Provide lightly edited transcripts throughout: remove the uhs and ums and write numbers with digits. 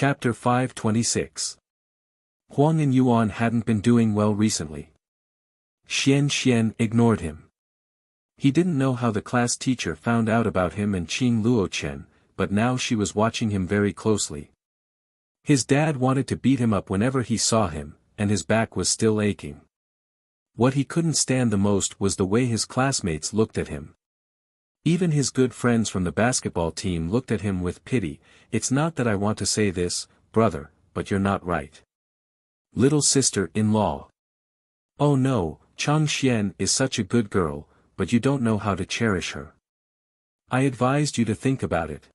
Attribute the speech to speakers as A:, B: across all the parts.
A: Chapter 526. Huang and Yuan hadn't been doing well recently. Xian ignored him. He didn't know how the class teacher found out about him and Qing Luochen, but now she was watching him very closely. His dad wanted to beat him up whenever he saw him, and his back was still aching. What he couldn't stand the most was the way his classmates looked at him. Even his good friends from the basketball team looked at him with pity. It's not that I want to say this, brother, but you're not right. Little sister-in-law. Oh no, Chang Xian is such a good girl, but you don't know how to cherish her. I advised you to think about it.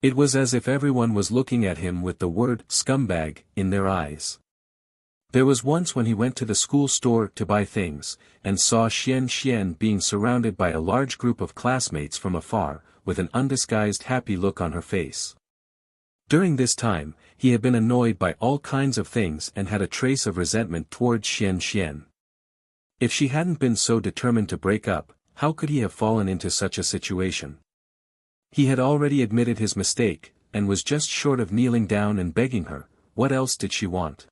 A: It was as if everyone was looking at him with the word scumbag in their eyes. There was once when he went to the school store to buy things, and saw Xian being surrounded by a large group of classmates from afar, with an undisguised happy look on her face. During this time, he had been annoyed by all kinds of things and had a trace of resentment towards Xian. If she hadn't been so determined to break up, how could he have fallen into such a situation? He had already admitted his mistake, and was just short of kneeling down and begging her. What else did she want?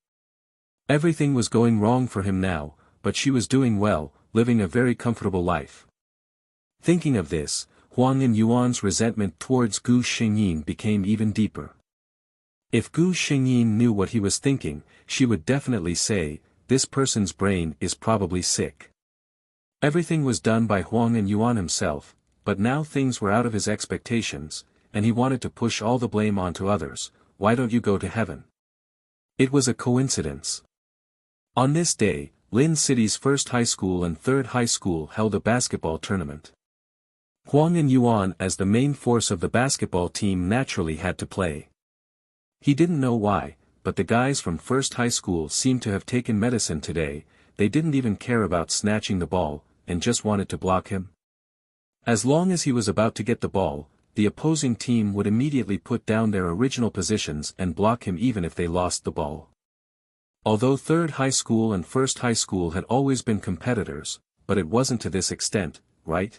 A: Everything was going wrong for him now, but she was doing well, living a very comfortable life. Thinking of this, Huang and Yuan's resentment towards Gu Xingyin became even deeper. If Gu Xingyin knew what he was thinking, she would definitely say, this person's brain is probably sick. Everything was done by Huang and Yuan himself, but now things were out of his expectations, and he wanted to push all the blame onto others. Why don't you go to heaven? It was a coincidence. On this day, Lin City's first high school and third high school held a basketball tournament. Huang and Yuan as the main force of the basketball team naturally had to play. He didn't know why, but the guys from first high school seemed to have taken medicine today. They didn't even care about snatching the ball, and just wanted to block him. As long as he was about to get the ball, the opposing team would immediately put down their original positions and block him even if they lost the ball. Although third high school and first high school had always been competitors, but it wasn't to this extent, right?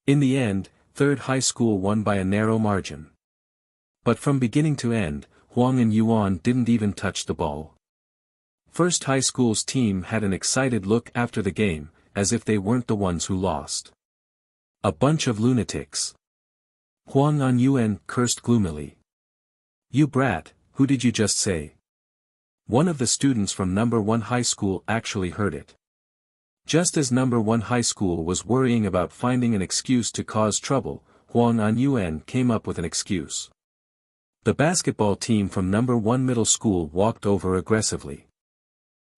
A: In the end, third high school won by a narrow margin. But from beginning to end, Huang and Yuan didn't even touch the ball. First high school's team had an excited look after the game, as if they weren't the ones who lost. A bunch of lunatics. Huang and Yuan cursed gloomily. You brat, who did you just say? One of the students from number 1 high school actually heard it. Just as number 1 high school was worrying about finding an excuse to cause trouble, Huang and Yuan came up with an excuse. The basketball team from number 1 middle school walked over aggressively.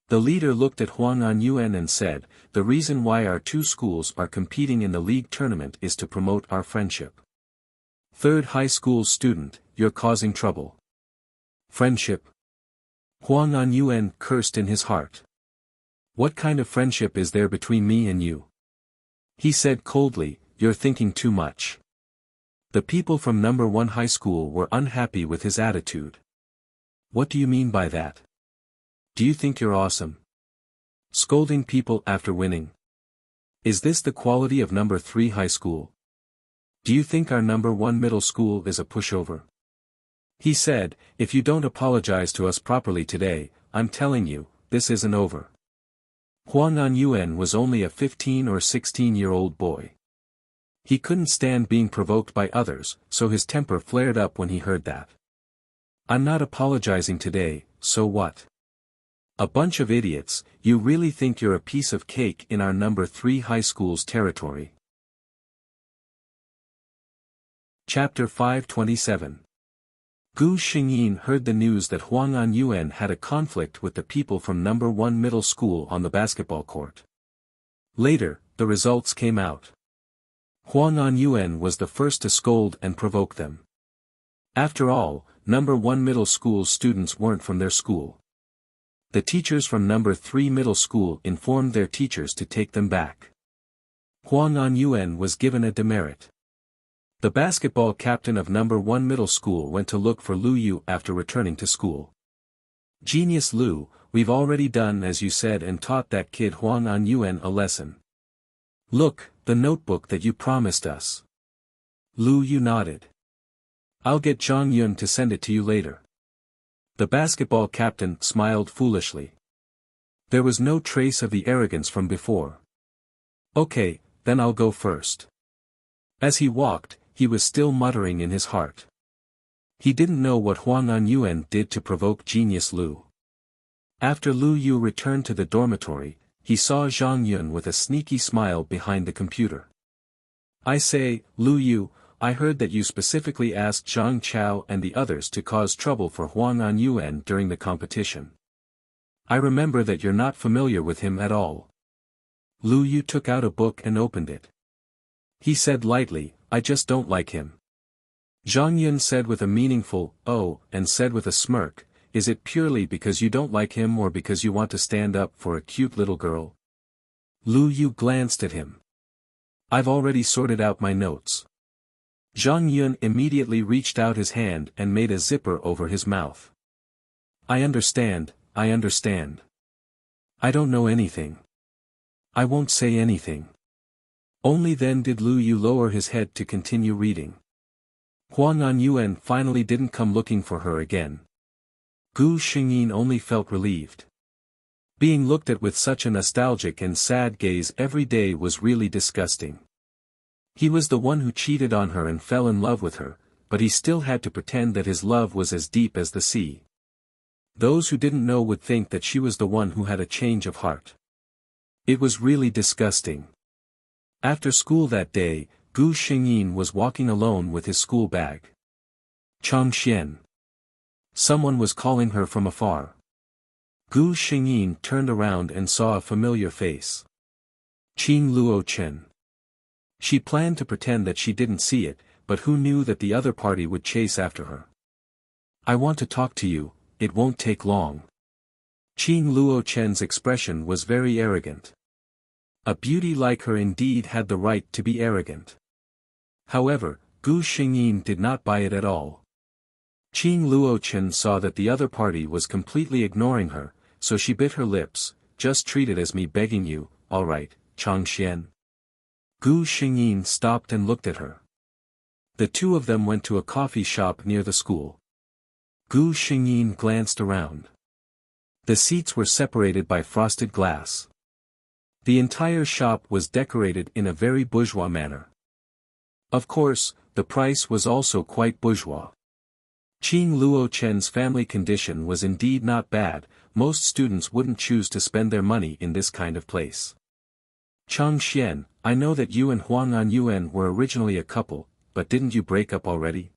A: The leader looked at Huang and Yuan and said, the reason why our two schools are competing in the league tournament is to promote our friendship. Third high school student, you're causing trouble. Friendship? Huang and Yuan cursed in his heart. What kind of friendship is there between me and you? He said coldly, you're thinking too much. The people from number 1 high school were unhappy with his attitude. What do you mean by that? Do you think you're awesome? Scolding people after winning? Is this the quality of number 3 high school? Do you think our number 1 middle school is a pushover? He said, if you don't apologize to us properly today, I'm telling you, this isn't over. Huang and Yuan was only a 15 or 16-year-old boy. He couldn't stand being provoked by others, so his temper flared up when he heard that. I'm not apologizing today, so what? A bunch of idiots, you really think you're a piece of cake in our number 3 high school's territory? Chapter 527. Gu Xingyin heard the news that Huang and Yuan had a conflict with the people from number 1 middle school on the basketball court. Later, the results came out. Huang and Yuan was the first to scold and provoke them. After all, number 1 middle school students weren't from their school. The teachers from number 3 middle school informed their teachers to take them back. Huang and Yuan was given a demerit. The basketball captain of number 1 middle school went to look for Lu Yu after returning to school. Genius Lu, we've already done as you said and taught that kid Huang and Yuan a lesson. Look, the notebook that you promised us. Lu Yu nodded. I'll get Zhang Yun to send it to you later. The basketball captain smiled foolishly. There was no trace of the arrogance from before. Okay, then I'll go first. As he walked, he was still muttering in his heart. He didn't know what Huang Anyuan did to provoke genius Lu. After Lu Yu returned to the dormitory, he saw Zhang Yun with a sneaky smile behind the computer. I say, Lu Yu, I heard that you specifically asked Zhang Chao and the others to cause trouble for Huang Anyuan during the competition. I remember that you're not familiar with him at all. Lu Yu took out a book and opened it. He said lightly, I just don't like him. Zhang Yun said with a meaningful, oh, and said with a smirk, is it purely because you don't like him or because you want to stand up for a cute little girl? Lu Yu glanced at him. I've already sorted out my notes. Zhang Yun immediately reached out his hand and made a zipper over his mouth. I understand, I understand. I don't know anything. I won't say anything. Only then did Lu Yu lower his head to continue reading. Huang Anyuan finally didn't come looking for her again. Gu Xingyin only felt relieved. Being looked at with such a nostalgic and sad gaze every day was really disgusting. He was the one who cheated on her and fell in love with her, but he still had to pretend that his love was as deep as the sea. Those who didn't know would think that she was the one who had a change of heart. It was really disgusting. After school that day, Gu Xingyin was walking alone with his school bag. Changxian. Someone was calling her from afar. Gu Xingyin turned around and saw a familiar face. Qing Luochen. She planned to pretend that she didn't see it, but who knew that the other party would chase after her. I want to talk to you, it won't take long. Qing Luochen's expression was very arrogant. A beauty like her indeed had the right to be arrogant. However, Gu Xingyin did not buy it at all. Qing Luochen saw that the other party was completely ignoring her, so she bit her lips, just treat it as me begging you, alright, Changxian. Gu Xingyin stopped and looked at her. The two of them went to a coffee shop near the school. Gu Xingyin glanced around. The seats were separated by frosted glass. The entire shop was decorated in a very bourgeois manner. Of course, the price was also quite bourgeois. Qing Luochen's family condition was indeed not bad, most students wouldn't choose to spend their money in this kind of place. Changxian, I know that you and Huang Anyuan were originally a couple, but didn't you break up already?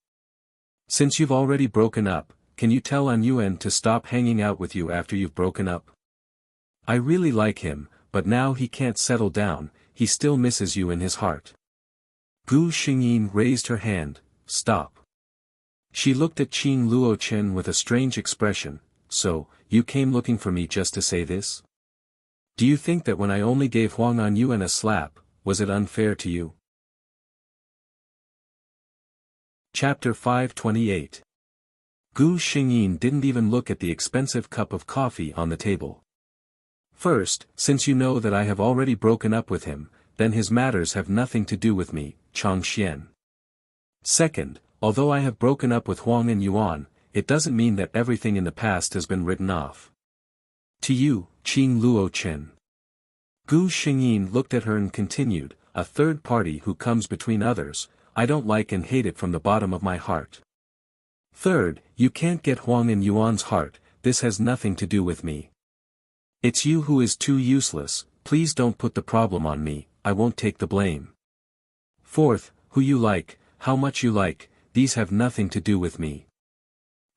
A: Since you've already broken up, can you tell Anyuan to stop hanging out with you after you've broken up? I really like him, but now he can't settle down, he still misses you in his heart. Gu Xingyin raised her hand, stop. She looked at Qing Luochen with a strange expression, so, you came looking for me just to say this? Do you think that when I only gave Huang Anyuan a slap, was it unfair to you? Chapter 528. Gu Xingyin didn't even look at the expensive cup of coffee on the table. First, since you know that I have already broken up with him, then his matters have nothing to do with me, Changxian. Second, although I have broken up with Huang Anyuan, it doesn't mean that everything in the past has been written off. To you, Qing Luochen. Gu Xingyin looked at her and continued, a third party who comes between others, I don't like and hate it from the bottom of my heart. Third, you can't get Huang Anyuan's heart, this has nothing to do with me. It's you who is too useless, please don't put the problem on me, I won't take the blame. Fourth, who you like, how much you like, these have nothing to do with me.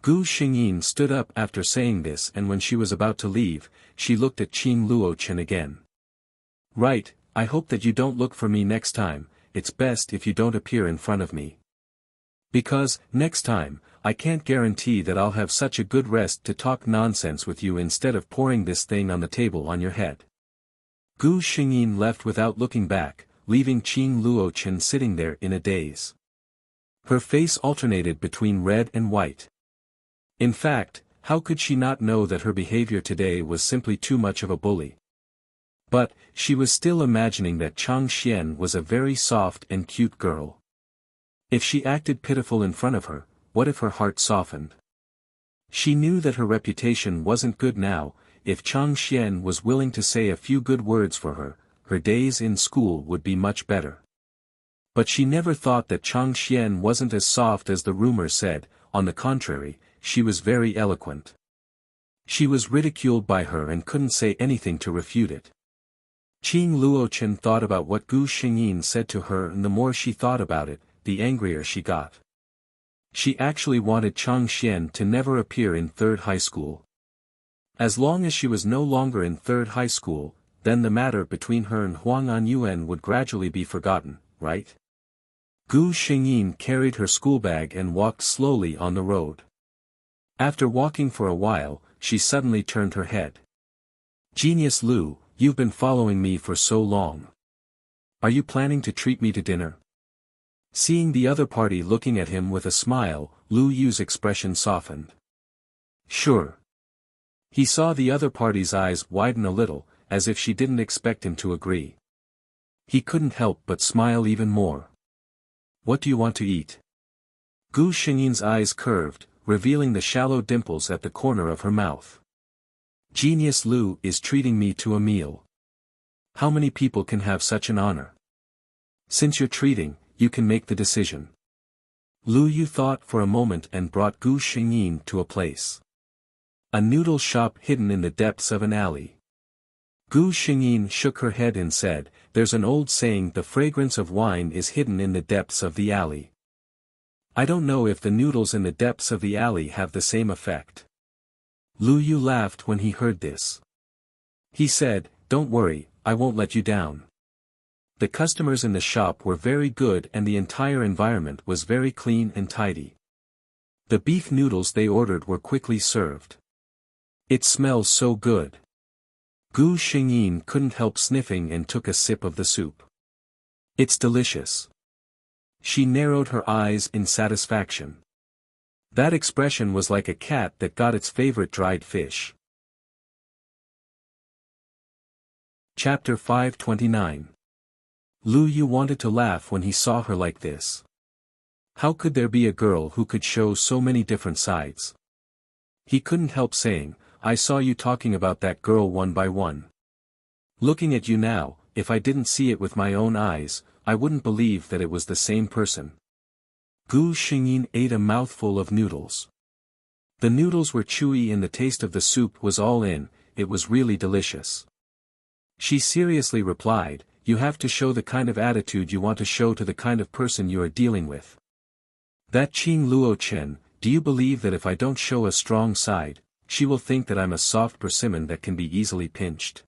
A: Gu Xingyin stood up after saying this, and when she was about to leave, she looked at Qing Luochen again. Right, I hope that you don't look for me next time, it's best if you don't appear in front of me. Because, next time, I can't guarantee that I'll have such a good rest to talk nonsense with you instead of pouring this thing on the table on your head. Gu Xingyin left without looking back, leaving Qing Luochen sitting there in a daze. Her face alternated between red and white. In fact, how could she not know that her behavior today was simply too much of a bully? But, she was still imagining that Changxian was a very soft and cute girl. If she acted pitiful in front of her, what if her heart softened? She knew that her reputation wasn't good now. If Chang Xian was willing to say a few good words for her, her days in school would be much better. But she never thought that Chang Xian wasn't as soft as the rumor said. On the contrary, she was very eloquent. She was ridiculed by her and couldn't say anything to refute it. Qing Luochen thought about what Gu Xingyin said to her, and the more she thought about it, the angrier she got. She actually wanted Chang Xian to never appear in third high school. As long as she was no longer in third high school, then the matter between her and Huang Anyuan would gradually be forgotten, right? Gu Xingyin carried her schoolbag and walked slowly on the road. After walking for a while, she suddenly turned her head. "Genius Lu, you've been following me for so long. Are you planning to treat me to dinner?" Seeing the other party looking at him with a smile, Lu Yu's expression softened. "Sure." He saw the other party's eyes widen a little, as if she didn't expect him to agree. He couldn't help but smile even more. "What do you want to eat?" Gu Xingyin's eyes curved, revealing the shallow dimples at the corner of her mouth. "Genius Lu is treating me to a meal. How many people can have such an honor? Since you're treating, you can make the decision." Lu Yu thought for a moment and brought Gu Xingyin to a place. A noodle shop hidden in the depths of an alley. Gu Xingyin shook her head and said, "There's an old saying, the fragrance of wine is hidden in the depths of the alley. I don't know if the noodles in the depths of the alley have the same effect." Lu Yu laughed when he heard this. He said, "Don't worry, I won't let you down." The customers in the shop were very good and the entire environment was very clean and tidy. The beef noodles they ordered were quickly served. "It smells so good." Gu Xingyin couldn't help sniffing and took a sip of the soup. "It's delicious." She narrowed her eyes in satisfaction. That expression was like a cat that got its favorite dried fish. Chapter 529. Lu Yu wanted to laugh when he saw her like this. How could there be a girl who could show so many different sides? He couldn't help saying, "I saw you talking about that girl one by one. Looking at you now, if I didn't see it with my own eyes, I wouldn't believe that it was the same person." Gu Xingyin ate a mouthful of noodles. The noodles were chewy and the taste of the soup was all in, it was really delicious. She seriously replied, "You have to show the kind of attitude you want to show to the kind of person you are dealing with. That Qing Luochen, do you believe that if I don't show a strong side, she will think that I'm a soft persimmon that can be easily pinched?"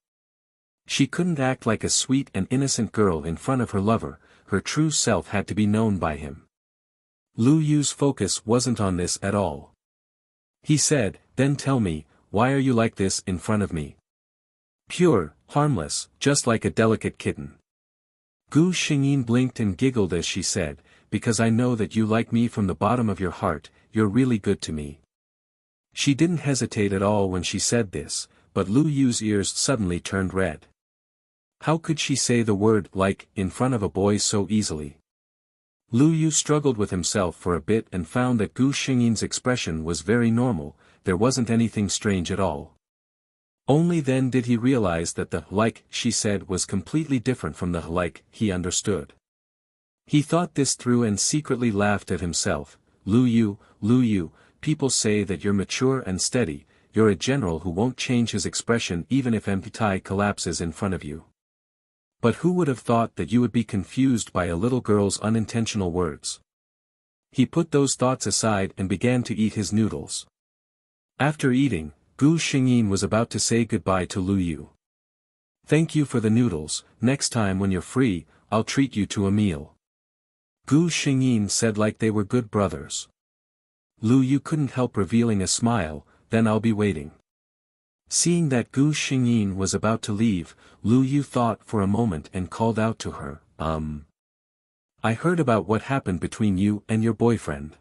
A: She couldn't act like a sweet and innocent girl in front of her lover, her true self had to be known by him. Lu Yu's focus wasn't on this at all. He said, "Then tell me, why are you like this in front of me?" "Pure, harmless, just like a delicate kitten." Gu Xingyin blinked and giggled as she said, "Because I know that you like me from the bottom of your heart, you're really good to me." She didn't hesitate at all when she said this, but Lu Yu's ears suddenly turned red. How could she say the word "like" in front of a boy so easily? Lu Yu struggled with himself for a bit and found that Gu Xingyin's expression was very normal, there wasn't anything strange at all. Only then did he realize that the "like" she said was completely different from the "like" he understood. He thought this through and secretly laughed at himself. Lu Yu, people say that you're mature and steady, you're a general who won't change his expression even if MPTI collapses in front of you. But who would have thought that you would be confused by a little girl's unintentional words?" He put those thoughts aside and began to eat his noodles. After eating, Gu Xingyin was about to say goodbye to Lu Yu. "Thank you for the noodles, next time when you're free, I'll treat you to a meal." Gu Xingyin said like they were good brothers. Lu Yu couldn't help revealing a smile, "Then I'll be waiting." Seeing that Gu Xingyin was about to leave, Lu Yu thought for a moment and called out to her, I heard about what happened between you and your boyfriend.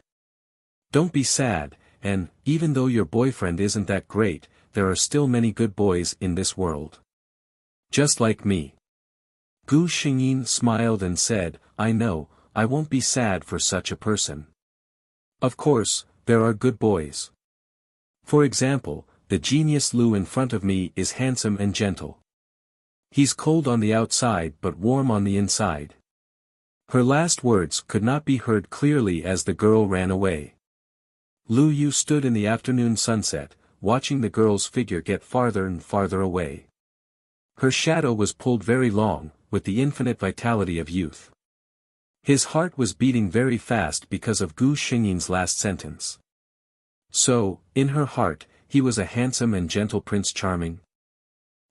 A: Don't be sad, and, even though your boyfriend isn't that great, there are still many good boys in this world. Just like me." Gu Xingyin smiled and said, "I know, I won't be sad for such a person. Of course, there are good boys. For example, the genius Lu in front of me is handsome and gentle. He's cold on the outside but warm on the inside. Her last words could not be heard clearly as the girl ran away. Lu Yu stood in the afternoon sunset, watching the girl's figure get farther and farther away. Her shadow was pulled very long, with the infinite vitality of youth. His heart was beating very fast because of Gu Xingyin's last sentence. So, in her heart, he was a handsome and gentle Prince Charming.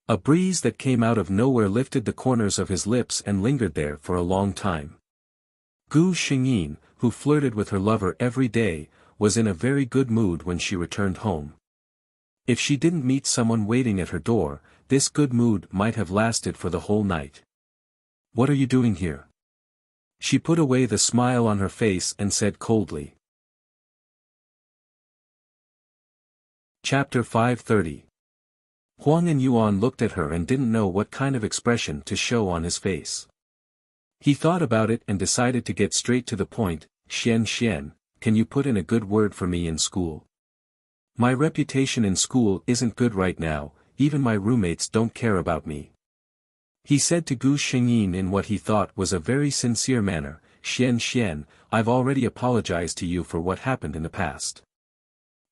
A: A breeze that came out of nowhere lifted the corners of his lips and lingered there for a long time. Gu Xingyin, who flirted with her lover every day, was in a very good mood when she returned home. If she didn't meet someone waiting at her door, this good mood might have lasted for the whole night. "What are you doing here?" She put away the smile on her face and said coldly. Chapter 530. Huang and Yuan looked at her and didn't know what kind of expression to show on his face. He thought about it and decided to get straight to the point. Xian, can you put in a good word for me in school? My reputation in school isn't good right now, even my roommates don't care about me. He said to Gu Xingyin in what he thought was a very sincere manner. Xian, I've already apologized to you for what happened in the past.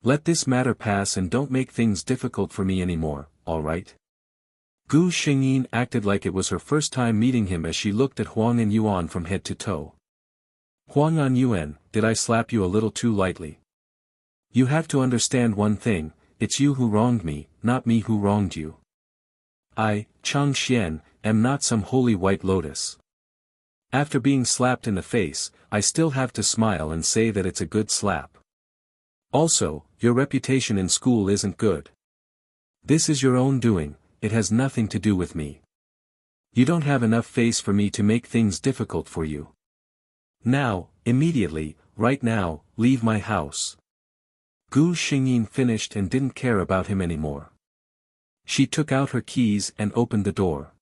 A: Let this matter pass and don't make things difficult for me anymore, alright? Gu Xingyin acted like it was her first time meeting him as she looked at Huang and Yuan from head to toe. Huang and Yuan, did I slap you a little too lightly? You have to understand one thing, it's you who wronged me, not me who wronged you. I, Chang Xian, am not some holy white lotus. After being slapped in the face, I still have to smile and say that it's a good slap. Also, your reputation in school isn't good. This is your own doing, it has nothing to do with me. You don't have enough face for me to make things difficult for you. Now, immediately, right now, leave my house. Gu Xingyin finished and didn't care about him anymore. She took out her keys and opened the door.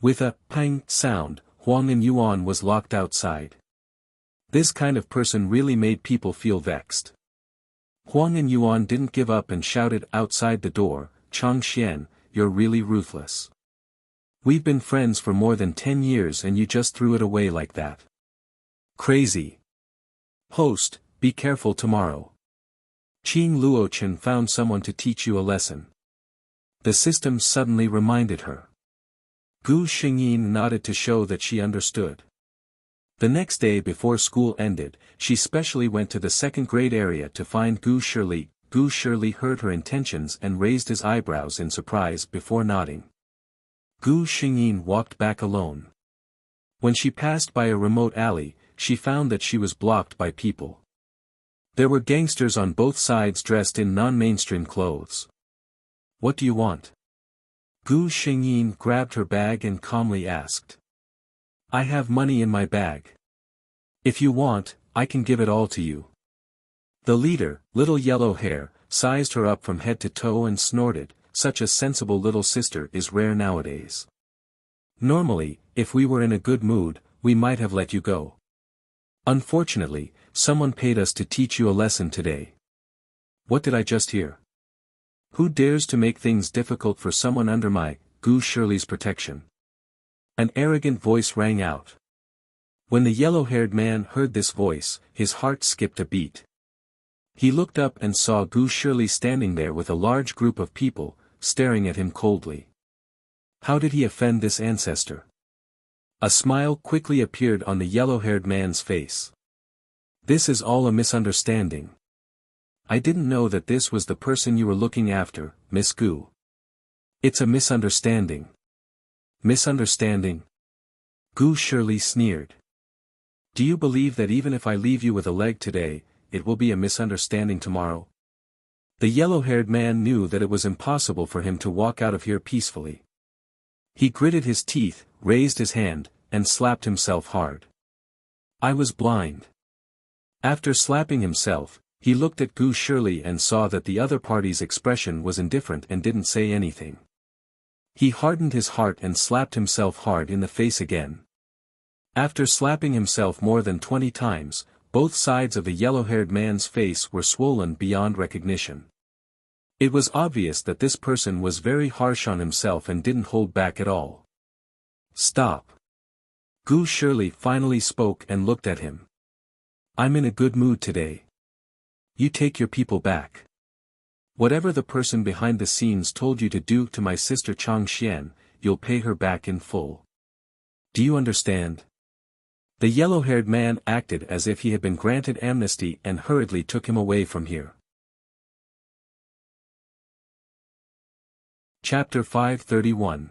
A: With a pang sound, Huang and Yuan was locked outside. This kind of person really made people feel vexed. Huang and Yuan didn't give up and shouted outside the door, Chang Xian, you're really ruthless. We've been friends for more than 10 years and you just threw it away like that. Crazy. Host, be careful tomorrow. Qing Luochen found someone to teach you a lesson. The system suddenly reminded her. Gu Xingyin nodded to show that she understood. The next day before school ended, she specially went to the second grade area to find Gu Shirley. Gu Shirley heard her intentions and raised his eyebrows in surprise before nodding. Gu Xingyin walked back alone. When she passed by a remote alley, she found that she was blocked by people. There were gangsters on both sides dressed in non-mainstream clothes. What do you want? Gu Xingyin grabbed her bag and calmly asked. I have money in my bag. If you want, I can give it all to you. The leader, Little Yellow Hair, sized her up from head to toe and snorted, such a sensible little sister is rare nowadays. Normally, if we were in a good mood, we might have let you go. Unfortunately, someone paid us to teach you a lesson today. What did I just hear? Who dares to make things difficult for someone under my, Gu Shirley's protection? An arrogant voice rang out. When the yellow-haired man heard this voice, his heart skipped a beat. He looked up and saw Gu Shirley standing there with a large group of people, staring at him coldly. How did he offend this ancestor? A smile quickly appeared on the yellow-haired man's face. This is all a misunderstanding. I didn't know that this was the person you were looking after, Miss Gu. It's a misunderstanding. Misunderstanding? Gu Shirley sneered. Do you believe that even if I leave you with a leg today, it will be a misunderstanding tomorrow? The yellow-haired man knew that it was impossible for him to walk out of here peacefully. He gritted his teeth, raised his hand, and slapped himself hard. I was blind. After slapping himself, he looked at Gu Shirley and saw that the other party's expression was indifferent and didn't say anything. He hardened his heart and slapped himself hard in the face again. After slapping himself more than 20 times, both sides of the yellow-haired man's face were swollen beyond recognition. It was obvious that this person was very harsh on himself and didn't hold back at all. Stop. Gu Shirley finally spoke and looked at him. I'm in a good mood today. You take your people back. Whatever the person behind the scenes told you to do to my sister Chang Xian, you'll pay her back in full. Do you understand? The yellow-haired man acted as if he had been granted amnesty and hurriedly took him away from here. Chapter 531.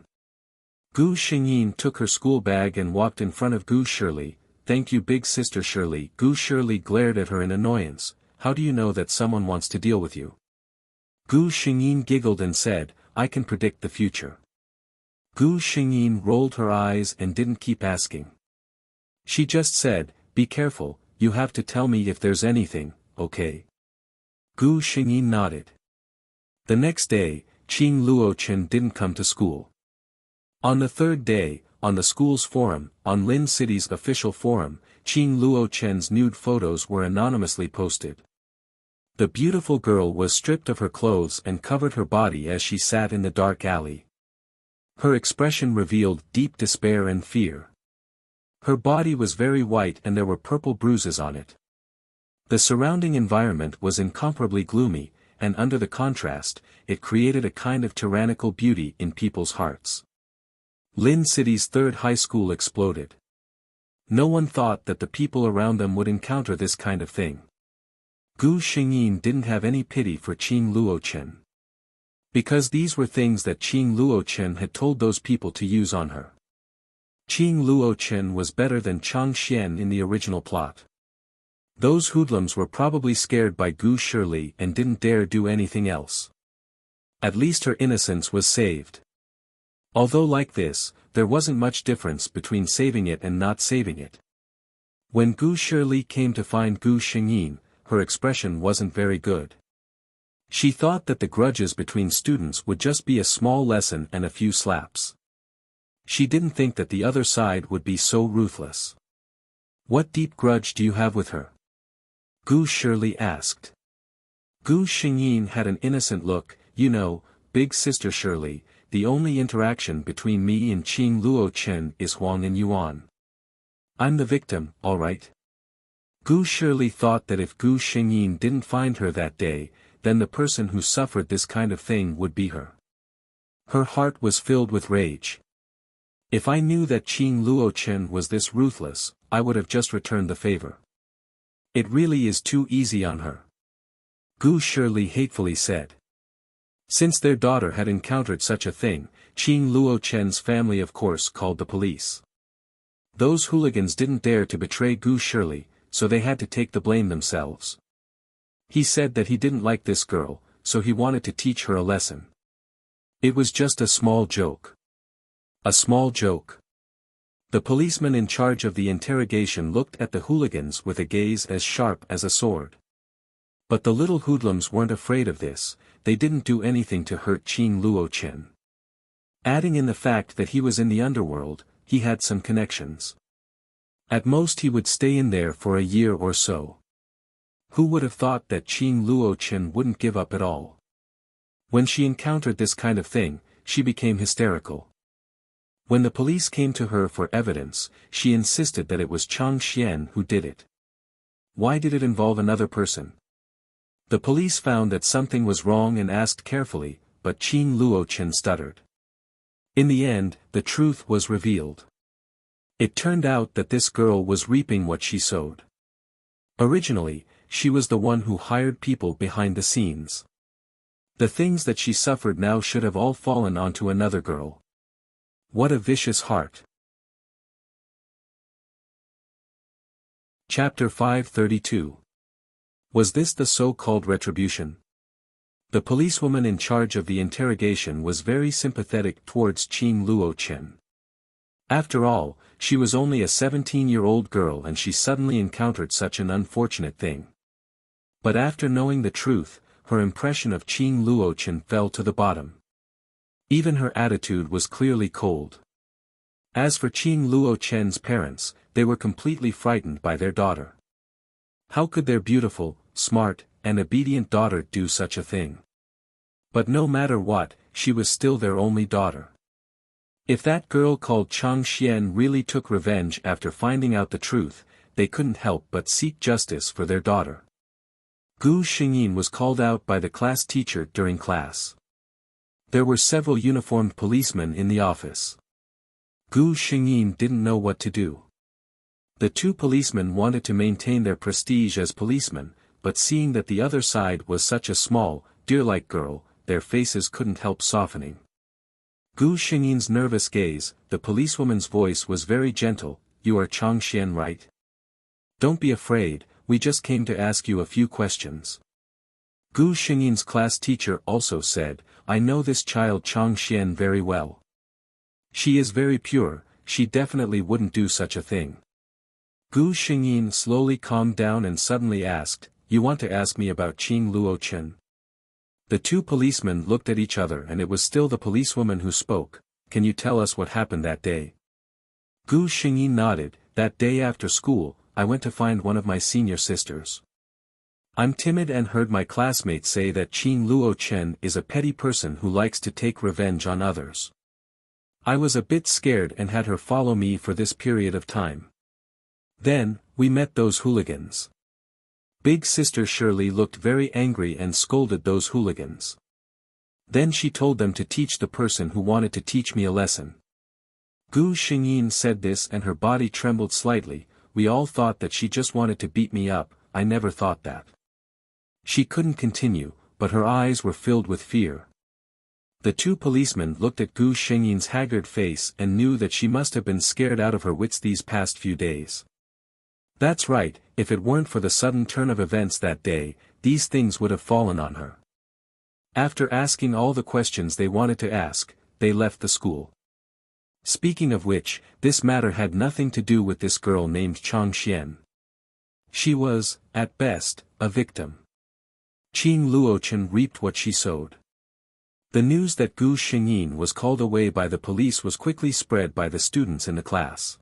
A: Gu Xingyin took her school bag and walked in front of Gu Shirley. Thank you, big sister Shirley. Gu Shirley glared at her in annoyance. How do you know that someone wants to deal with you? Gu Xingyin giggled and said, I can predict the future. Gu Xingyin rolled her eyes and didn't keep asking. She just said, be careful, you have to tell me if there's anything, okay? Gu Xingyin nodded. The next day, Qing Luochen didn't come to school. On the third day, on the school's forum, on Lin City's official forum, Qing Luochen's nude photos were anonymously posted. The beautiful girl was stripped of her clothes and covered her body as she sat in the dark alley. Her expression revealed deep despair and fear. Her body was very white and there were purple bruises on it. The surrounding environment was incomparably gloomy, and under the contrast, it created a kind of tyrannical beauty in people's hearts. Lin City's third high school exploded. No one thought that the people around them would encounter this kind of thing. Gu Xingyin didn't have any pity for Qing Luochen. Because these were things that Qing Luochen had told those people to use on her. Qing Luochen was better than Chang Xian in the original plot. Those hoodlums were probably scared by Gu Shirley and didn't dare do anything else. At least her innocence was saved. Although like this, there wasn't much difference between saving it and not saving it. When Gu Shirley came to find Gu Xingyin, her expression wasn't very good. She thought that the grudges between students would just be a small lesson and a few slaps. She didn't think that the other side would be so ruthless. What deep grudge do you have with her? Gu Shirley asked. Gu Xingyin had an innocent look. You know, big sister Shirley, the only interaction between me and Qing Luochen is Huang and Yuan. I'm the victim, all right? Gu Shirley thought that if Gu Xingyin didn't find her that day, then the person who suffered this kind of thing would be her. Her heart was filled with rage. If I knew that Qing Luochen was this ruthless, I would have just returned the favor. It really is too easy on her. Gu Shirley hatefully said. Since their daughter had encountered such a thing, Qing Luochen's family of course called the police. Those hooligans didn't dare to betray Gu Shirley, so they had to take the blame themselves. He said that he didn't like this girl, so he wanted to teach her a lesson. It was just a small joke. A small joke. The policeman in charge of the interrogation looked at the hooligans with a gaze as sharp as a sword. But the little hoodlums weren't afraid of this, they didn't do anything to hurt Qing Luochen. Adding in the fact that he was in the underworld, he had some connections. At most he would stay in there for a year or so. Who would have thought that Qing Luochen wouldn't give up at all? When she encountered this kind of thing, she became hysterical. When the police came to her for evidence, she insisted that it was Chang Xian who did it. Why did it involve another person? The police found that something was wrong and asked carefully, but Qing Luochen stuttered. In the end, the truth was revealed. It turned out that this girl was reaping what she sowed. Originally, she was the one who hired people behind the scenes. The things that she suffered now should have all fallen onto another girl. What a vicious heart. Chapter 532. Was this the so-called retribution? The policewoman in charge of the interrogation was very sympathetic towards Qing Luochen. After all, she was only a 17-year-old girl and she suddenly encountered such an unfortunate thing. But after knowing the truth, her impression of Qing Luochen fell to the bottom. Even her attitude was clearly cold. As for Qing Luochen's parents, they were completely frightened by their daughter. How could their beautiful, smart, and obedient daughter do such a thing? But no matter what, she was still their only daughter. If that girl called Chang Xian really took revenge after finding out the truth, they couldn't help but seek justice for their daughter. Gu Xingyin was called out by the class teacher during class. There were several uniformed policemen in the office. Gu Xingyin didn't know what to do. The two policemen wanted to maintain their prestige as policemen, but seeing that the other side was such a small, deer-like girl, their faces couldn't help softening. Gu Xingyin's nervous gaze, the policewoman's voice was very gentle. "You are Chang Xian, right? Don't be afraid, we just came to ask you a few questions." Gu Xingyin's class teacher also said, "I know this child Chang Xian very well. She is very pure, she definitely wouldn't do such a thing." Gu Xingyin slowly calmed down and suddenly asked, "You want to ask me about Qing Luochen?" The two policemen looked at each other and it was still the policewoman who spoke. "Can you tell us what happened that day?" Gu Xingyin nodded. "That day after school, I went to find one of my senior sisters. I'm timid and heard my classmates say that Qing Luochen is a petty person who likes to take revenge on others. I was a bit scared and had her follow me for this period of time. Then, we met those hooligans." Big Sister Shirley looked very angry and scolded those hooligans. Then she told them to teach the person who wanted to teach me a lesson. Gu Xingyin said this and her body trembled slightly. "We all thought that she just wanted to beat me up, I never thought that." She couldn't continue, but her eyes were filled with fear. The two policemen looked at Gu Xingyin's haggard face and knew that she must have been scared out of her wits these past few days. That's right, if it weren't for the sudden turn of events that day, these things would have fallen on her. After asking all the questions they wanted to ask, they left the school. Speaking of which, this matter had nothing to do with this girl named Chang Xian. She was, at best, a victim. Qing Luochen reaped what she sowed. The news that Gu Xingyin was called away by the police was quickly spread by the students in the class.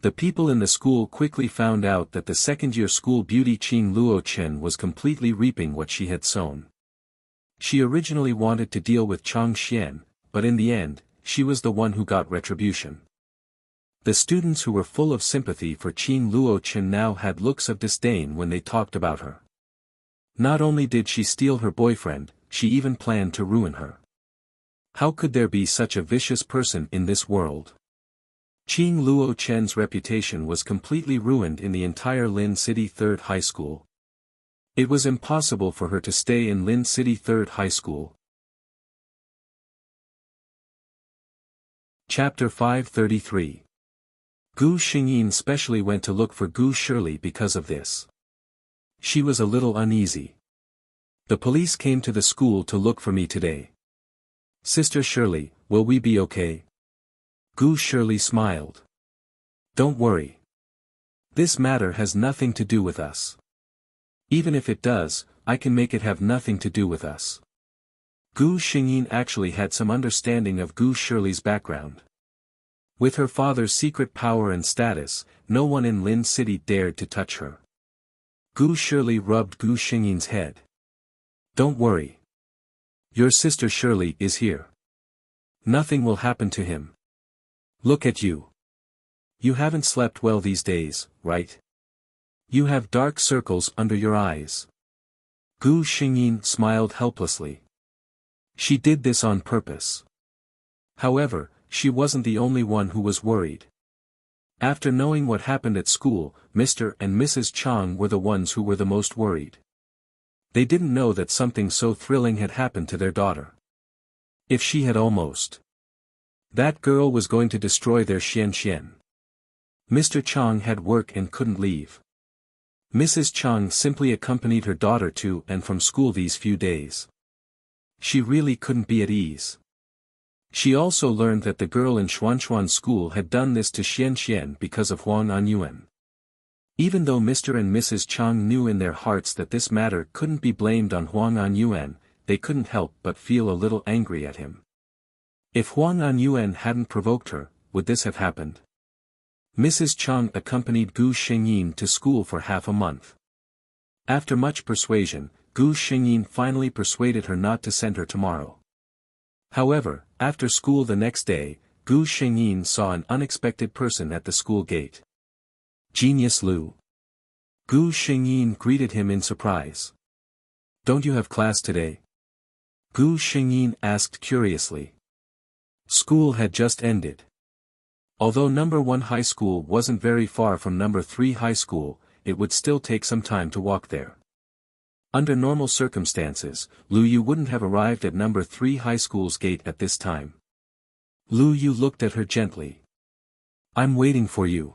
A: The people in the school quickly found out that the second-year school beauty Qing Luochen was completely reaping what she had sown. She originally wanted to deal with Chang Xian, but in the end, she was the one who got retribution. The students who were full of sympathy for Qing Luochen now had looks of disdain when they talked about her. Not only did she steal her boyfriend, she even planned to ruin her. How could there be such a vicious person in this world? Qing Luochen's reputation was completely ruined in the entire Lin City 3rd High School. It was impossible for her to stay in Lin City 3rd High School. Chapter 533. Gu Xingyin specially went to look for Gu Shirley because of this. She was a little uneasy. "The police came to the school to look for me today. Sister Shirley, will we be okay?" Gu Shirley smiled. "Don't worry. This matter has nothing to do with us. Even if it does, I can make it have nothing to do with us." Gu Xingyin actually had some understanding of Gu Shirley's background. With her father's secret power and status, no one in Lin City dared to touch her. Gu Shirley rubbed Gu Xingyin's head. "Don't worry. Your sister Shirley is here. Nothing will happen to him. Look at you. You haven't slept well these days, right? You have dark circles under your eyes." Gu Xingyin smiled helplessly. She did this on purpose. However, she wasn't the only one who was worried. After knowing what happened at school, Mr. and Mrs. Chang were the ones who were the most worried. They didn't know that something so thrilling had happened to their daughter. If she had almost. That girl was going to destroy their Xian. Mr. Chang had work and couldn't leave. Mrs. Chang simply accompanied her daughter to and from school these few days. She really couldn't be at ease. She also learned that the girl in Xuanxuan school had done this to Xian because of Huang Anyuan. Even though Mr. and Mrs. Chang knew in their hearts that this matter couldn't be blamed on Huang Anyuan, they couldn't help but feel a little angry at him. If Huang Anyuan hadn't provoked her, would this have happened? Mrs. Chang accompanied Gu Xingyin to school for half a month. After much persuasion, Gu Xingyin finally persuaded her not to send her tomorrow. However, after school the next day, Gu Xingyin saw an unexpected person at the school gate. Genius Lu. Gu Xingyin greeted him in surprise. Don't you have class today? Gu Xingyin asked curiously. School had just ended. Although number 1 high school wasn't very far from number 3 high school, it would still take some time to walk there. Under normal circumstances, Lu Yu wouldn't have arrived at number 3 high school's gate at this time. Lu Yu looked at her gently. I'm waiting for you.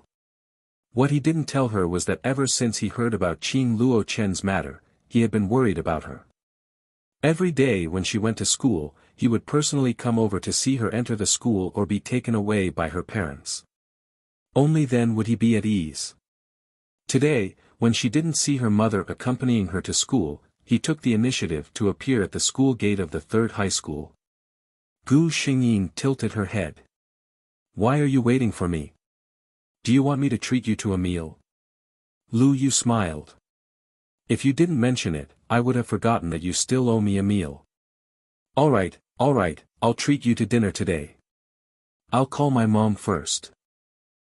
A: What he didn't tell her was that ever since he heard about Qing Luo Chen's matter, he had been worried about her. Every day when she went to school, he would personally come over to see her enter the school or be taken away by her parents. Only then would he be at ease. Today, when she didn't see her mother accompanying her to school, he took the initiative to appear at the school gate of the 3rd high school. Gu Xingyin tilted her head. Why are you waiting for me? Do you want me to treat you to a meal? Lu Yu smiled. If you didn't mention it, I would have forgotten that you still owe me a meal. Alright, I'll treat you to dinner today. I'll call my mom first.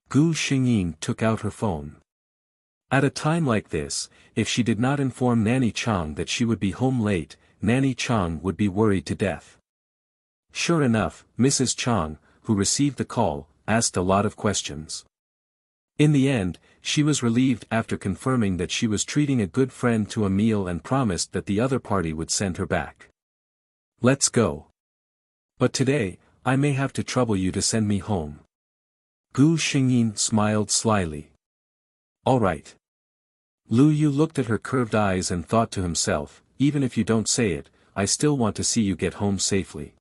A: Gu Xingyin took out her phone. At a time like this, if she did not inform Nanny Chang that she would be home late, Nanny Chang would be worried to death. Sure enough, Mrs. Chang, who received the call, asked a lot of questions. In the end, she was relieved after confirming that she was treating a good friend to a meal and promised that the other party would send her back. Let's go. But today, I may have to trouble you to send me home. Gu Xingyin smiled slyly. Alright. Lu Yu looked at her curved eyes and thought to himself, even if you don't say it, I still want to see you get home safely.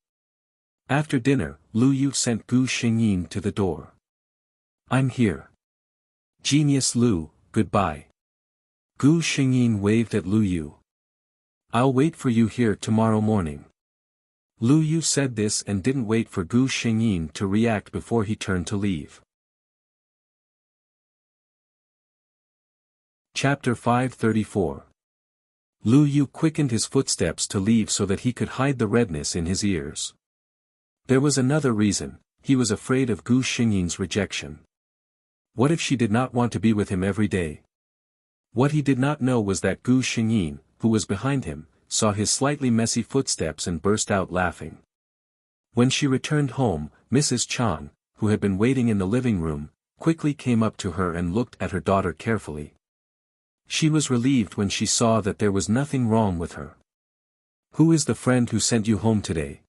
A: After dinner, Lu Yu sent Gu Xingyin to the door. I'm here. Genius Lu, goodbye. Gu Xingyin waved at Lu Yu. I'll wait for you here tomorrow morning. Lu Yu said this and didn't wait for Gu Xingyin to react before he turned to leave. Chapter 534. Lu Yu quickened his footsteps to leave so that he could hide the redness in his ears. There was another reason, he was afraid of Gu Xingyin's rejection. What if she did not want to be with him every day? What he did not know was that Gu Xingyin, who was behind him, saw his slightly messy footsteps and burst out laughing. When she returned home, Mrs. Chang, who had been waiting in the living room, quickly came up to her and looked at her daughter carefully. She was relieved when she saw that there was nothing wrong with her. Who is the friend who sent you home today?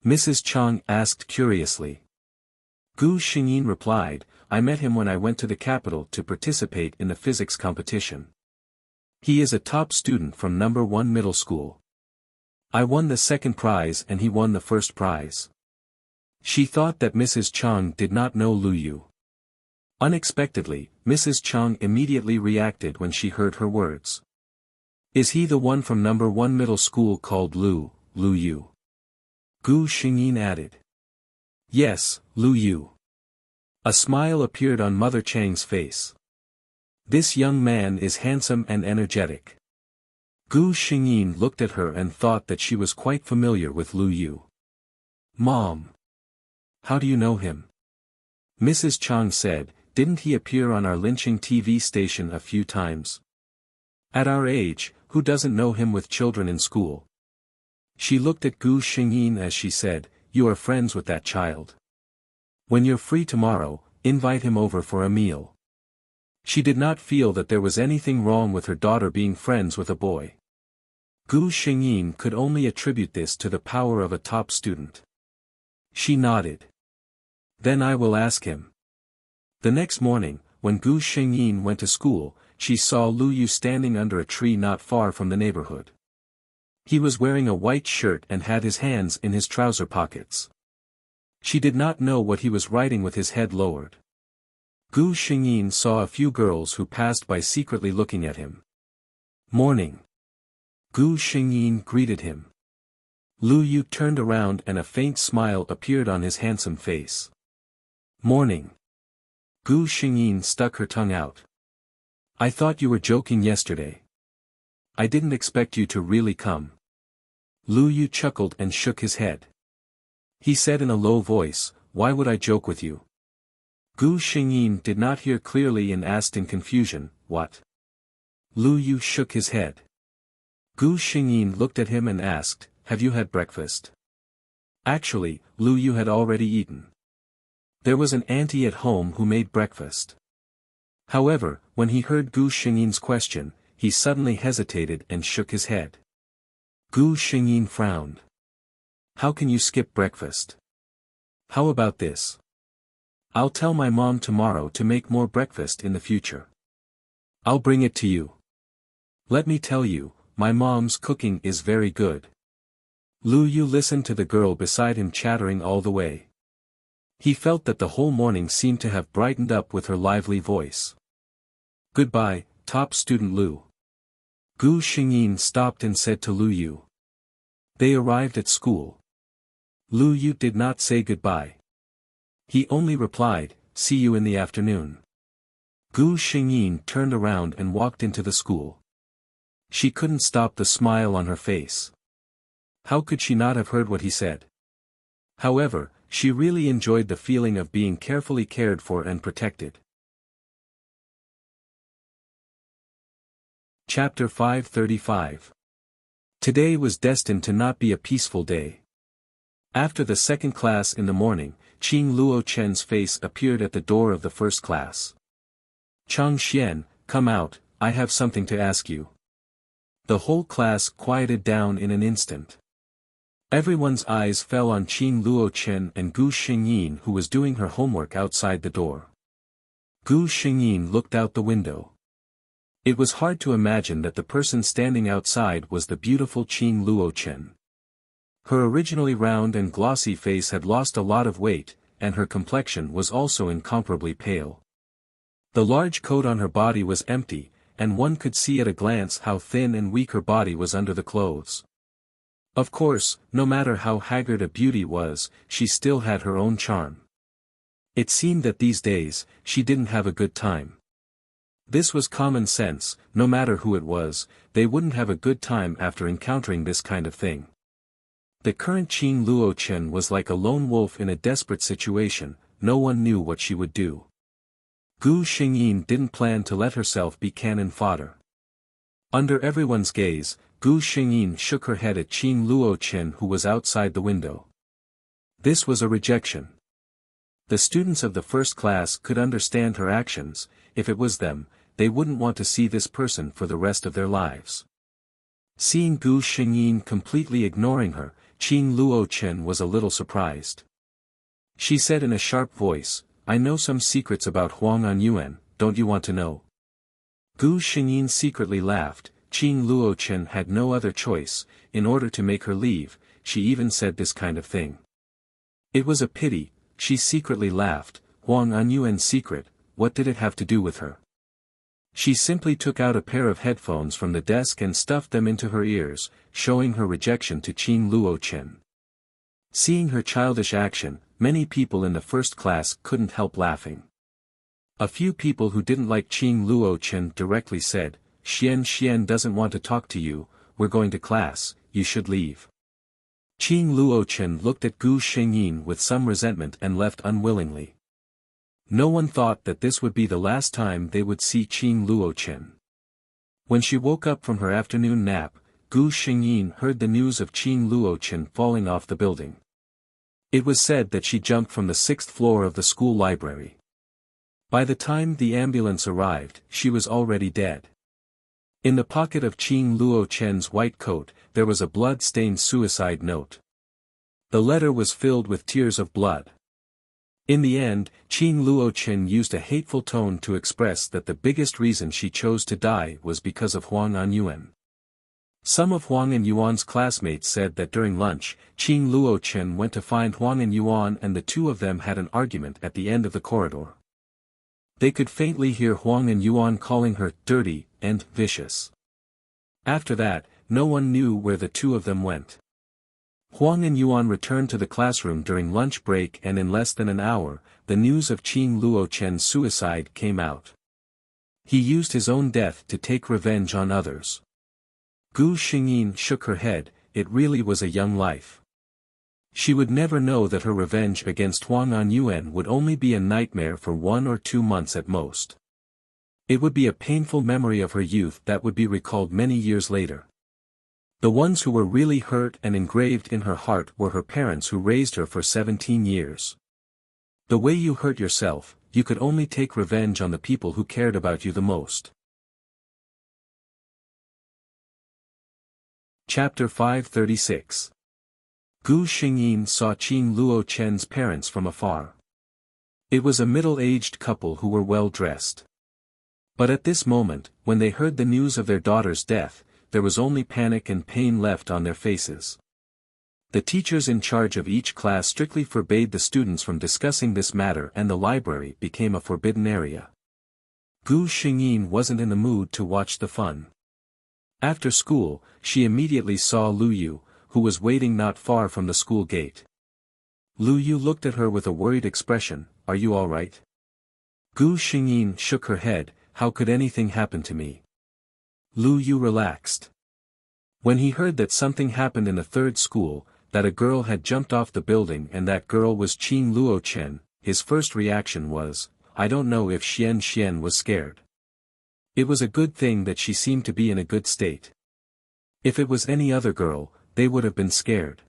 A: Mrs. Chang asked curiously. Gu Xingyin replied, I met him when I went to the capital to participate in the physics competition. He is a top student from number 1 middle school. I won the second prize and he won the first prize. She thought that Mrs. Chang did not know Lu Yu. Unexpectedly, Mrs. Chang immediately reacted when she heard her words. Is he the one from number 1 middle school called Lu Yu? Gu Xingyin added. Yes, Lu Yu. A smile appeared on Mother Chang's face. This young man is handsome and energetic. Gu Xingyin looked at her and thought that she was quite familiar with Lu Yu. Mom. How do you know him? Mrs. Chang said, didn't he appear on our lynching TV station a few times? At our age, who doesn't know him with children in school? She looked at Gu Xingyin as she said, you are friends with that child. When you're free tomorrow, invite him over for a meal. She did not feel that there was anything wrong with her daughter being friends with a boy. Gu Xingyin could only attribute this to the power of a top student. She nodded. Then I will ask him. The next morning, when Gu Xingyin went to school, she saw Lu Yu standing under a tree not far from the neighborhood. He was wearing a white shirt and had his hands in his trouser pockets. She did not know what he was writing with his head lowered. Gu Xingyin saw a few girls who passed by secretly looking at him. Morning. Gu Xingyin greeted him. Lu Yu turned around and a faint smile appeared on his handsome face. Morning. Gu Xingyin stuck her tongue out. I thought you were joking yesterday. I didn't expect you to really come. Lu Yu chuckled and shook his head. He said in a low voice, why would I joke with you? Gu Xingyin did not hear clearly and asked in confusion, what? Lu Yu shook his head. Gu Xingyin looked at him and asked, have you had breakfast? Actually, Lu Yu had already eaten. There was an auntie at home who made breakfast. However, when he heard Gu Xingyin's question, he suddenly hesitated and shook his head. Gu Xingyin frowned. How can you skip breakfast? How about this? I'll tell my mom tomorrow to make more breakfast in the future. I'll bring it to you. Let me tell you, my mom's cooking is very good. Lu Yu listened to the girl beside him chattering all the way. He felt that the whole morning seemed to have brightened up with her lively voice. Goodbye, top student Lu. Gu Xingyin stopped and said to Lu Yu. They arrived at school. Lu Yu did not say goodbye. He only replied, see you in the afternoon. Gu Xingyin turned around and walked into the school. She couldn't stop the smile on her face. How could she not have heard what he said? However, she really enjoyed the feeling of being carefully cared for and protected. Chapter 535. Today was destined to not be a peaceful day. After the second class in the morning, Qing Luo Chen's face appeared at the door of the first class. Chang Xian, come out, I have something to ask you. The whole class quieted down in an instant. Everyone's eyes fell on Qing Luo Chen and Gu Xingyin, who was doing her homework outside the door. Gu Xingyin looked out the window. It was hard to imagine that the person standing outside was the beautiful Qing Luo Chen. Her originally round and glossy face had lost a lot of weight, and her complexion was also incomparably pale. The large coat on her body was empty, and one could see at a glance how thin and weak her body was under the clothes. Of course, no matter how haggard a beauty was, she still had her own charm. It seemed that these days, she didn't have a good time. This was common sense, no matter who it was, they wouldn't have a good time after encountering this kind of thing. The current Qing Luo Chen was like a lone wolf in a desperate situation, no one knew what she would do. Gu Xingyin didn't plan to let herself be cannon fodder. Under everyone's gaze, Gu Xingyin shook her head at Qing Luo Chen, who was outside the window. This was a rejection. The students of the first class could understand her actions. If it was them, they wouldn't want to see this person for the rest of their lives. Seeing Gu Xingyin completely ignoring her, Qing Luo Chen was a little surprised. She said in a sharp voice, I know some secrets about Huang Anyuan, don't you want to know? Gu Xingyin secretly laughed. Qing Luo Chen had no other choice. In order to make her leave, she even said this kind of thing. It was a pity, she secretly laughed. Huang Anyuan's secret, what did it have to do with her? She simply took out a pair of headphones from the desk and stuffed them into her ears, showing her rejection to Qing Luo Chen. Seeing her childish action, many people in the first class couldn't help laughing. A few people who didn't like Qing Luo Chen directly said, Xian doesn't want to talk to you, we're going to class, you should leave. Qing Luo Chen looked at Gu Xingyin with some resentment and left unwillingly. No one thought that this would be the last time they would see Qing Luo Chen. When she woke up from her afternoon nap, Gu Xingyin heard the news of Qing Luo Chen falling off the building. It was said that she jumped from the 6th floor of the school library. By the time the ambulance arrived, she was already dead. In the pocket of Qing Luo Chen's white coat, there was a blood-stained suicide note. The letter was filled with tears of blood. In the end, Qing Luo Chen used a hateful tone to express that the biggest reason she chose to die was because of Huang Anyuan. Some of Huang Anyuan's classmates said that during lunch, Qing Luo Chen went to find Huang Anyuan and the two of them had an argument at the end of the corridor. They could faintly hear Huang Anyuan calling her dirty and vicious. After that, no one knew where the two of them went. Huang Anyuan returned to the classroom during lunch break, and in less than an hour, the news of Qing Luo Chen's suicide came out. He used his own death to take revenge on others. Gu Xingyin shook her head, it really was a young life. She would never know that her revenge against Huang Anyuan would only be a nightmare for 1 or 2 months at most. It would be a painful memory of her youth that would be recalled many years later. The ones who were really hurt and engraved in her heart were her parents who raised her for 17 years. The way you hurt yourself, you could only take revenge on the people who cared about you the most. Chapter 536. Gu Xingyin saw Qing Luo Chen's parents from afar. It was a middle-aged couple who were well-dressed. But at this moment, when they heard the news of their daughter's death, there was only panic and pain left on their faces. The teachers in charge of each class strictly forbade the students from discussing this matter, and the library became a forbidden area. Gu Xingyin wasn't in the mood to watch the fun. After school, she immediately saw Lu Yu, who was waiting not far from the school gate. Lu Yu looked at her with a worried expression. Are you all right? Gu Xingyin shook her head. How could anything happen to me? Lu Yu relaxed. When he heard that something happened in the third school, that a girl had jumped off the building and that girl was Qing Luo Chen, his first reaction was, I don't know if Xian was scared. It was a good thing that she seemed to be in a good state. If it was any other girl, they would have been scared.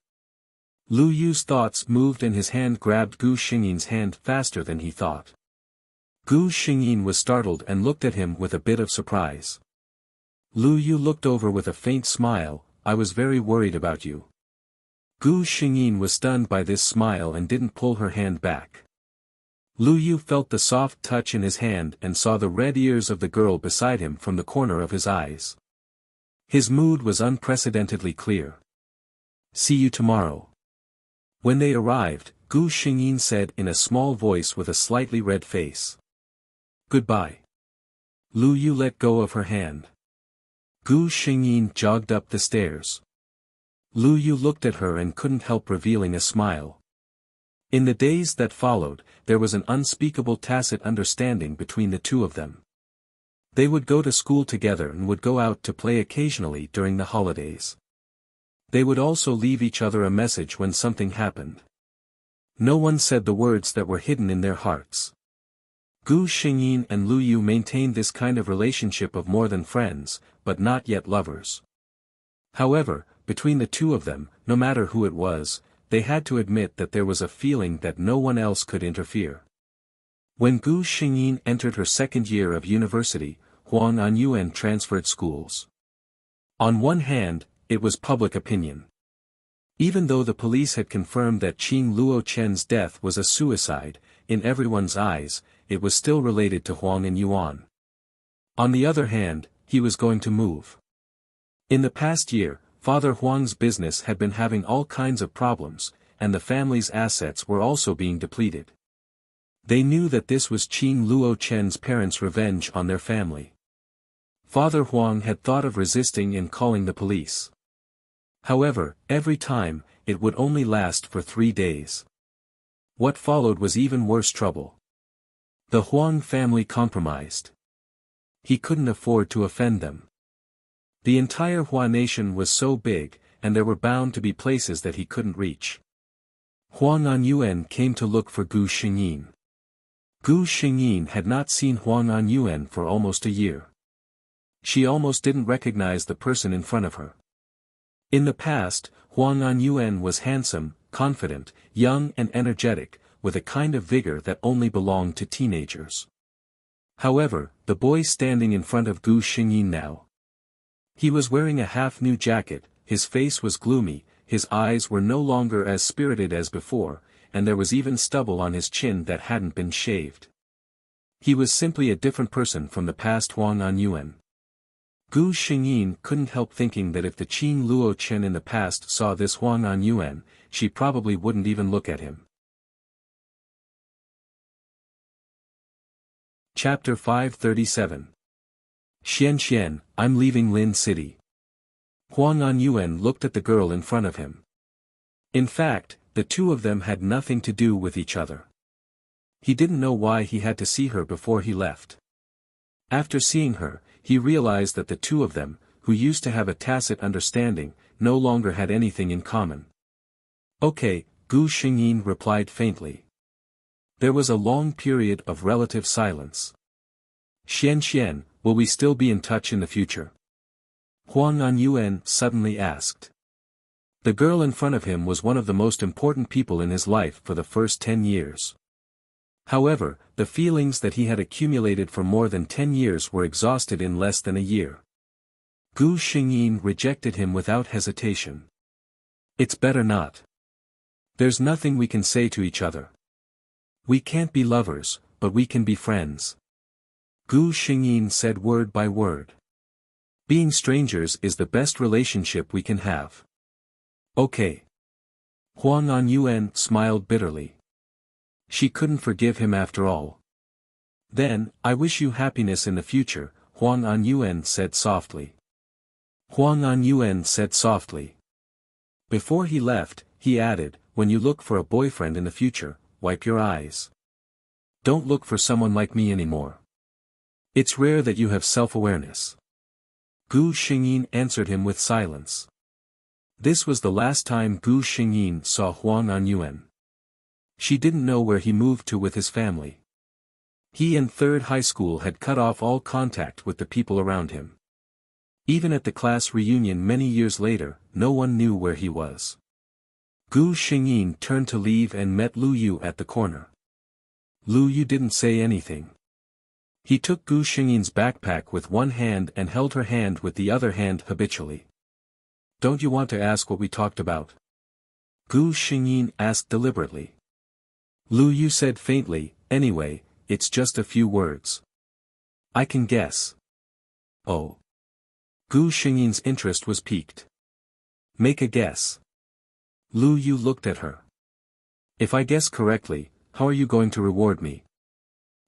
A: Lu Yu's thoughts moved and his hand grabbed Gu Xingyin's hand faster than he thought. Gu Xingyin was startled and looked at him with a bit of surprise. Lu Yu looked over with a faint smile. I was very worried about you. Gu Xingyin was stunned by this smile and didn't pull her hand back. Lu Yu felt the soft touch in his hand and saw the red ears of the girl beside him from the corner of his eyes. His mood was unprecedentedly clear. See you tomorrow. When they arrived, Gu Xingyin said in a small voice with a slightly red face. Goodbye. Lu Yu let go of her hand. Gu Xingyin jogged up the stairs. Lu Yu looked at her and couldn't help revealing a smile. In the days that followed, there was an unspeakable tacit understanding between the two of them. They would go to school together and would go out to play occasionally during the holidays. They would also leave each other a message when something happened. No one said the words that were hidden in their hearts. Gu Xingyin and Lu Yu maintained this kind of relationship of more than friends, but not yet lovers. However, between the two of them, no matter who it was, they had to admit that there was a feeling that no one else could interfere. When Gu Xingyin entered her second year of university, Huang Anyuan transferred schools. On one hand, it was public opinion. Even though the police had confirmed that Qing Luo Chen's death was a suicide, in everyone's eyes, it was still related to Huang Anyuan. On the other hand, he was going to move. In the past year, Father Huang's business had been having all kinds of problems, and the family's assets were also being depleted. They knew that this was Qing Luo Chen's parents' revenge on their family. Father Huang had thought of resisting and calling the police. However, every time, it would only last for 3 days. What followed was even worse trouble. The Huang family compromised. He couldn't afford to offend them. The entire Hua nation was so big, and there were bound to be places that he couldn't reach. Huang Anyuan came to look for Gu Xingyin. Gu Xingyin had not seen Huang Anyuan for almost a year. She almost didn't recognize the person in front of her. In the past, Huang Anyuan was handsome, confident, young and energetic, with a kind of vigor that only belonged to teenagers. However, the boy standing in front of Gu Xingyin now. He was wearing a half-new jacket, his face was gloomy, his eyes were no longer as spirited as before, and there was even stubble on his chin that hadn't been shaved. He was simply a different person from the past Huang Anyuan. Gu Xingyin couldn't help thinking that if the Qing Luo Chen in the past saw this Huang Anyuan, she probably wouldn't even look at him. Chapter 537. Xian, I'm leaving Lin City. Huang Anyuan looked at the girl in front of him. In fact, the two of them had nothing to do with each other. He didn't know why he had to see her before he left. After seeing her, he realized that the two of them, who used to have a tacit understanding, no longer had anything in common. Okay, Gu Xingyin replied faintly. There was a long period of relative silence. Xian, will we still be in touch in the future? Huang Anyuan suddenly asked. The girl in front of him was one of the most important people in his life for the first 10 years. However, the feelings that he had accumulated for more than 10 years were exhausted in less than a year. Gu Xingyin rejected him without hesitation. It's better not. There's nothing we can say to each other. We can't be lovers, but we can be friends. Gu Xingyin said word by word. Being strangers is the best relationship we can have. Okay. Huang Anyuan smiled bitterly. She couldn't forgive him after all. Then, I wish you happiness in the future, Huang Anyuan said softly. Huang Anyuan said softly. Before he left, he added, when you look for a boyfriend in the future, wipe your eyes. Don't look for someone like me anymore. It's rare that you have self-awareness. Gu Xingyin answered him with silence. This was the last time Gu Xingyin saw Huang Anyuan. She didn't know where he moved to with his family. He and third high school had cut off all contact with the people around him. Even at the class reunion many years later, no one knew where he was. Gu Xingyin turned to leave and met Lu Yu at the corner. Lu Yu didn't say anything. He took Gu Xingyin's backpack with one hand and held her hand with the other hand habitually. Don't you want to ask what we talked about? Gu Xingyin asked deliberately. Lu Yu said faintly, anyway, it's just a few words. I can guess. Oh. Gu Xingyin's interest was piqued. Make a guess. Lu Yu looked at her. If I guess correctly, how are you going to reward me?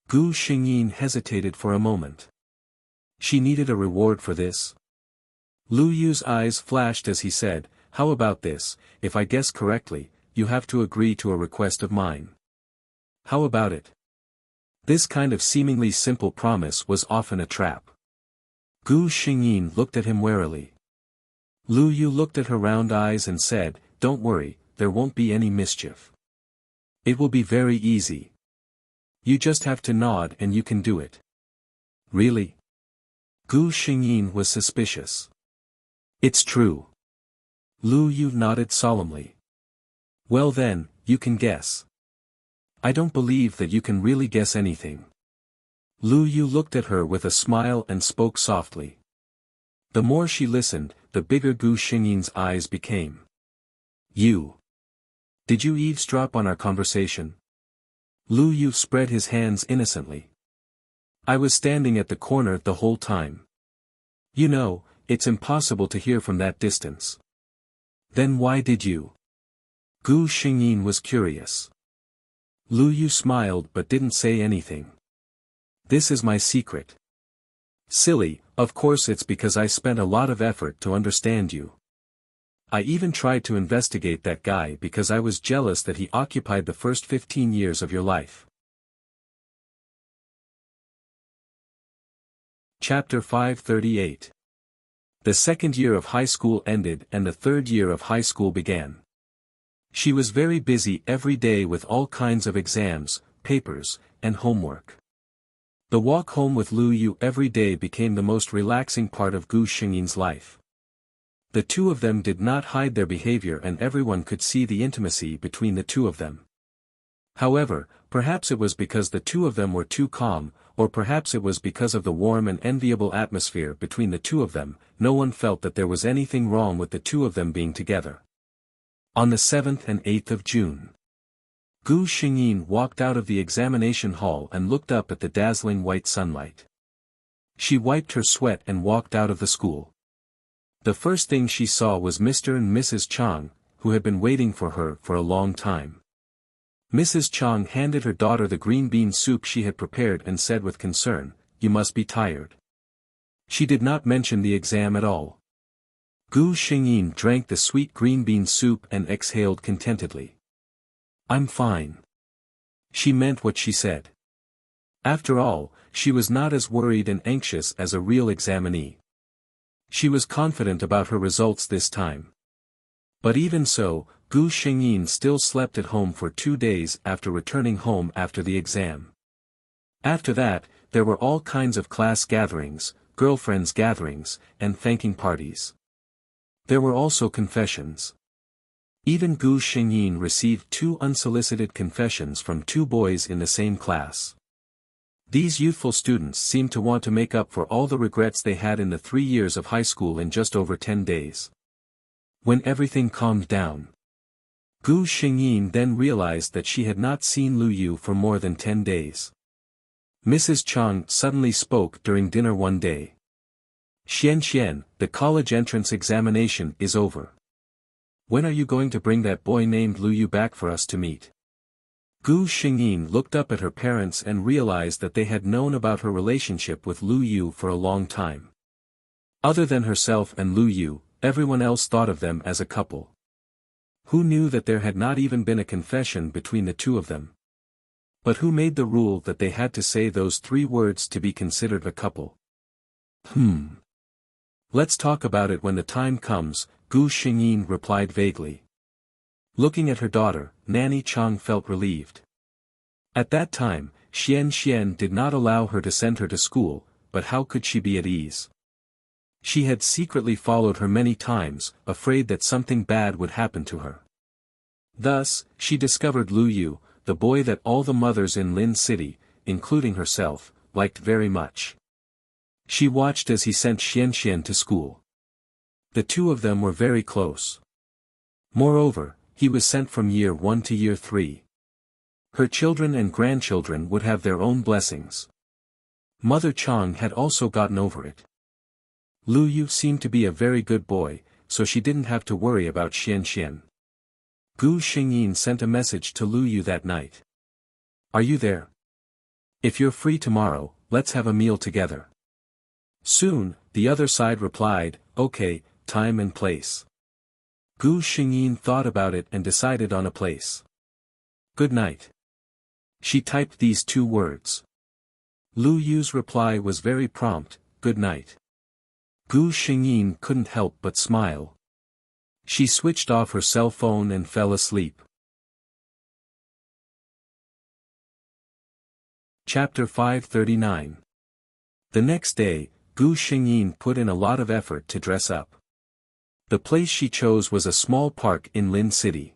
A: Gu Xingyin hesitated for a moment. She needed a reward for this. Lu Yu's eyes flashed as he said, how about this, if I guess correctly, you have to agree to a request of mine. How about it? This kind of seemingly simple promise was often a trap. Gu Xingyin looked at him warily. Lu Yu looked at her round eyes and said, don't worry, there won't be any mischief. It will be very easy. You just have to nod and you can do it. Really? Gu Xingyin was suspicious. It's true. Lu Yu nodded solemnly. Well then, you can guess. I don't believe that you can really guess anything. Lu Yu looked at her with a smile and spoke softly. The more she listened, the bigger Gu Xingyin's eyes became. You. Did you eavesdrop on our conversation? Lu Yu spread his hands innocently. I was standing at the corner the whole time. You know, it's impossible to hear from that distance. Then why did you? Gu Xingyin was curious. Lu Yu smiled but didn't say anything. This is my secret. Silly, of course it's because I spent a lot of effort to understand you. I even tried to investigate that guy because I was jealous that he occupied the first 15 years of your life. Chapter 538. The second year of high school ended and the third year of high school began. She was very busy every day with all kinds of exams, papers, and homework. The walk home with Lu Yu every day became the most relaxing part of Gu Xingyin's life. The two of them did not hide their behavior and everyone could see the intimacy between the two of them. However, perhaps it was because the two of them were too calm, or perhaps it was because of the warm and enviable atmosphere between the two of them, no one felt that there was anything wrong with the two of them being together. On the 7th and 8th of June. Gu Xingyin walked out of the examination hall and looked up at the dazzling white sunlight. She wiped her sweat and walked out of the school. The first thing she saw was Mr. and Mrs. Chang, who had been waiting for her for a long time. Mrs. Chang handed her daughter the green bean soup she had prepared and said with concern, "You must be tired." She did not mention the exam at all. Gu Xingyin drank the sweet green bean soup and exhaled contentedly. "I'm fine." She meant what she said. After all, she was not as worried and anxious as a real examinee. She was confident about her results this time. But even so, Gu Xingyin still slept at home for 2 days after returning home after the exam. After that, there were all kinds of class gatherings, girlfriends' gatherings, and thanking parties. There were also confessions. Even Gu Xingyin received 2 unsolicited confessions from 2 boys in the same class. These youthful students seemed to want to make up for all the regrets they had in the 3 years of high school in just over 10 days. When everything calmed down, Gu Xingyin then realized that she had not seen Lu Yu for more than 10 days. Mrs. Chang suddenly spoke during dinner one day. Xian, the college entrance examination is over. When are you going to bring that boy named Lu Yu back for us to meet? Gu Xingyin looked up at her parents and realized that they had known about her relationship with Lu Yu for a long time. Other than herself and Lu Yu, everyone else thought of them as a couple. Who knew that there had not even been a confession between the two of them? But who made the rule that they had to say those 3 words to be considered a couple? Let's talk about it when the time comes, Gu Xingyin replied vaguely. Looking at her daughter, Nanny Chang felt relieved. At that time, Xian did not allow her to send her to school, but how could she be at ease? She had secretly followed her many times, afraid that something bad would happen to her. Thus, she discovered Lu Yu, the boy that all the mothers in Lin City, including herself, liked very much. She watched as he sent Xian to school. The two of them were very close. Moreover, he was sent from year 1 to year 3. Her children and grandchildren would have their own blessings. Mother Chang had also gotten over it. Lu Yu seemed to be a very good boy, so she didn't have to worry about Xian. Gu Xingyin sent a message to Lu Yu that night. Are you there? If you're free tomorrow, let's have a meal together. Soon, the other side replied, okay, time and place. Gu Xingyin thought about it and decided on a place. Good night. She typed these 2 words. Lu Yu's reply was very prompt, good night. Gu Xingyin couldn't help but smile. She switched off her cell phone and fell asleep. Chapter 539. The next day, Gu Xingyin put in a lot of effort to dress up. The place she chose was a small park in Lin City.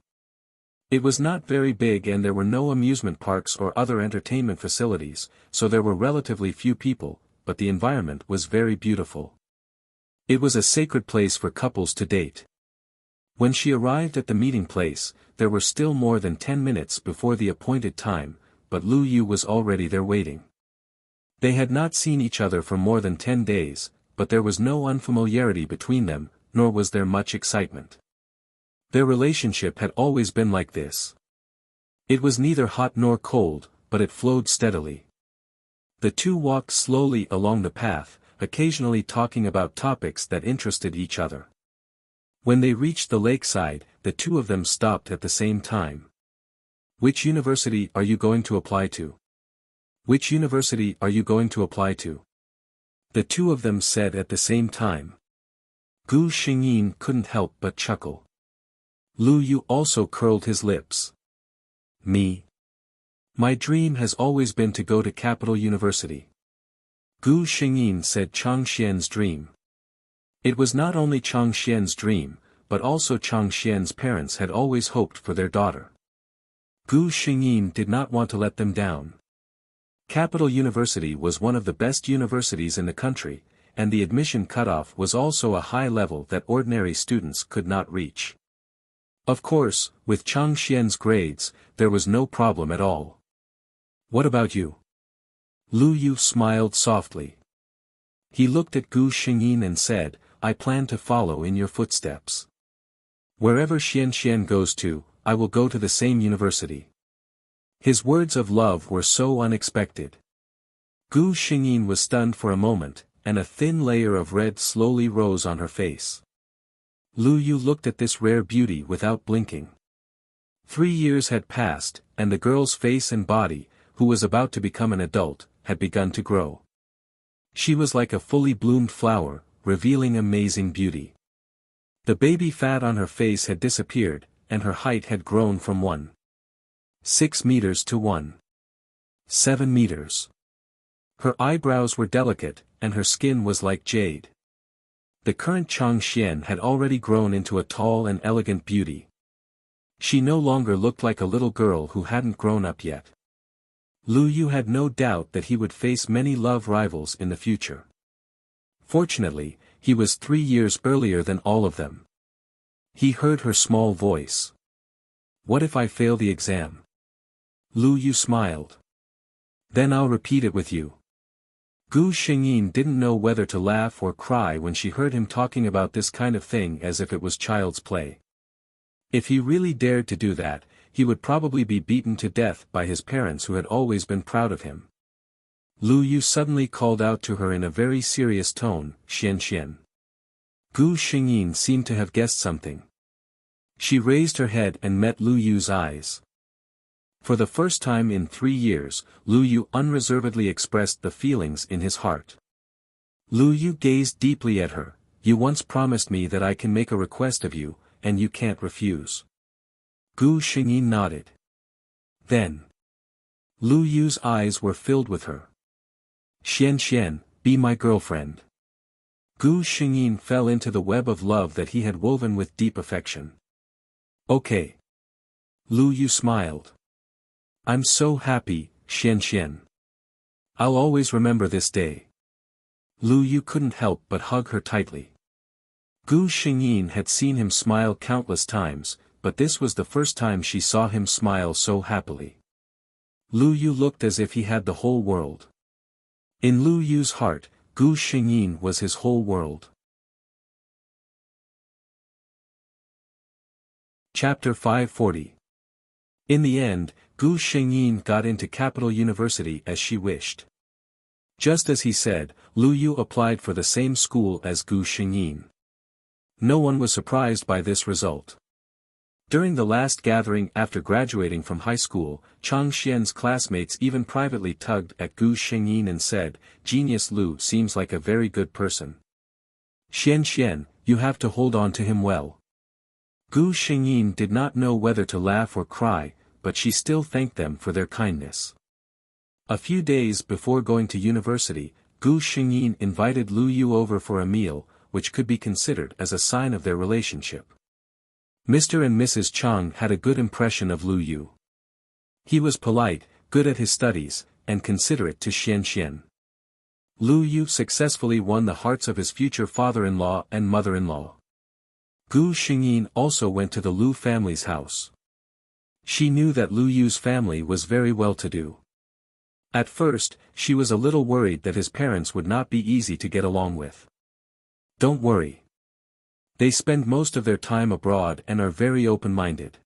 A: It was not very big and there were no amusement parks or other entertainment facilities, so there were relatively few people, but the environment was very beautiful. It was a sacred place for couples to date. When she arrived at the meeting place, there were still more than 10 minutes before the appointed time, but Lu Yu was already there waiting. They had not seen each other for more than 10 days, but there was no unfamiliarity between them, nor was there much excitement. Their relationship had always been like this. It was neither hot nor cold, but it flowed steadily. The two walked slowly along the path, occasionally talking about topics that interested each other. When they reached the lakeside, the two of them stopped at the same time. Which university are you going to apply to? Which university are you going to apply to? The two of them said at the same time. Gu Xingyin couldn't help but chuckle. Lu Yu also curled his lips. Me? My dream has always been to go to Capital University. Gu Xingyin said Chang Xian's dream. It was not only Chang Xian's dream, but also Chang Xian's parents had always hoped for their daughter. Gu Xingyin did not want to let them down. Capital University was one of the best universities in the country, and the admission cutoff was also a high level that ordinary students could not reach. Of course, with Chang Xian's grades, there was no problem at all. What about you? Lu Yu smiled softly. He looked at Gu Xingyin and said, I plan to follow in your footsteps. Wherever Xian goes to, I will go to the same university. His words of love were so unexpected. Gu Xingyin was stunned for a moment, and a thin layer of red slowly rose on her face. Lu Yu looked at this rare beauty without blinking. 3 years had passed, and the girl's face and body, who was about to become an adult, had begun to grow. She was like a fully bloomed flower, revealing amazing beauty. The baby fat on her face had disappeared, and her height had grown from 1.6 meters to 1.7 meters. Her eyebrows were delicate, and her skin was like jade. The current Chang Xian had already grown into a tall and elegant beauty. She no longer looked like a little girl who hadn't grown up yet. Lu Yu had no doubt that he would face many love rivals in the future. Fortunately, he was 3 years earlier than all of them. He heard her small voice. "What if I fail the exam?" Lu Yu smiled. "Then I'll repeat it with you." Gu Xingyin didn't know whether to laugh or cry when she heard him talking about this kind of thing as if it was child's play. If he really dared to do that, he would probably be beaten to death by his parents who had always been proud of him. Lu Yu suddenly called out to her in a very serious tone, "Xian Xian." Gu Xingyin seemed to have guessed something. She raised her head and met Lu Yu's eyes. For the first time in 3 years, Lu Yu unreservedly expressed the feelings in his heart. Lu Yu gazed deeply at her. "You once promised me that I can make a request of you, and you can't refuse." Gu Xingyin nodded. Then, Lu Yu's eyes were filled with her. "Xian Xian, be my girlfriend." Gu Xingyin fell into the web of love that he had woven with deep affection. "Okay." Lu Yu smiled. "I'm so happy, Xian Xian. I'll always remember this day." Lu Yu couldn't help but hug her tightly. Gu Xingyin had seen him smile countless times, but this was the first time she saw him smile so happily. Lu Yu looked as if he had the whole world. In Lu Yu's heart, Gu Xingyin was his whole world. Chapter 540. In the end, Gu Xingyin got into Capital University as she wished. Just as he said, Lu Yu applied for the same school as Gu Xingyin. No one was surprised by this result. During the last gathering after graduating from high school, Chang Xian's classmates even privately tugged at Gu Xingyin and said, "Genius Lu seems like a very good person. Xian Xian, you have to hold on to him well." Gu Xingyin did not know whether to laugh or cry, but she still thanked them for their kindness. A few days before going to university, Gu Xingyin invited Lu Yu over for a meal, which could be considered as a sign of their relationship. Mr. and Mrs. Chang had a good impression of Lu Yu. He was polite, good at his studies, and considerate to Xian Xian. Lu Yu successfully won the hearts of his future father-in-law and mother-in-law. Gu Xingyin also went to the Lu family's house. She knew that Lu Yu's family was very well-to-do. At first, she was a little worried that his parents would not be easy to get along with. "Don't worry. They spend most of their time abroad and are very open-minded.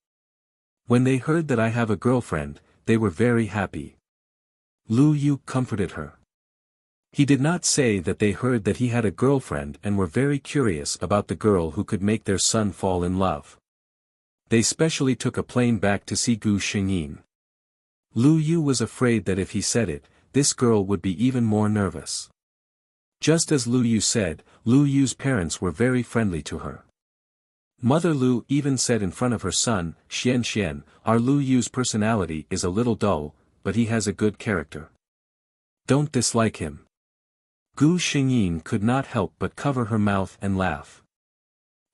A: When they heard that I have a girlfriend, they were very happy." Lu Yu comforted her. He did not say that they heard that he had a girlfriend and were very curious about the girl who could make their son fall in love. They specially took a plane back to see Gu Xingyin. Lu Yu was afraid that if he said it, this girl would be even more nervous. Just as Lu Yu said, Lu Yu's parents were very friendly to her. Mother Lu even said in front of her son, "Xian Xian, our Lu Yu's personality is a little dull, but he has a good character. Don't dislike him." Gu Xingyin could not help but cover her mouth and laugh.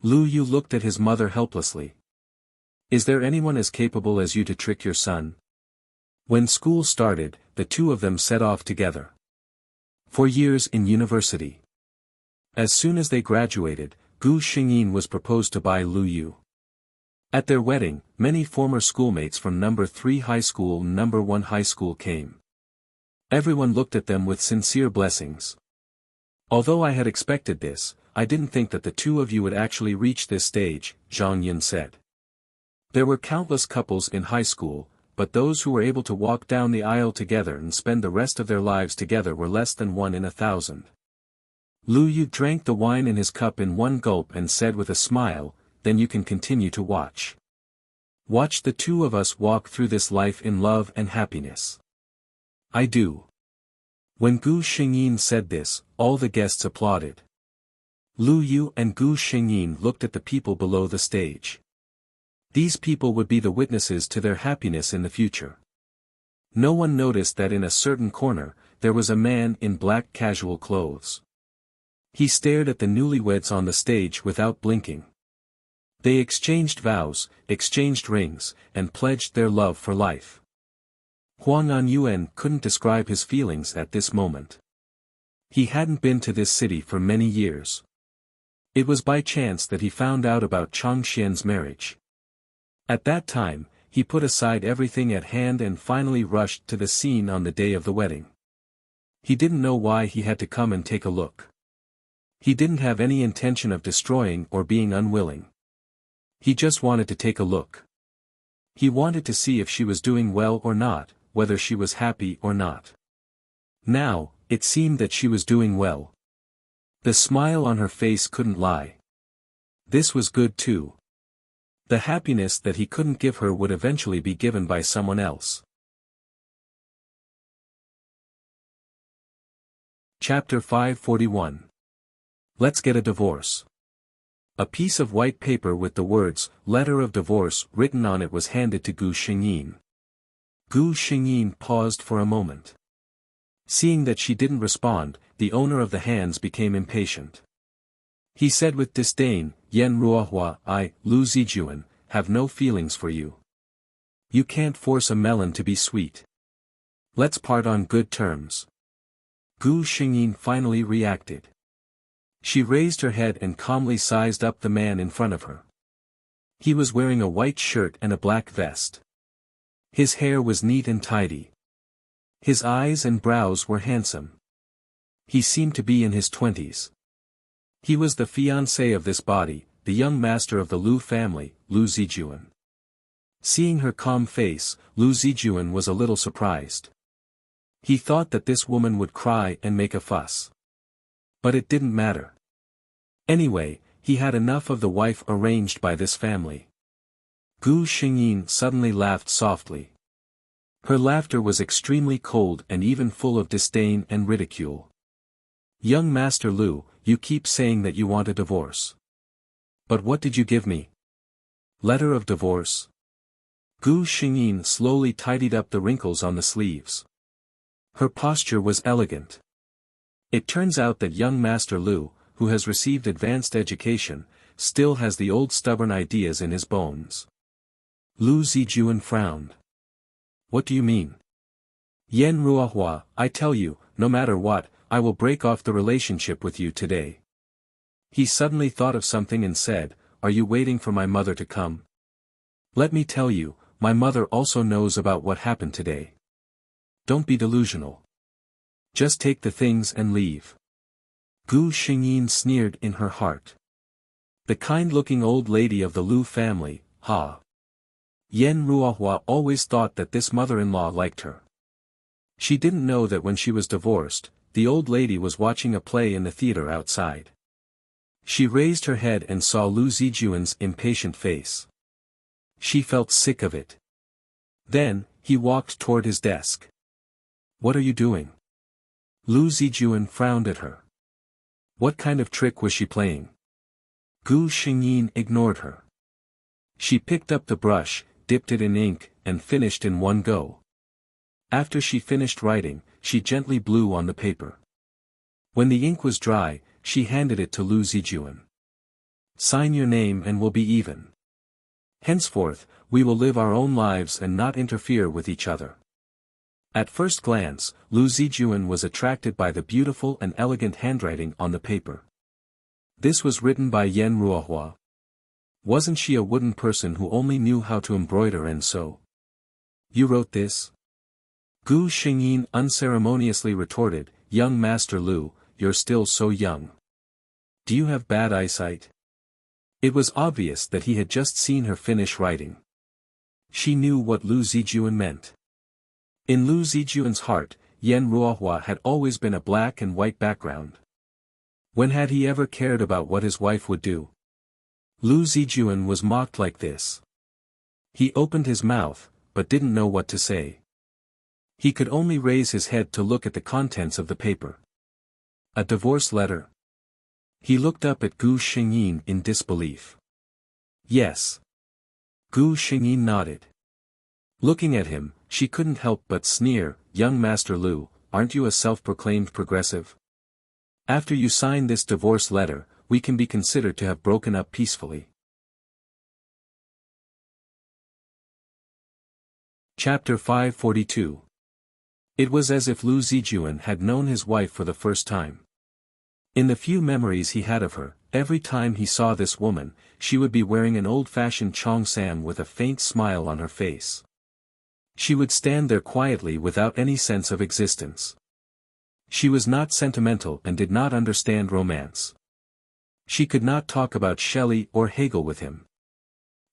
A: Lu Yu looked at his mother helplessly. "Is there anyone as capable as you to trick your son?" When school started, the two of them set off together. 4 years in university. As soon as they graduated, Gu Xingyin was proposed to by Lu Yu. At their wedding, many former schoolmates from number 3 high school and number 1 high school came. Everyone looked at them with sincere blessings. "Although I had expected this, I didn't think that the two of you would actually reach this stage," Zhang Yun said. There were countless couples in high school, but those who were able to walk down the aisle together and spend the rest of their lives together were less than 1 in 1,000. Lu Yu drank the wine in his cup in one gulp and said with a smile, "Then you can continue to watch. Watch the two of us walk through this life in love and happiness." "I do." When Gu Xingyin said this, all the guests applauded. Lu Yu and Gu Xingyin looked at the people below the stage. These people would be the witnesses to their happiness in the future. No one noticed that in a certain corner, there was a man in black casual clothes. He stared at the newlyweds on the stage without blinking. They exchanged vows, exchanged rings, and pledged their love for life. Huang Anyuan couldn't describe his feelings at this moment. He hadn't been to this city for many years. It was by chance that he found out about Chang Xian's marriage. At that time, he put aside everything at hand and finally rushed to the scene on the day of the wedding. He didn't know why he had to come and take a look. He didn't have any intention of destroying or being unwilling. He just wanted to take a look. He wanted to see if she was doing well or not, whether she was happy or not. Now, it seemed that she was doing well. The smile on her face couldn't lie. This was good too. The happiness that he couldn't give her would eventually be given by someone else. Chapter 541. Let's get a divorce. A piece of white paper with the words, "Letter of Divorce," written on it was handed to Gu Xingyin. Gu Xingyin paused for a moment. Seeing that she didn't respond, the owner of the hands became impatient. He said with disdain, "Yan Ruohua, I, Lu Zijuan, have no feelings for you. You can't force a melon to be sweet. Let's part on good terms." Gu Xingyin finally reacted. She raised her head and calmly sized up the man in front of her. He was wearing a white shirt and a black vest. His hair was neat and tidy. His eyes and brows were handsome. He seemed to be in his 20s. He was the fiancé of this body, the young master of the Lu family, Lu Zijuan. Seeing her calm face, Lu Zijuan was a little surprised. He thought that this woman would cry and make a fuss. But it didn't matter. Anyway, he had enough of the wife arranged by this family. Gu Xingyin suddenly laughed softly. Her laughter was extremely cold and even full of disdain and ridicule. "Young Master Lu, you keep saying that you want a divorce. But what did you give me? Letter of divorce?" Gu Xingyin slowly tidied up the wrinkles on the sleeves. Her posture was elegant. It turns out that young Master Lu, who has received advanced education, still has the old stubborn ideas in his bones. Lu Zijuan frowned. "What do you mean?" "Yan Ruohua, I tell you, no matter what, I will break off the relationship with you today." He suddenly thought of something and said, "Are you waiting for my mother to come? Let me tell you, my mother also knows about what happened today. Don't be delusional. Just take the things and leave." Gu Xingyin sneered in her heart. The kind-looking old lady of the Lu family, ha! Yan Ruohua always thought that this mother-in-law liked her. She didn't know that when she was divorced, the old lady was watching a play in the theater outside. She raised her head and saw Lu Zijuan's impatient face. She felt sick of it. Then, he walked toward his desk. "What are you doing?" Lu Zijuan frowned at her. What kind of trick was she playing? Gu Xingyin ignored her. She picked up the brush, dipped it in ink, and finished in one go. After she finished writing, she gently blew on the paper. When the ink was dry, she handed it to Lu Zijuan. "Sign your name and we'll be even. Henceforth, we will live our own lives and not interfere with each other." At first glance, Lu Zijuan was attracted by the beautiful and elegant handwriting on the paper. This was written by Yan Ruohua. Wasn't she a wooden person who only knew how to embroider and sew? "You wrote this?" Gu Xingyin unceremoniously retorted, "Young Master Lu, you're still so young. Do you have bad eyesight?" It was obvious that he had just seen her finish writing. She knew what Lu Zijuan meant. In Lu Zijuan's heart, Yan Ruohua had always been a black and white background. When had he ever cared about what his wife would do? Lu Zijuan was mocked like this. He opened his mouth, but didn't know what to say. He could only raise his head to look at the contents of the paper. A divorce letter. He looked up at Gu Xingyin in disbelief. Yes. Gu Xingyin nodded. Looking at him, she couldn't help but sneer, "Young Master Lu, aren't you a self-proclaimed progressive? After you sign this divorce letter, we can be considered to have broken up peacefully." Chapter 542. It was as if Lu Zijuan had known his wife for the first time. In the few memories he had of her, every time he saw this woman, she would be wearing an old-fashioned cheongsam with a faint smile on her face. She would stand there quietly without any sense of existence. She was not sentimental and did not understand romance. She could not talk about Shelley or Hegel with him.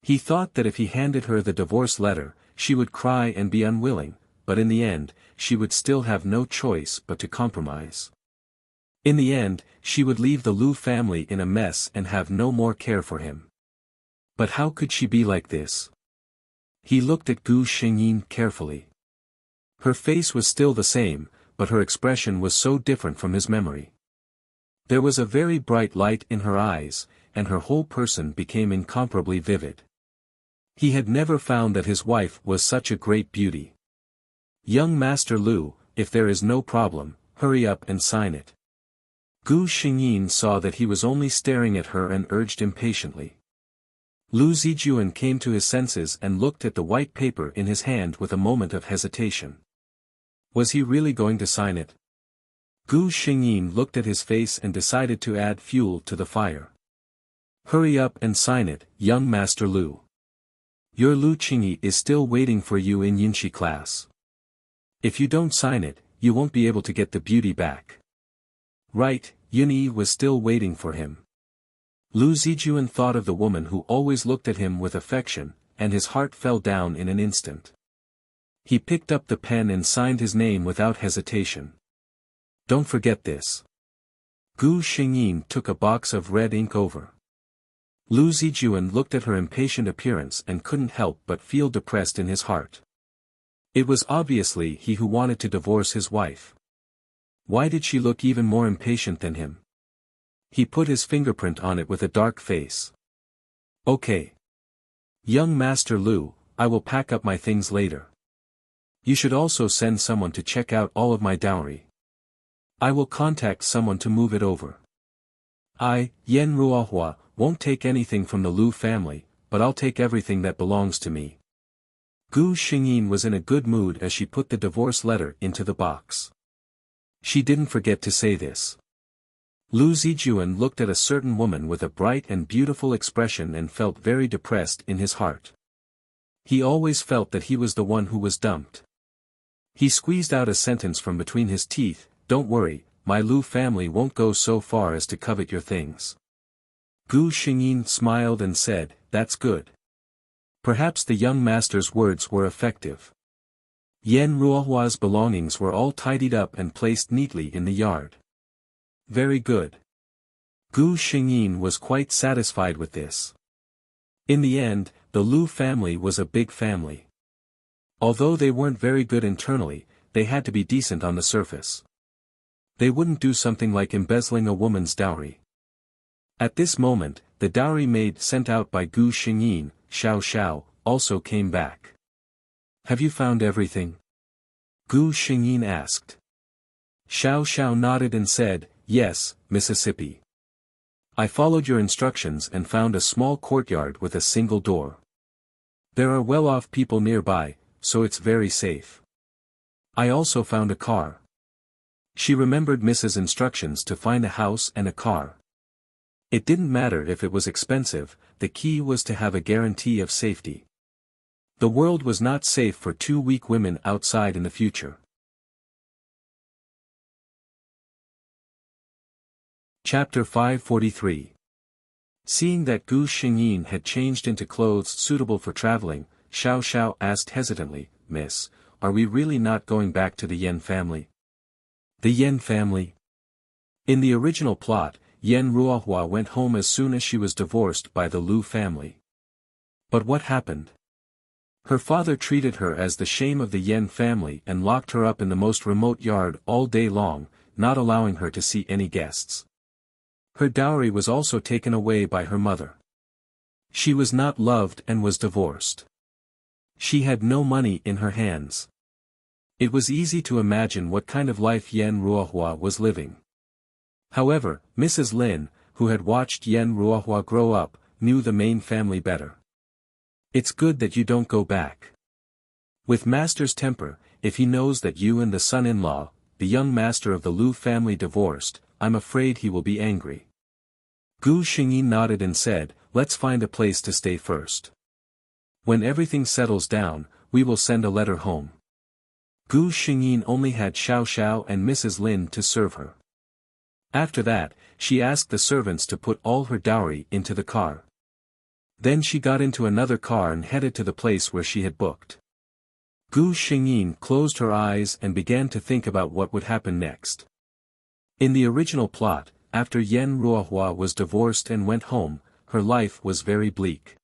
A: He thought that if he handed her the divorce letter, she would cry and be unwilling, but in the end, she would still have no choice but to compromise. In the end, she would leave the Lu family in a mess and have no more care for him. But how could she be like this? He looked at Gu Xingyin carefully. Her face was still the same, but her expression was so different from his memory. There was a very bright light in her eyes, and her whole person became incomparably vivid. He had never found that his wife was such a great beauty. "Young Master Lu, if there is no problem, hurry up and sign it." Gu Xingyin saw that he was only staring at her and urged impatiently. Lu Zijuan came to his senses and looked at the white paper in his hand with a moment of hesitation. Was he really going to sign it? Gu Xingyin looked at his face and decided to add fuel to the fire. "Hurry up and sign it, young Master Lu. Your Lu Qingyi is still waiting for you in Yinshi class. If you don't sign it, you won't be able to get the beauty back." Right, Yunyi was still waiting for him. Lu Zijuan thought of the woman who always looked at him with affection, and his heart fell down in an instant. He picked up the pen and signed his name without hesitation. "Don't forget this." Gu Xingyin took a box of red ink over. Lu Zijuan looked at her impatient appearance and couldn't help but feel depressed in his heart. It was obviously he who wanted to divorce his wife. Why did she look even more impatient than him? He put his fingerprint on it with a dark face. "Okay. Young Master Lu, I will pack up my things later. You should also send someone to check out all of my dowry. I will contact someone to move it over. I, Yen Ruohua, won't take anything from the Lu family, but I'll take everything that belongs to me." Gu Xingyin was in a good mood as she put the divorce letter into the box. She didn't forget to say this. Lu Zijuan looked at a certain woman with a bright and beautiful expression and felt very depressed in his heart. He always felt that he was the one who was dumped. He squeezed out a sentence from between his teeth, "Don't worry, my Lu family won't go so far as to covet your things." Gu Xingyin smiled and said, "That's good." Perhaps the young master's words were effective. Yen Ruohua's belongings were all tidied up and placed neatly in the yard. Very good. Gu Xingyin was quite satisfied with this. In the end, the Lu family was a big family. Although they weren't very good internally, they had to be decent on the surface. They wouldn't do something like embezzling a woman's dowry. At this moment, the dowry maid sent out by Gu Xingyin, Xiao Xiao, also came back. "Have you found everything?" Gu Xingyin asked. Xiao Xiao nodded and said, "Yes, Mississippi. I followed your instructions and found a small courtyard with a single door. There are well-off people nearby, so it's very safe. I also found a car." She remembered Mrs. instructions to find a house and a car. It didn't matter if it was expensive, the key was to have a guarantee of safety. The world was not safe for two weak women outside in the future. Chapter 543. Seeing that Gu Xingyin had changed into clothes suitable for traveling, Xiao Xiao asked hesitantly, "Miss, are we really not going back to the Yen family?" The Yen family? In the original plot, Yen Ruohua went home as soon as she was divorced by the Lu family. But what happened? Her father treated her as the shame of the Yen family and locked her up in the most remote yard all day long, not allowing her to see any guests. Her dowry was also taken away by her mother. She was not loved and was divorced. She had no money in her hands. It was easy to imagine what kind of life Yen Ruohua was living. However, Mrs. Lin, who had watched Yen Ruohua grow up, knew the main family better. It's good that you don't go back. With master's temper, if he knows that you and the son-in-law, the young master of the Lu family divorced, I'm afraid he will be angry. Gu Xingyi nodded and said, let's find a place to stay first. When everything settles down, we will send a letter home. Gu Xingyin only had Xiao Xiao and Mrs. Lin to serve her. After that, she asked the servants to put all her dowry into the car. Then she got into another car and headed to the place where she had booked. Gu Xingyin closed her eyes and began to think about what would happen next. In the original plot, after Yen Ruohua was divorced and went home, her life was very bleak.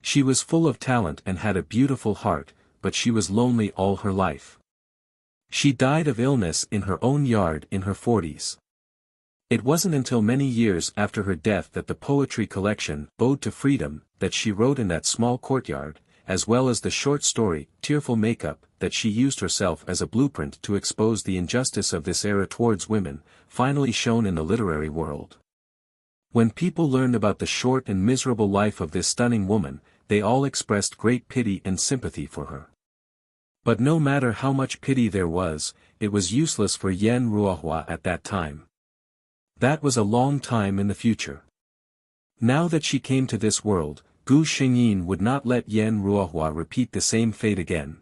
A: She was full of talent and had a beautiful heart, but she was lonely all her life. She died of illness in her own yard in her 40s. It wasn't until many years after her death that the poetry collection, Ode to Freedom, that she wrote in that small courtyard, as well as the short story, Tearful Makeup, that she used herself as a blueprint to expose the injustice of this era towards women, finally shown in the literary world. When people learned about the short and miserable life of this stunning woman, they all expressed great pity and sympathy for her. But no matter how much pity there was, it was useless for Yen Ruohua at that time. That was a long time in the future. Now that she came to this world, Gu Xingyin would not let Yen Ruohua repeat the same fate again.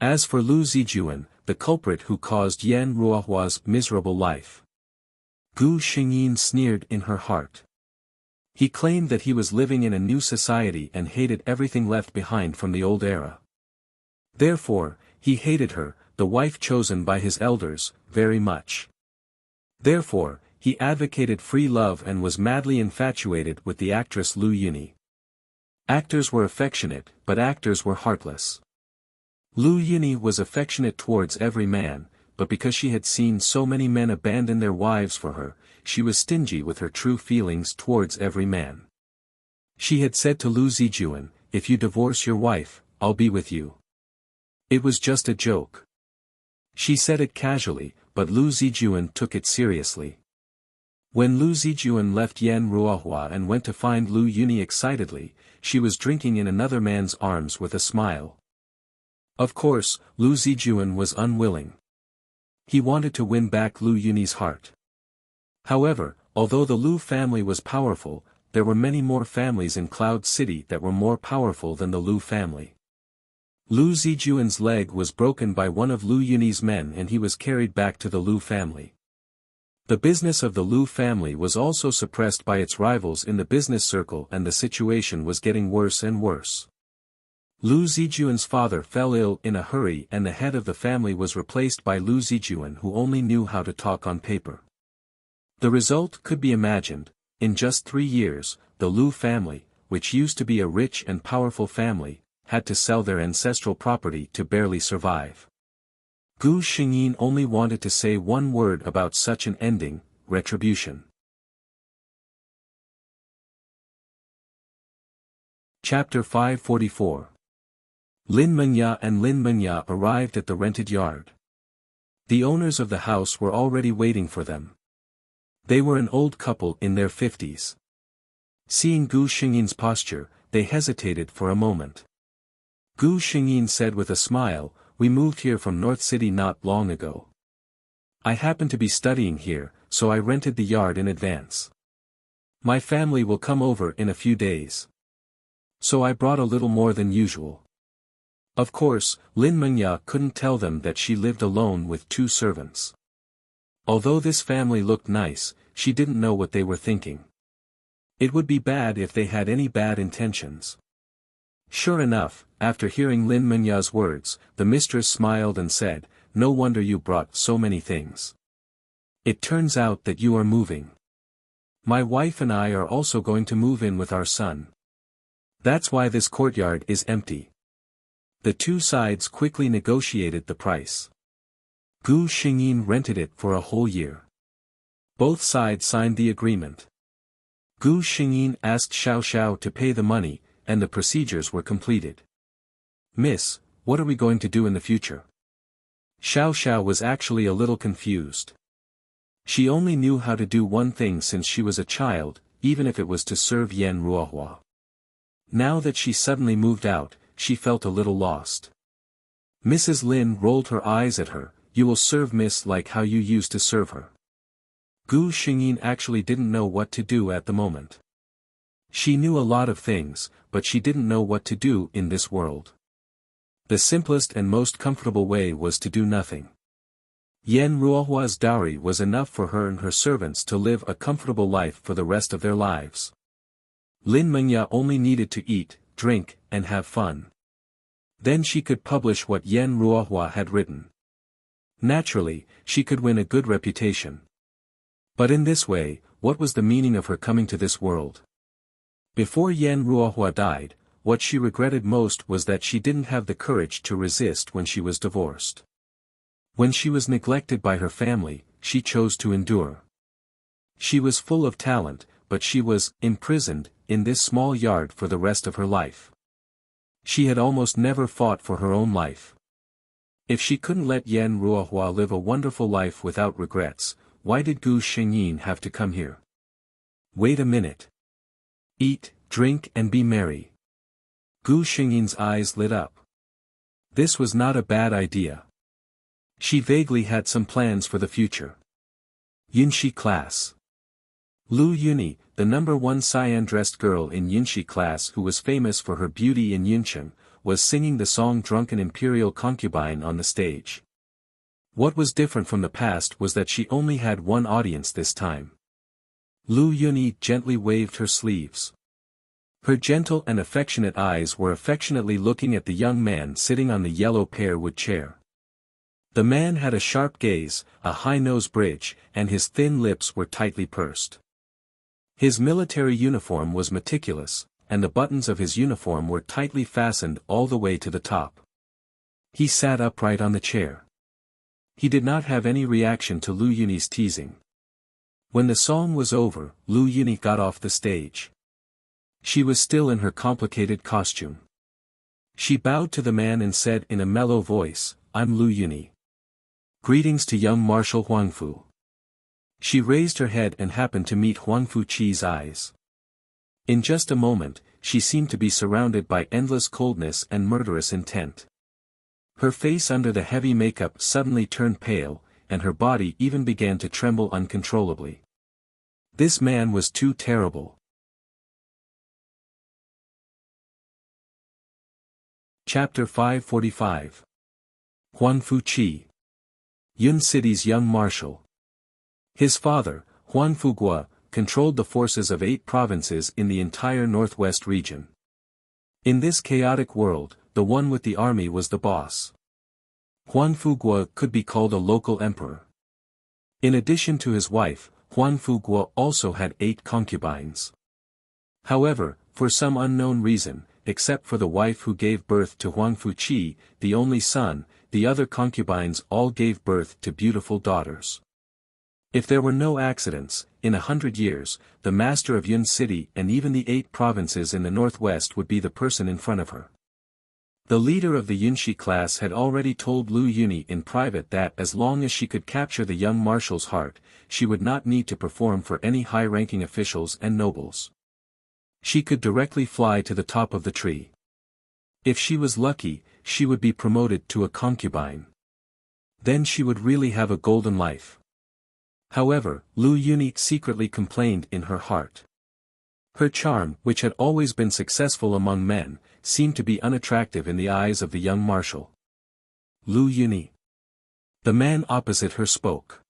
A: As for Lu Zijuan, the culprit who caused Yen Ruohua's miserable life, Gu Xingyin sneered in her heart. He claimed that he was living in a new society and hated everything left behind from the old era. Therefore, he hated her, the wife chosen by his elders, very much. Therefore, he advocated free love and was madly infatuated with the actress Lu Yuni. Actors were affectionate, but actors were heartless. Lu Yuni was affectionate towards every man, but because she had seen so many men abandon their wives for her, she was stingy with her true feelings towards every man. She had said to Lu Zijuan, if you divorce your wife, I'll be with you. It was just a joke. She said it casually, but Lu Zijuan took it seriously. When Lu Zijuan left Yen Ruohua and went to find Lu Yuni excitedly, she was drinking in another man's arms with a smile. Of course, Lu Zijuan was unwilling. He wanted to win back Lu Yuni's heart. However, although the Lu family was powerful, there were many more families in Cloud City that were more powerful than the Lu family. Lu Zijuan's leg was broken by one of Lu Yuni's men and he was carried back to the Lu family. The business of the Lu family was also suppressed by its rivals in the business circle and the situation was getting worse and worse. Lu Zijuan's father fell ill in a hurry and the head of the family was replaced by Lu Zijuan who only knew how to talk on paper. The result could be imagined. In just 3 years, the Lu family, which used to be a rich and powerful family, had to sell their ancestral property to barely survive. Gu Xingyin only wanted to say one word about such an ending: retribution. Chapter 544. Lin Mengya and Lin Mengya arrived at the rented yard. The owners of the house were already waiting for them. They were an old couple in their 50s. Seeing Gu Xingyin's posture, they hesitated for a moment. Gu Xingyin said with a smile, "We moved here from North City not long ago. I happen to be studying here, so I rented the yard in advance. My family will come over in a few days. So I brought a little more than usual." Of course, Lin Mengya couldn't tell them that she lived alone with 2 servants. Although this family looked nice, she didn't know what they were thinking. It would be bad if they had any bad intentions. Sure enough, after hearing Lin Mengya's words, the mistress smiled and said, "No wonder you brought so many things. It turns out that you are moving. My wife and I are also going to move in with our son. That's why this courtyard is empty." The 2 sides quickly negotiated the price. Gu Xingyin rented it for a whole year. Both sides signed the agreement. Gu Xingyin asked Xiao Xiao to pay the money, and the procedures were completed. "Miss, what are we going to do in the future?" Xiao Xiao was actually a little confused. She only knew how to do one thing since she was a child, even if it was to serve Yan Ruohua. Now that she suddenly moved out, she felt a little lost. Mrs. Lin rolled her eyes at her. "You will serve Miss like how you used to serve her." Gu Xingyin actually didn't know what to do at the moment. She knew a lot of things, but she didn't know what to do in this world. The simplest and most comfortable way was to do nothing. Yan Ruohua's dowry was enough for her and her servants to live a comfortable life for the rest of their lives. Lin Mengya only needed to eat, drink, and have fun. Then she could publish what Yan Ruohua had written. Naturally, she could win a good reputation. But in this way, what was the meaning of her coming to this world? Before Yan Ruohua died, what she regretted most was that she didn't have the courage to resist when she was divorced. When she was neglected by her family, she chose to endure. She was full of talent, but she was imprisoned in this small yard for the rest of her life. She had almost never fought for her own life. If she couldn't let Yan Ruohua live a wonderful life without regrets, why did Gu Xingyin have to come here? Wait a minute. Eat, drink and be merry. Gu Xingyin's eyes lit up. This was not a bad idea. She vaguely had some plans for the future. Yunxi class. Lu Yuni, the #1 cyan-dressed girl in Yunxi class who was famous for her beauty in Yuncheng, was singing the song Drunken Imperial Concubine on the stage. What was different from the past was that she only had one audience this time. Lu Yuni gently waved her sleeves. Her gentle and affectionate eyes were affectionately looking at the young man sitting on the yellow pear-wood chair. The man had a sharp gaze, a high nose bridge, and his thin lips were tightly pursed. His military uniform was meticulous, and the buttons of his uniform were tightly fastened all the way to the top. He sat upright on the chair. He did not have any reaction to Lu Yuni's teasing. When the song was over, Lu Yuni got off the stage. She was still in her complicated costume. She bowed to the man and said in a mellow voice, "I'm Lu Yuni. Greetings to young Marshal Huangfu." She raised her head and happened to meet Huangfu Qi's eyes. In just a moment, she seemed to be surrounded by endless coldness and murderous intent. Her face under the heavy makeup suddenly turned pale, and her body even began to tremble uncontrollably. This man was too terrible. Chapter 545. Huangfu Qi. Yun City's young marshal. His father, Huangfu Gua, controlled the forces of 8 provinces in the entire northwest region. In this chaotic world, the one with the army was the boss. Huangfu Gua could be called a local emperor. In addition to his wife, Huangfu Gua also had 8 concubines. However, for some unknown reason, except for the wife who gave birth to Huangfu Qi, the only son, the other concubines all gave birth to beautiful daughters. If there were no accidents, in 100 years, the master of Yun City and even the 8 provinces in the northwest would be the person in front of her. The leader of the Yunxi class had already told Lu Yuni in private that as long as she could capture the young marshal's heart, she would not need to perform for any high-ranking officials and nobles. She could directly fly to the top of the tree. If she was lucky, she would be promoted to a concubine. Then she would really have a golden life. However, Lu Yuni secretly complained in her heart. Her charm, which had always been successful among men, seemed to be unattractive in the eyes of the young marshal. Lu Yuni. The man opposite her spoke.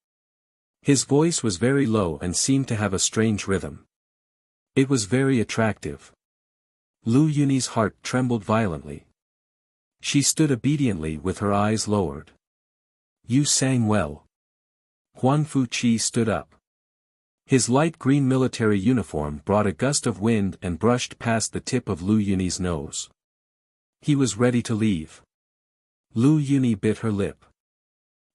A: His voice was very low and seemed to have a strange rhythm. It was very attractive. Lu Yuni's heart trembled violently. She stood obediently with her eyes lowered. You sang well. Huangfu Qi stood up. His light green military uniform brought a gust of wind and brushed past the tip of Lu Yuni's nose. He was ready to leave. Lu Yuni bit her lip.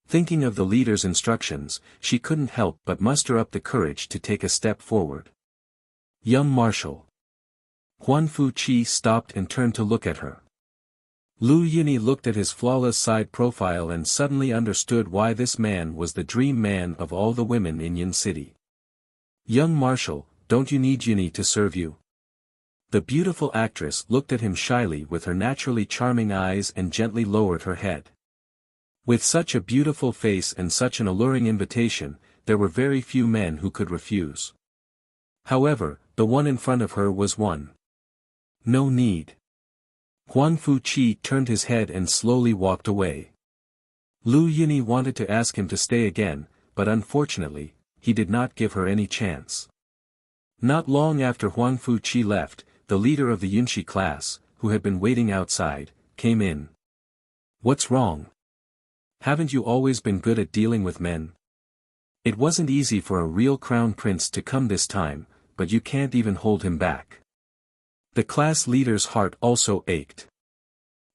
A: Thinking of the leader's instructions, she couldn't help but muster up the courage to take a step forward. Young Marshal. Huan Fuqi stopped and turned to look at her. Lu Yuni looked at his flawless side profile and suddenly understood why this man was the dream man of all the women in Yin City. Young Marshal, don't you need Yuni to serve you? The beautiful actress looked at him shyly with her naturally charming eyes and gently lowered her head. With such a beautiful face and such an alluring invitation, there were very few men who could refuse. However, the one in front of her was one. No need. Huan Fuqi turned his head and slowly walked away. Lu Yuni wanted to ask him to stay again, but unfortunately, he did not give her any chance. Not long after Huan Fuqi left, the leader of the Yunshi class, who had been waiting outside, came in. What's wrong? Haven't you always been good at dealing with men? It wasn't easy for a real crown prince to come this time, but you can't even hold him back. The class leader's heart also ached.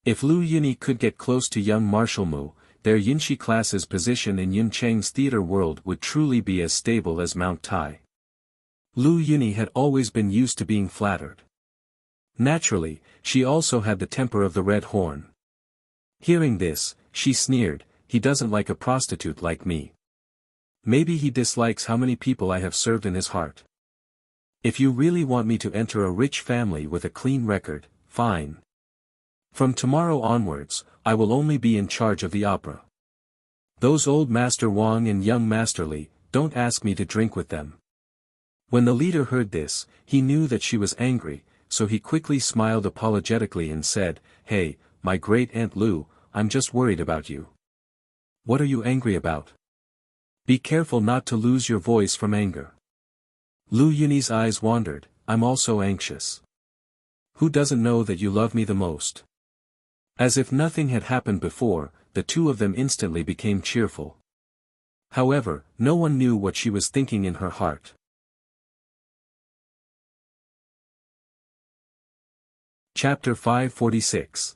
A: If Lu Yuni could get close to young Marshal Mu, their Yunshi class's position in Yun Cheng's theater world would truly be as stable as Mount Tai. Lu Yuni had always been used to being flattered. Naturally, she also had the temper of the Red Horn. Hearing this, she sneered, he doesn't like a prostitute like me. Maybe he dislikes how many people I have served in his heart. If you really want me to enter a rich family with a clean record, fine. From tomorrow onwards, I will only be in charge of the opera. Those old Master Wang and young Master Li, don't ask me to drink with them. When the leader heard this, he knew that she was angry, so he quickly smiled apologetically and said, Hey, my great-aunt Lu, I'm just worried about you. What are you angry about? Be careful not to lose your voice from anger. Lu Yuni's eyes wandered, I'm also anxious. Who doesn't know that you love me the most? As if nothing had happened before, the two of them instantly became cheerful. However, no one knew what she was thinking in her heart. Chapter 546.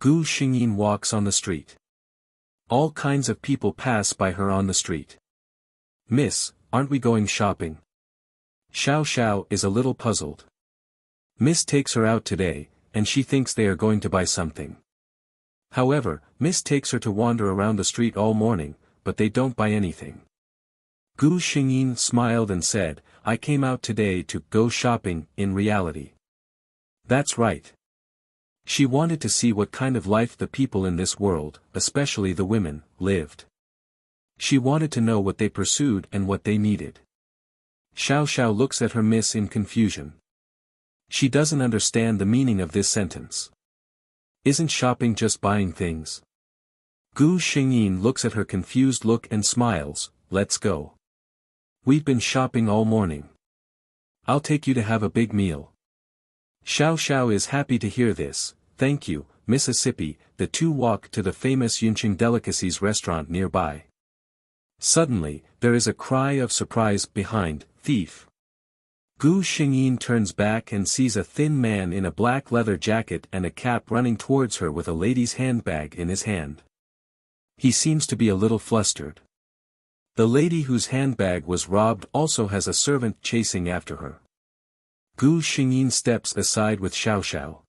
A: Gu Xingyin walks on the street. All kinds of people pass by her on the street. Miss, aren't we going shopping? Xiao Xiao is a little puzzled. Miss takes her out today, and she thinks they are going to buy something. However, Miss takes her to wander around the street all morning, but they don't buy anything. Gu Xingyin smiled and said, I came out today to go shopping, in reality. That's right. She wanted to see what kind of life the people in this world, especially the women, lived. She wanted to know what they pursued and what they needed. Xiao Xiao looks at her miss in confusion. She doesn't understand the meaning of this sentence. Isn't shopping just buying things? Gu Xingyin looks at her confused look and smiles, let's go. We've been shopping all morning. I'll take you to have a big meal. Xiao Xiao is happy to hear this, thank you, Mississippi. The two walk to the famous Yunqing Delicacies restaurant nearby. Suddenly, there is a cry of surprise behind, thief. Gu Xingyin turns back and sees a thin man in a black leather jacket and a cap running towards her with a lady's handbag in his hand. He seems to be a little flustered. The lady whose handbag was robbed also has a servant chasing after her. Gu Xingyin steps aside with Xiao Xiao.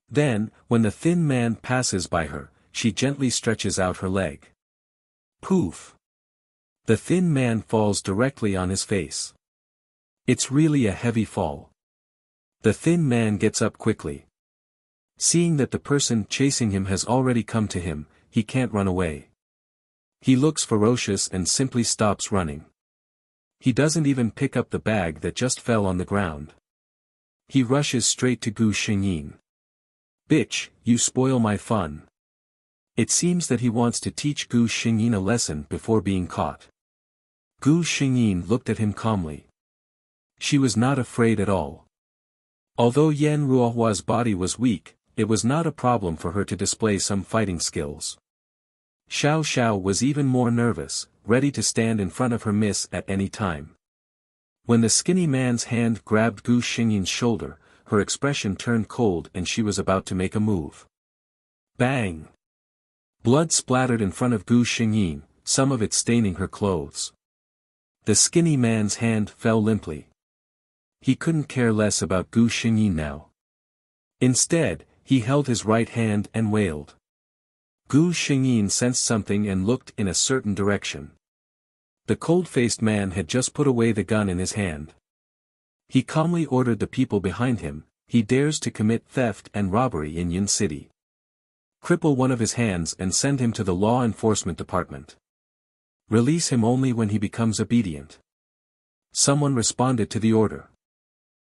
A: Then, when the thin man passes by her, she gently stretches out her leg. Poof! The thin man falls directly on his face. It's really a heavy fall. The thin man gets up quickly. Seeing that the person chasing him has already come to him, he can't run away. He looks ferocious and simply stops running. He doesn't even pick up the bag that just fell on the ground. He rushes straight to Gu Xingyin. Bitch, you spoil my fun. It seems that he wants to teach Gu Xingyin a lesson before being caught. Gu Xingyin looked at him calmly. She was not afraid at all. Although Yan Ruohua's body was weak, it was not a problem for her to display some fighting skills. Xiao Xiao was even more nervous, ready to stand in front of her miss at any time. When the skinny man's hand grabbed Gu Xingyin's shoulder, her expression turned cold and she was about to make a move. Bang! Blood splattered in front of Gu Xingyin, some of it staining her clothes. The skinny man's hand fell limply. He couldn't care less about Gu Xingyin now. Instead, he held his right hand and wailed. Gu Xingyin sensed something and looked in a certain direction. The cold-faced man had just put away the gun in his hand. He calmly ordered the people behind him, "He dares to commit theft and robbery in Yun City. Cripple one of his hands and send him to the law enforcement department. Release him only when he becomes obedient." Someone responded to the order.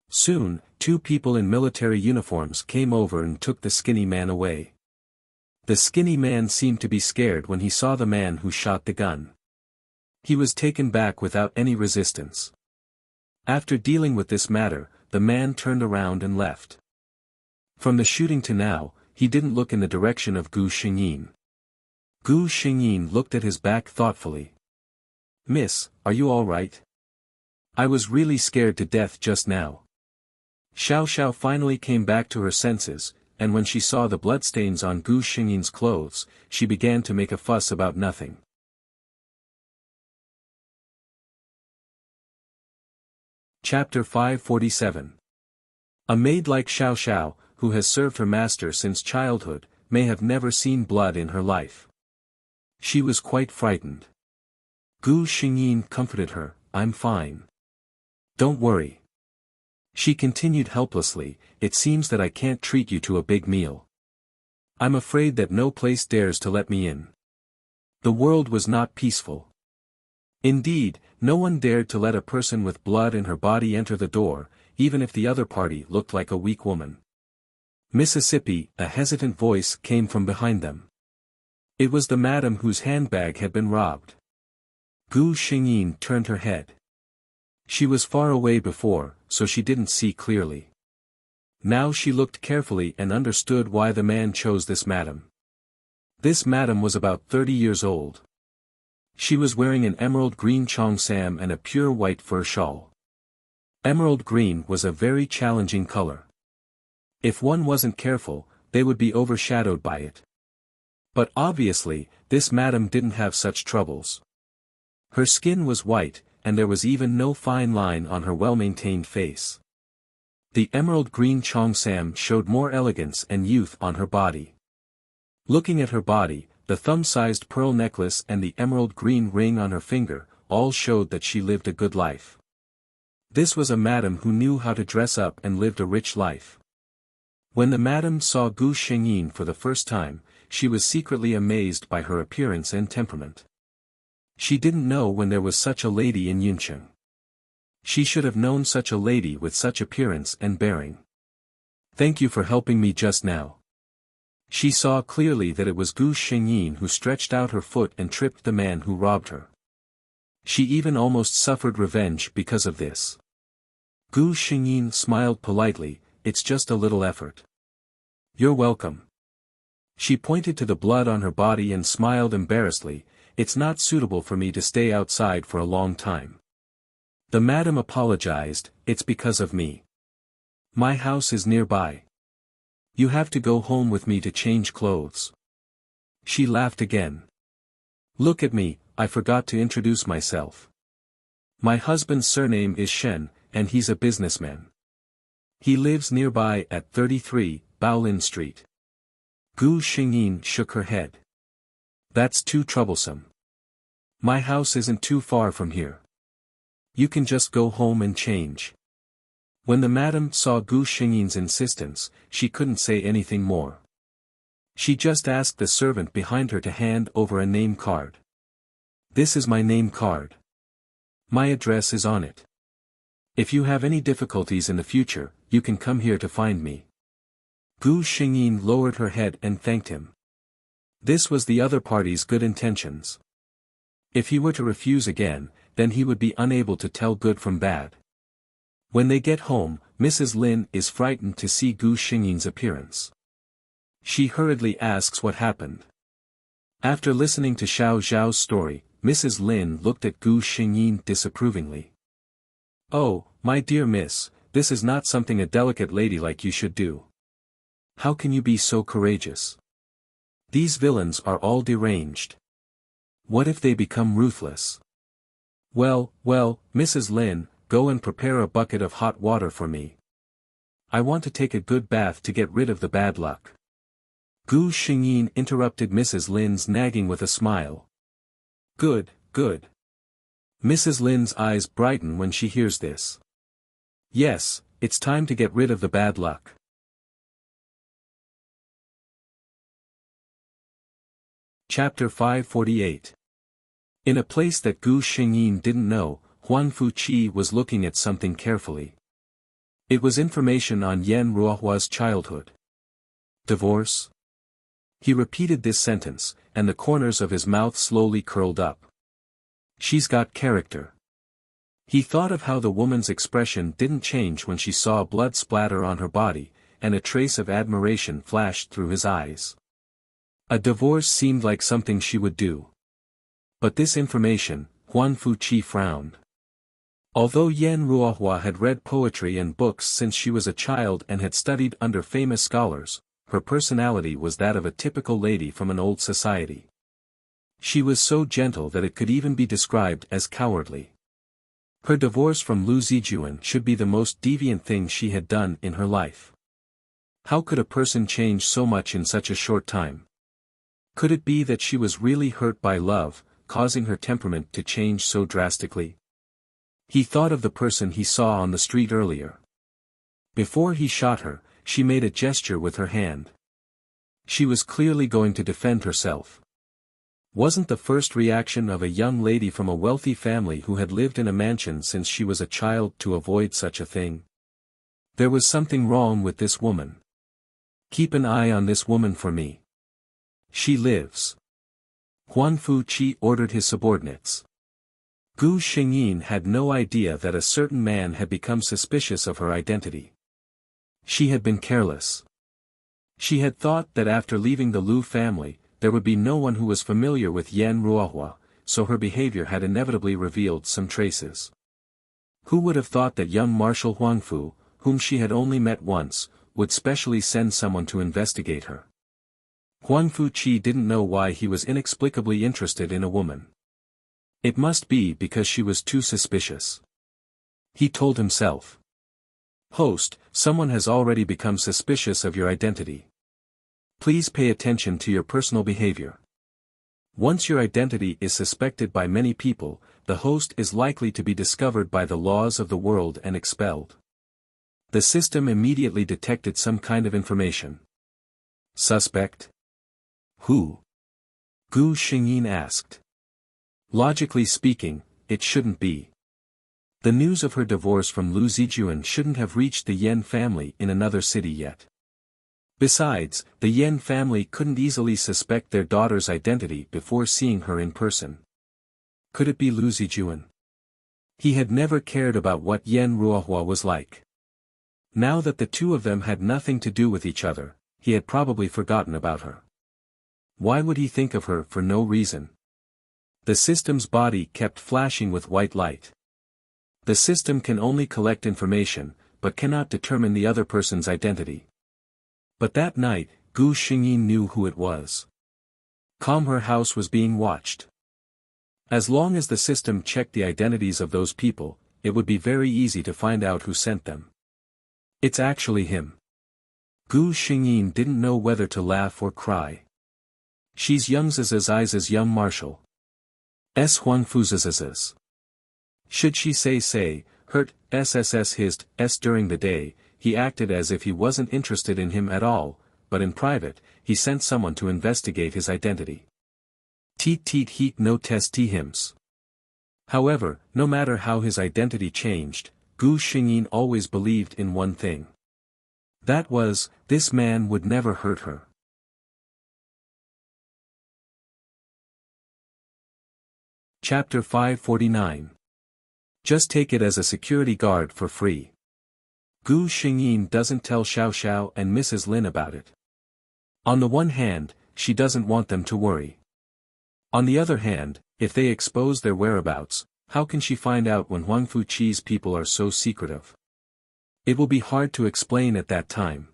A: Soon, 2 people in military uniforms came over and took the skinny man away. The skinny man seemed to be scared when he saw the man who shot the gun. He was taken back without any resistance. After dealing with this matter, the man turned around and left. From the shooting to now, he didn't look in the direction of Gu Xingyin. Gu Xingyin looked at his back thoughtfully. "Miss, are you all right? I was really scared to death just now." Xiao Xiao finally came back to her senses, and when she saw the bloodstains on Gu Xingyin's clothes, she began to make a fuss about nothing. Chapter 547. A maid like Xiao Xiao, who has served her master since childhood, may have never seen blood in her life. She was quite frightened. Gu Xingyin comforted her, "I'm fine. Don't worry." She continued helplessly, "It seems that I can't treat you to a big meal. I'm afraid that no place dares to let me in." The world was not peaceful. Indeed, no one dared to let a person with blood in her body enter the door, even if the other party looked like a weak woman. "Mississippi," a hesitant voice came from behind them. It was the madam whose handbag had been robbed. Gu Xingyin turned her head. She was far away before, so she didn't see clearly. Now she looked carefully and understood why the man chose this madam. This madam was about 30 years old. She was wearing an emerald green cheongsam and a pure white fur shawl. Emerald green was a very challenging color. If one wasn't careful, they would be overshadowed by it. But obviously, this madam didn't have such troubles. Her skin was white, and there was even no fine line on her well-maintained face. The emerald green cheongsam showed more elegance and youth on her body. Looking at her body, the thumb-sized pearl necklace and the emerald green ring on her finger, all showed that she lived a good life. This was a madam who knew how to dress up and lived a rich life. When the madam saw Gu Xingyin for the first time, she was secretly amazed by her appearance and temperament. She didn't know when there was such a lady in Yuncheng. She should have known such a lady with such appearance and bearing. "Thank you for helping me just now." She saw clearly that it was Gu Xingyin who stretched out her foot and tripped the man who robbed her. She even almost suffered revenge because of this. Gu Xingyin smiled politely, "It's just a little effort." "You're welcome." She pointed to the blood on her body and smiled embarrassedly, "It's not suitable for me to stay outside for a long time." The madam apologized, "It's because of me. My house is nearby. You have to go home with me to change clothes." She laughed again. "Look at me, I forgot to introduce myself. My husband's surname is Shen, and he's a businessman. He lives nearby at 33, Baolin Street." Gu Xingyin shook her head. "That's too troublesome. My house isn't too far from here. You can just go home and change." When the madam saw Gu Xingyin's insistence, she couldn't say anything more. She just asked the servant behind her to hand over a name card. "This is my name card. My address is on it. If you have any difficulties in the future, you can come here to find me." Gu Xingyin lowered her head and thanked him. This was the other party's good intentions. If he were to refuse again, then he would be unable to tell good from bad. When they get home, Mrs. Lin is frightened to see Gu Xingyin's appearance. She hurriedly asks what happened. After listening to Xiao Zhao's story, Mrs. Lin looked at Gu Xingyin disapprovingly. "Oh, my dear miss, this is not something a delicate lady like you should do. How can you be so courageous? These villains are all deranged. What if they become ruthless? Well, Mrs. Lin, go and prepare a bucket of hot water for me. I want to take a good bath to get rid of the bad luck. Gu Xingyin interrupted Mrs. Lin's nagging with a smile. Good. Mrs. Lin's eyes brighten when she hears this. Yes, it's time to get rid of the bad luck. Chapter 548. In a place that Gu Xingyin didn't know, Huan Fuqi was looking at something carefully. It was information on Yan Ruohua's childhood. Divorce? He repeated this sentence, and the corners of his mouth slowly curled up. She's got character. He thought of how the woman's expression didn't change when she saw blood splatter on her body, and a trace of admiration flashed through his eyes. A divorce seemed like something she would do. But this information, Huan Fuqi frowned. Although Yan Ruohua had read poetry and books since she was a child and had studied under famous scholars, her personality was that of a typical lady from an old society. She was so gentle that it could even be described as cowardly. Her divorce from Lu Zijuan should be the most deviant thing she had done in her life. How could a person change so much in such a short time? Could it be that she was really hurt by love, causing her temperament to change so drastically? He thought of the person he saw on the street earlier. Before he shot her, she made a gesture with her hand. She was clearly going to defend herself. Wasn't the first reaction of a young lady from a wealthy family who had lived in a mansion since she was a child to avoid such a thing? There was something wrong with this woman. Keep an eye on this woman for me. She lives. Huan Fuqi ordered his subordinates. Gu Xingyin had no idea that a certain man had become suspicious of her identity. She had been careless. She had thought that after leaving the Lu family, there would be no one who was familiar with Yan Ruohua, so her behavior had inevitably revealed some traces. Who would have thought that young Marshal Huangfu, whom she had only met once, would specially send someone to investigate her? Huan Fuqi didn't know why he was inexplicably interested in a woman. It must be because she was too suspicious. He told himself. Host, someone has already become suspicious of your identity. Please pay attention to your personal behavior. Once your identity is suspected by many people, the host is likely to be discovered by the laws of the world and expelled. The system immediately detected some kind of information. Suspect? Who? Gu Xingyin asked. Logically speaking, it shouldn't be. The news of her divorce from Lu Zijuan shouldn't have reached the Yan family in another city yet. Besides, the Yan family couldn't easily suspect their daughter's identity before seeing her in person. Could it be Lu Zijuan? He had never cared about what Yan Ruohua was like. Now that the two of them had nothing to do with each other, he had probably forgotten about her. Why would he think of her for no reason? The system's body kept flashing with white light. The system can only collect information, but cannot determine the other person's identity. But that night, Gu Xingyin knew who it was. Her house was being watched. As long as the system checked the identities of those people, it would be very easy to find out who sent them. It's actually him. Gu Xingyin didn't know whether to laugh or cry. She's Young's young Marshal. S Huangfu's. Should she say, hurt, his, during the day, he acted as if he wasn't interested in him at all, but in private, he sent someone to investigate his identity. Teet heat no test hims. However, no matter how his identity changed, Gu Xingyin always believed in one thing. That was, this man would never hurt her. Chapter 549. Just take it as a security guard for free. Gu Xingyin doesn't tell Xiao Xiao and Mrs. Lin about it. On the one hand, she doesn't want them to worry. On the other hand, if they expose their whereabouts, how can she find out when Huang Fuqi's people are so secretive? It will be hard to explain at that time.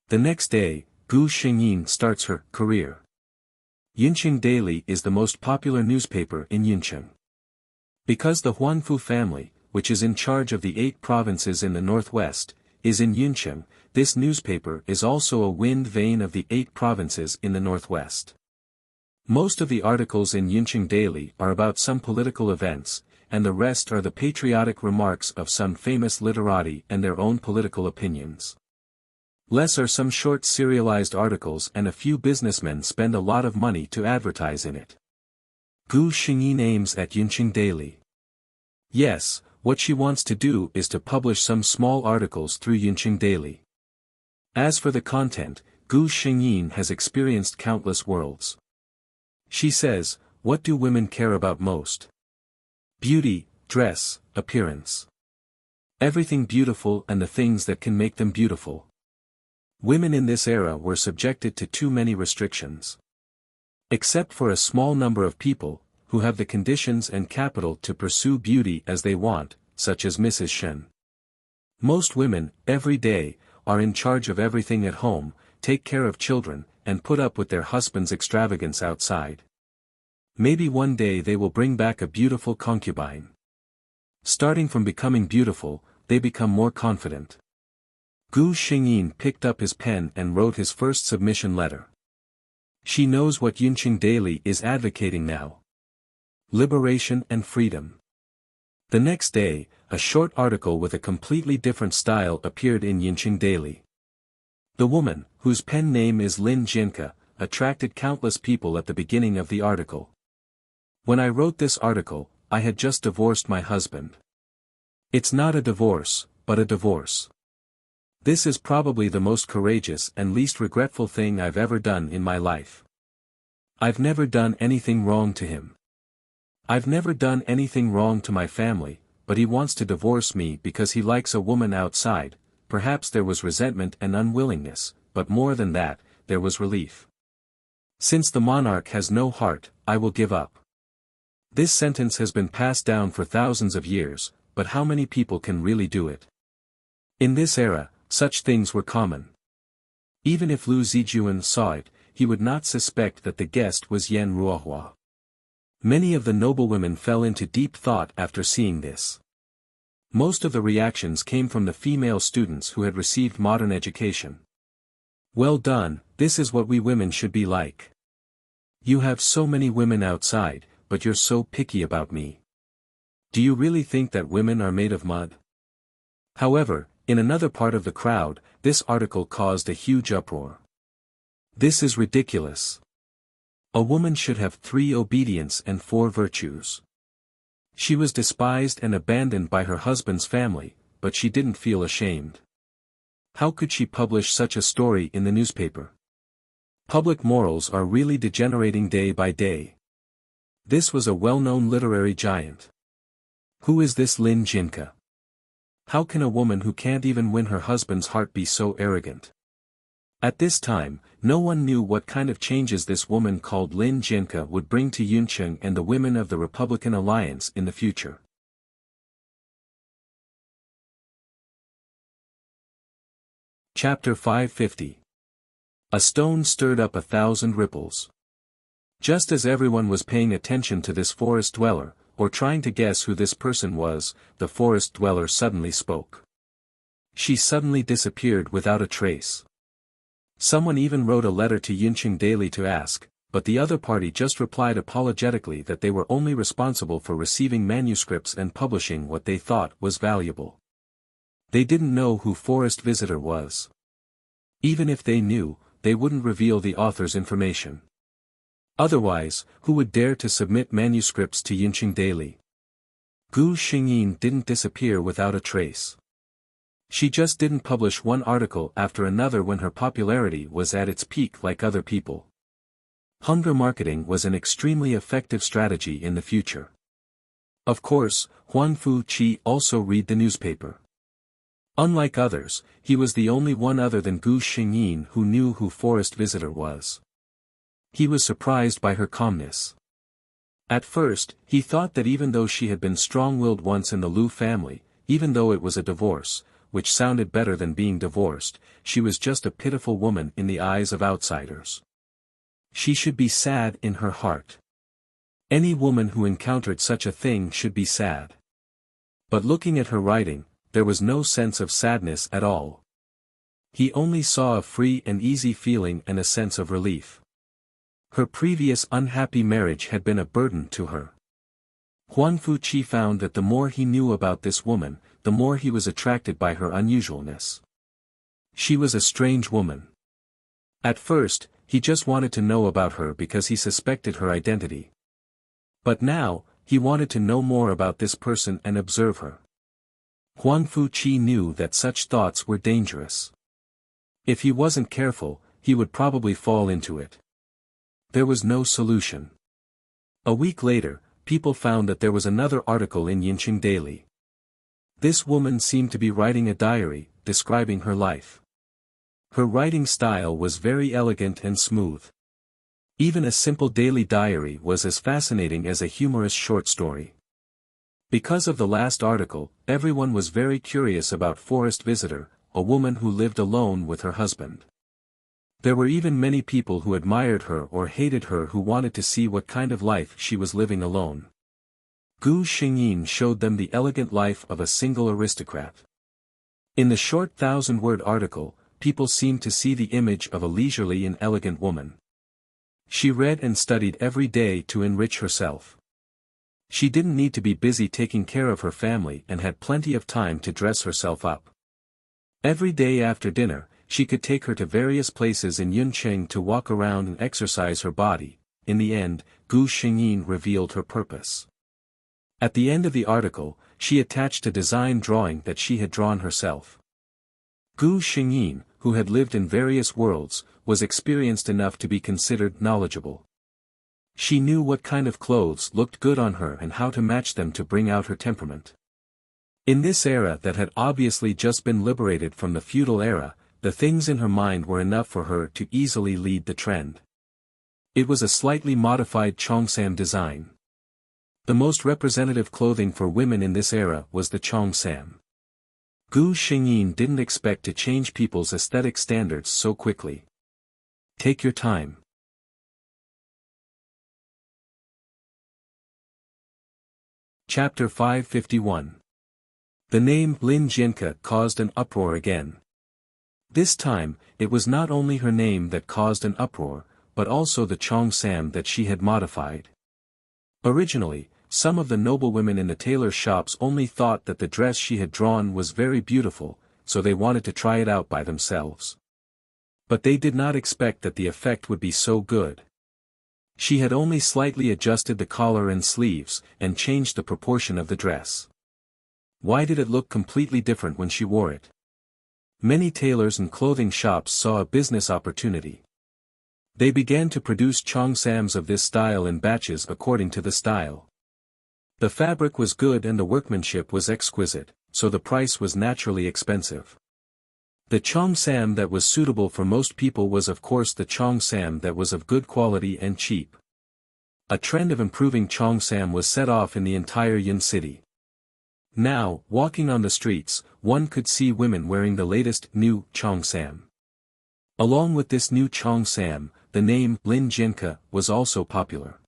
A: The next day, Gu Xingyin starts her career. Yunqing Daily is the most popular newspaper in Yunqing. Because the Huanfu family, which is in charge of the 8 provinces in the northwest, is in Yunqing, this newspaper is also a wind vane of the 8 provinces in the northwest. Most of the articles in Yunqing Daily are about some political events, and the rest are the patriotic remarks of some famous literati and their own political opinions. Less are some short serialized articles, and a few businessmen spend a lot of money to advertise in it. Gu Xingyin aims at Yunqing Daily. Yes, what she wants to do is to publish some small articles through Yunqing Daily. As for the content, Gu Xingyin has experienced countless worlds. She says, what do women care about most? Beauty, dress, appearance. Everything beautiful and the things that can make them beautiful. Women in this era were subjected to too many restrictions. Except for a small number of people, who have the conditions and capital to pursue beauty as they want, such as Mrs. Shen. Most women, every day, are in charge of everything at home, take care of children, and put up with their husband's extravagance outside. Maybe one day they will bring back a beautiful concubine. Starting from becoming beautiful, they become more confident. Gu Xingyin picked up his pen and wrote his first submission letter. She knows what Yunqing Daily is advocating now. Liberation and freedom. The next day, a short article with a completely different style appeared in Yunqing Daily. The woman, whose pen name is Lin Jinka, attracted countless people at the beginning of the article. When I wrote this article, I had just divorced my husband. It's not a divorce, but a divorce. This is probably the most courageous and least regretful thing I've ever done in my life. I've never done anything wrong to him. I've never done anything wrong to my family, but he wants to divorce me because he likes a woman outside. Perhaps there was resentment and unwillingness, but more than that, there was relief. Since the monarch has no heart, I will give up. This sentence has been passed down for thousands of years, but how many people can really do it? In this era, such things were common. Even if Lu Zijuan saw it, he would not suspect that the guest was Yan Ruohua. Many of the noblewomen fell into deep thought after seeing this. Most of the reactions came from the female students who had received modern education. Well done, this is what we women should be like. You have so many women outside, but you're so picky about me. Do you really think that women are made of mud? However, in another part of the crowd, this article caused a huge uproar. This is ridiculous. A woman should have 3 obedience and 4 virtues. She was despised and abandoned by her husband's family, but she didn't feel ashamed. How could she publish such a story in the newspaper? Public morals are really degenerating day by day. This was a well-known literary giant. Who is this Lin Jinka? How can a woman who can't even win her husband's heart be so arrogant? At this time, no one knew what kind of changes this woman called Lin Jinka would bring to Yunqing and the women of the Republican Alliance in the future. Chapter 550. A stone stirred up 1,000 ripples. Just as everyone was paying attention to this forest dweller, or trying to guess who this person was, the forest dweller suddenly spoke. She suddenly disappeared without a trace. Someone even wrote a letter to Yunqing Daily to ask, but the other party just replied apologetically that they were only responsible for receiving manuscripts and publishing what they thought was valuable. They didn't know who Forest Visitor was. Even if they knew, they wouldn't reveal the author's information. Otherwise, who would dare to submit manuscripts to Yunqing Daily? Gu Xingyin didn't disappear without a trace. She just didn't publish one article after another when her popularity was at its peak like other people. Hunger marketing was an extremely effective strategy in the future. Of course, Huanfu Qi also read the newspaper. Unlike others, he was the only one other than Gu Xingyin who knew who Forest Visitor was. He was surprised by her calmness. At first, he thought that even though she had been strong-willed once in the Lu family, even though it was a divorce, which sounded better than being divorced, she was just a pitiful woman in the eyes of outsiders. She should be sad in her heart. Any woman who encountered such a thing should be sad. But looking at her writing, there was no sense of sadness at all. He only saw a free and easy feeling and a sense of relief. Her previous unhappy marriage had been a burden to her. Huan Fuqi found that the more he knew about this woman, the more he was attracted by her unusualness. She was a strange woman. At first, he just wanted to know about her because he suspected her identity. But now, he wanted to know more about this person and observe her. Huan Fuqi knew that such thoughts were dangerous. If he wasn't careful, he would probably fall into it. There was no solution. A week later, people found that there was another article in Yinqing Daily. This woman seemed to be writing a diary, describing her life. Her writing style was very elegant and smooth. Even a simple daily diary was as fascinating as a humorous short story. Because of the last article, everyone was very curious about Forest Visitor, a woman who lived alone with her husband. There were even many people who admired her or hated her who wanted to see what kind of life she was living alone. Gu Xingyin showed them the elegant life of a single aristocrat. In the short 1,000-word article, people seemed to see the image of a leisurely and elegant woman. She read and studied every day to enrich herself. She didn't need to be busy taking care of her family and had plenty of time to dress herself up. Every day after dinner, she could take her to various places in Yuncheng to walk around and exercise her body. In the end, Gu Xingyin revealed her purpose. At the end of the article, she attached a design drawing that she had drawn herself. Gu Xingyin, who had lived in various worlds, was experienced enough to be considered knowledgeable. She knew what kind of clothes looked good on her and how to match them to bring out her temperament. In this era that had obviously just been liberated from the feudal era, the things in her mind were enough for her to easily lead the trend. It was a slightly modified Cheongsam design. The most representative clothing for women in this era was the Cheongsam. Gu Xingyin didn't expect to change people's aesthetic standards so quickly. Take your time. Chapter 551. The name Lin Jianke caused an uproar again. This time, it was not only her name that caused an uproar, but also the Cheongsam that she had modified. Originally, some of the noblewomen in the tailor shops only thought that the dress she had drawn was very beautiful, so they wanted to try it out by themselves. But they did not expect that the effect would be so good. She had only slightly adjusted the collar and sleeves, and changed the proportion of the dress. Why did it look completely different when she wore it? Many tailors and clothing shops saw a business opportunity. They began to produce cheongsams of this style in batches according to the style. The fabric was good and the workmanship was exquisite, so the price was naturally expensive. The cheongsam that was suitable for most people was of course the cheongsam that was of good quality and cheap. A trend of improving cheongsam was set off in the entire Yin city. Now, walking on the streets, one could see women wearing the latest new cheongsam. Along with this new cheongsam, the name Lin Jianke was also popular.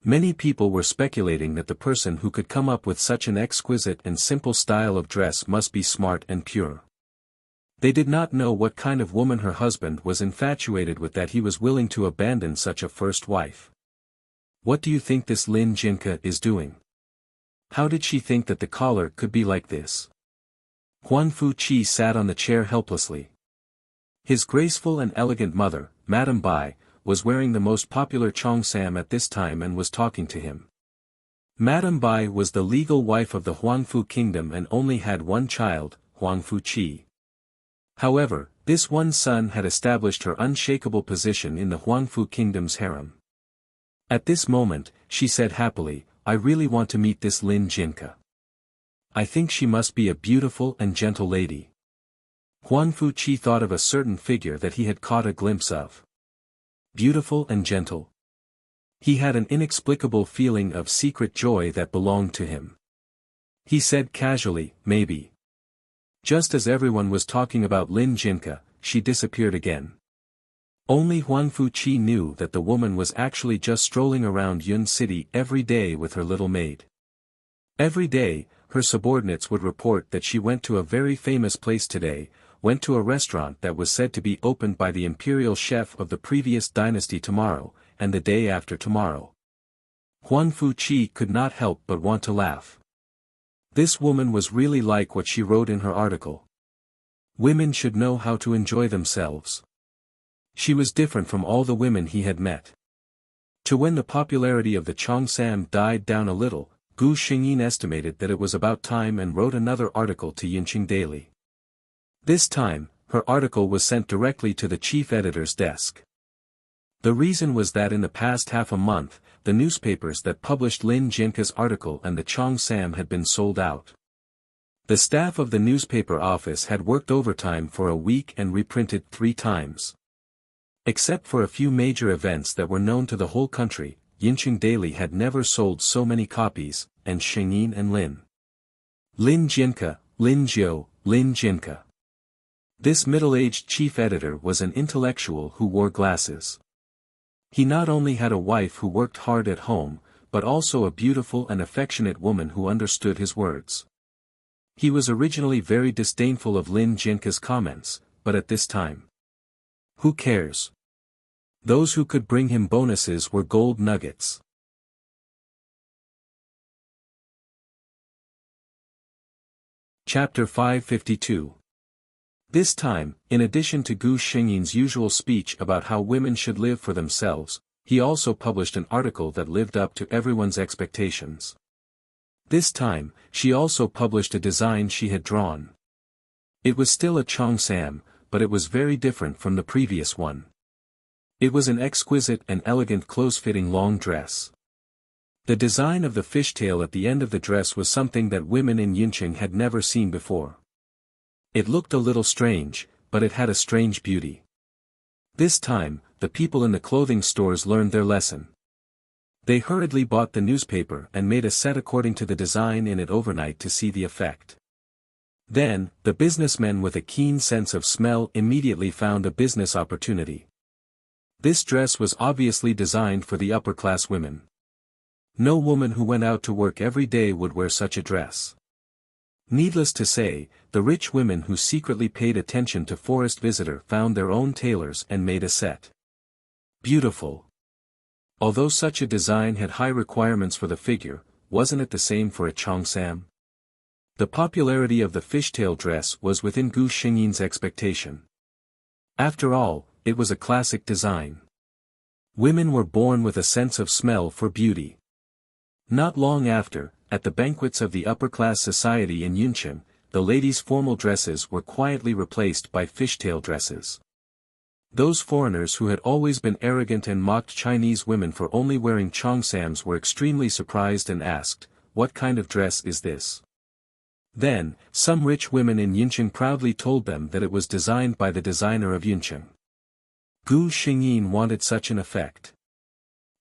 A: Many people were speculating that the person who could come up with such an exquisite and simple style of dress must be smart and pure. They did not know what kind of woman her husband was infatuated with that he was willing to abandon such a first wife. What do you think this Lin Jianke is doing? How did she think that the collar could be like this? Huan Fuqi sat on the chair helplessly. His graceful and elegant mother, Madame Bai, was wearing the most popular cheongsam at this time and was talking to him. Madame Bai was the legal wife of the Huangfu kingdom and only had one child, Huang Fuqi. However, this one son had established her unshakable position in the Huangfu kingdom's harem. At this moment, she said happily, "I really want to meet this Lin Jianke. I think she must be a beautiful and gentle lady." Huan Fuqi thought of a certain figure that he had caught a glimpse of. Beautiful and gentle. He had an inexplicable feeling of secret joy that belonged to him. He said casually, "Maybe." Just as everyone was talking about Lin Jianke, she disappeared again. Only Huan Fuqi knew that the woman was actually just strolling around Yun City every day with her little maid. Every day, her subordinates would report that she went to a very famous place today, went to a restaurant that was said to be opened by the imperial chef of the previous dynasty tomorrow, and the day after tomorrow. Huan Fuqi could not help but want to laugh. This woman was really like what she wrote in her article. Women should know how to enjoy themselves. She was different from all the women he had met. To when the popularity of the Cheongsam died down a little, Gu Xingyin estimated that it was about time and wrote another article to Yinqing Daily. This time, her article was sent directly to the chief editor's desk. The reason was that in the past half a month, the newspapers that published Lin Jinka's article and the Cheongsam had been sold out. The staff of the newspaper office had worked overtime for a week and reprinted 3 times. Except for a few major events that were known to the whole country, Yinqing Daily had never sold so many copies, and Xingyin and Lin Jinka, Lin Jiu, Lin Jinka. This middle-aged chief editor was an intellectual who wore glasses. He not only had a wife who worked hard at home, but also a beautiful and affectionate woman who understood his words. He was originally very disdainful of Lin Jinka's comments, but at this time, who cares? Those who could bring him bonuses were gold nuggets. Chapter 552. This time, in addition to Gu Xingyin's usual speech about how women should live for themselves, he also published an article that lived up to everyone's expectations. This time, she also published a design she had drawn. It was still a Cheongsam, but it was very different from the previous one. It was an exquisite and elegant close-fitting long dress. The design of the fishtail at the end of the dress was something that women in Yinqing had never seen before. It looked a little strange, but it had a strange beauty. This time, the people in the clothing stores learned their lesson. They hurriedly bought the newspaper and made a set according to the design in it overnight to see the effect. Then, the businessmen with a keen sense of smell immediately found a business opportunity. This dress was obviously designed for the upper-class women. No woman who went out to work every day would wear such a dress. Needless to say, the rich women who secretly paid attention to Forest Visitor found their own tailors and made a set. Beautiful. Although such a design had high requirements for the figure, wasn't it the same for a Cheongsam? The popularity of the fishtail dress was within Gu Xingyin's expectation. After all, it was a classic design. Women were born with a sense of smell for beauty. Not long after, at the banquets of the upper-class society in Yunqing, the ladies' formal dresses were quietly replaced by fishtail dresses. Those foreigners who had always been arrogant and mocked Chinese women for only wearing Cheongsams were extremely surprised and asked, "What kind of dress is this?" Then, some rich women in Yunqing proudly told them that it was designed by the designer of Yunqing. Gu Xingyin wanted such an effect.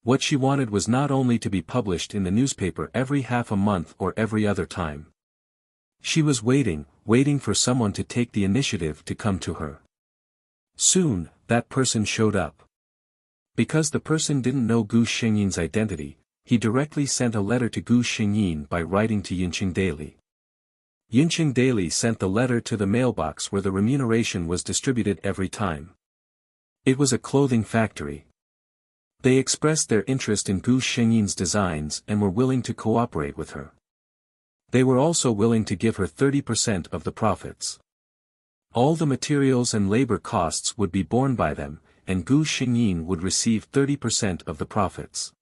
A: What she wanted was not only to be published in the newspaper every half a month or every other time. She was waiting for someone to take the initiative to come to her. Soon, that person showed up. Because the person didn't know Gu Xingyin's identity, he directly sent a letter to Gu Xingyin by writing to Yinqing Daily. Yinqing Daily sent the letter to the mailbox where the remuneration was distributed every time. It was a clothing factory. They expressed their interest in Gu Xingyin's designs and were willing to cooperate with her. They were also willing to give her 30% of the profits. All the materials and labor costs would be borne by them, and Gu Xingyin would receive 30% of the profits.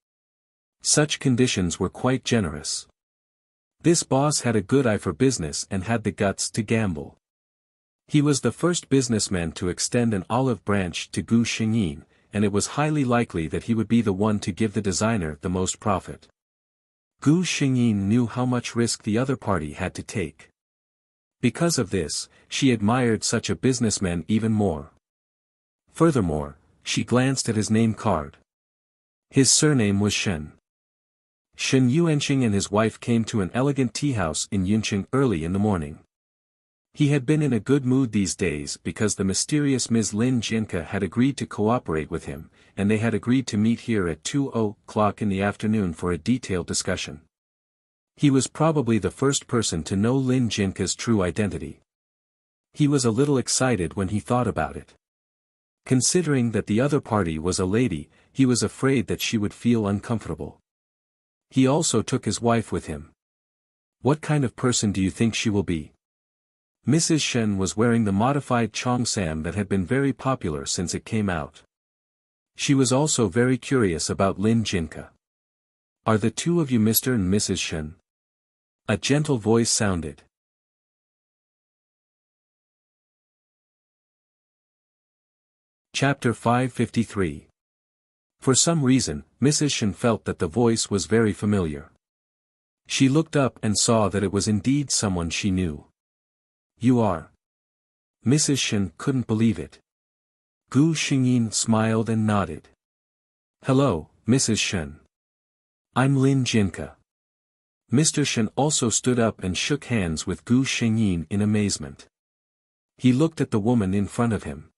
A: Such conditions were quite generous. This boss had a good eye for business and had the guts to gamble. He was the first businessman to extend an olive branch to Gu Xingyin, and it was highly likely that he would be the one to give the designer the most profit. Gu Xingyin knew how much risk the other party had to take. Because of this, she admired such a businessman even more. Furthermore, she glanced at his name card. His surname was Shen. Shen Yuanqing and his wife came to an elegant tea house in Yunqing early in the morning. He had been in a good mood these days because the mysterious Ms. Lin Jinka had agreed to cooperate with him, and they had agreed to meet here at 2:00 in the afternoon for a detailed discussion. He was probably the first person to know Lin Jinka's true identity. He was a little excited when he thought about it. Considering that the other party was a lady, he was afraid that she would feel uncomfortable. He also took his wife with him. What kind of person do you think she will be? Mrs. Shen was wearing the modified cheongsam that had been very popular since it came out. She was also very curious about Lin Jinka. Are the two of you Mr. and Mrs. Shen? A gentle voice sounded. Chapter 553. For some reason, Mrs. Shen felt that the voice was very familiar. She looked up and saw that it was indeed someone she knew. You are. Mrs. Shen couldn't believe it. Gu Xingyin smiled and nodded. Hello, Mrs. Shen. I'm Lin Jinka. Mr. Shen also stood up and shook hands with Gu Xingyin in amazement. He looked at the woman in front of him.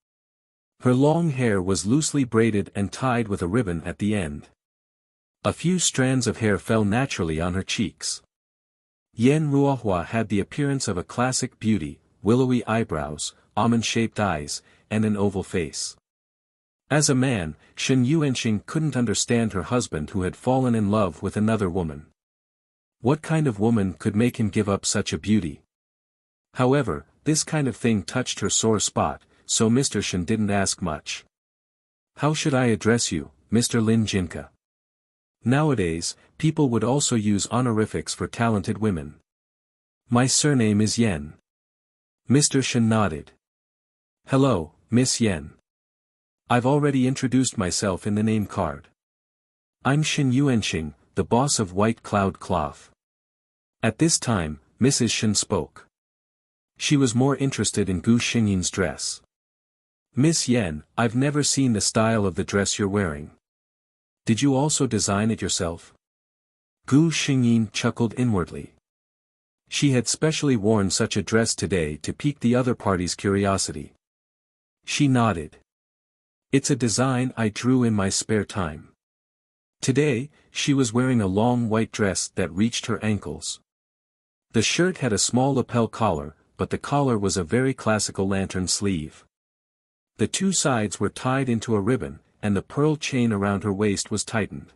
A: Her long hair was loosely braided and tied with a ribbon at the end. A few strands of hair fell naturally on her cheeks. Yan Ruohua had the appearance of a classic beauty, willowy eyebrows, almond-shaped eyes, and an oval face. As a man, Shen Yuanxing couldn't understand her husband who had fallen in love with another woman. What kind of woman could make him give up such a beauty? However, this kind of thing touched her sore spot, so Mr. Shen didn't ask much. How should I address you, Mr. Lin Jinka? Nowadays, people would also use honorifics for talented women. My surname is Yen. Mr. Shen nodded. Hello, Miss Yen. I've already introduced myself in the name card. I'm Shen Yuanxing, the boss of White Cloud Cloth. At this time, Mrs. Shen spoke. She was more interested in Gu Xingyin's dress. Miss Yen, I've never seen the style of the dress you're wearing. Did you also design it yourself? Gu Xingyin chuckled inwardly. She had specially worn such a dress today to pique the other party's curiosity. She nodded. It's a design I drew in my spare time. Today, she was wearing a long white dress that reached her ankles. The shirt had a small lapel collar, but the collar was a very classical lantern sleeve. The two sides were tied into a ribbon, and the pearl chain around her waist was tightened.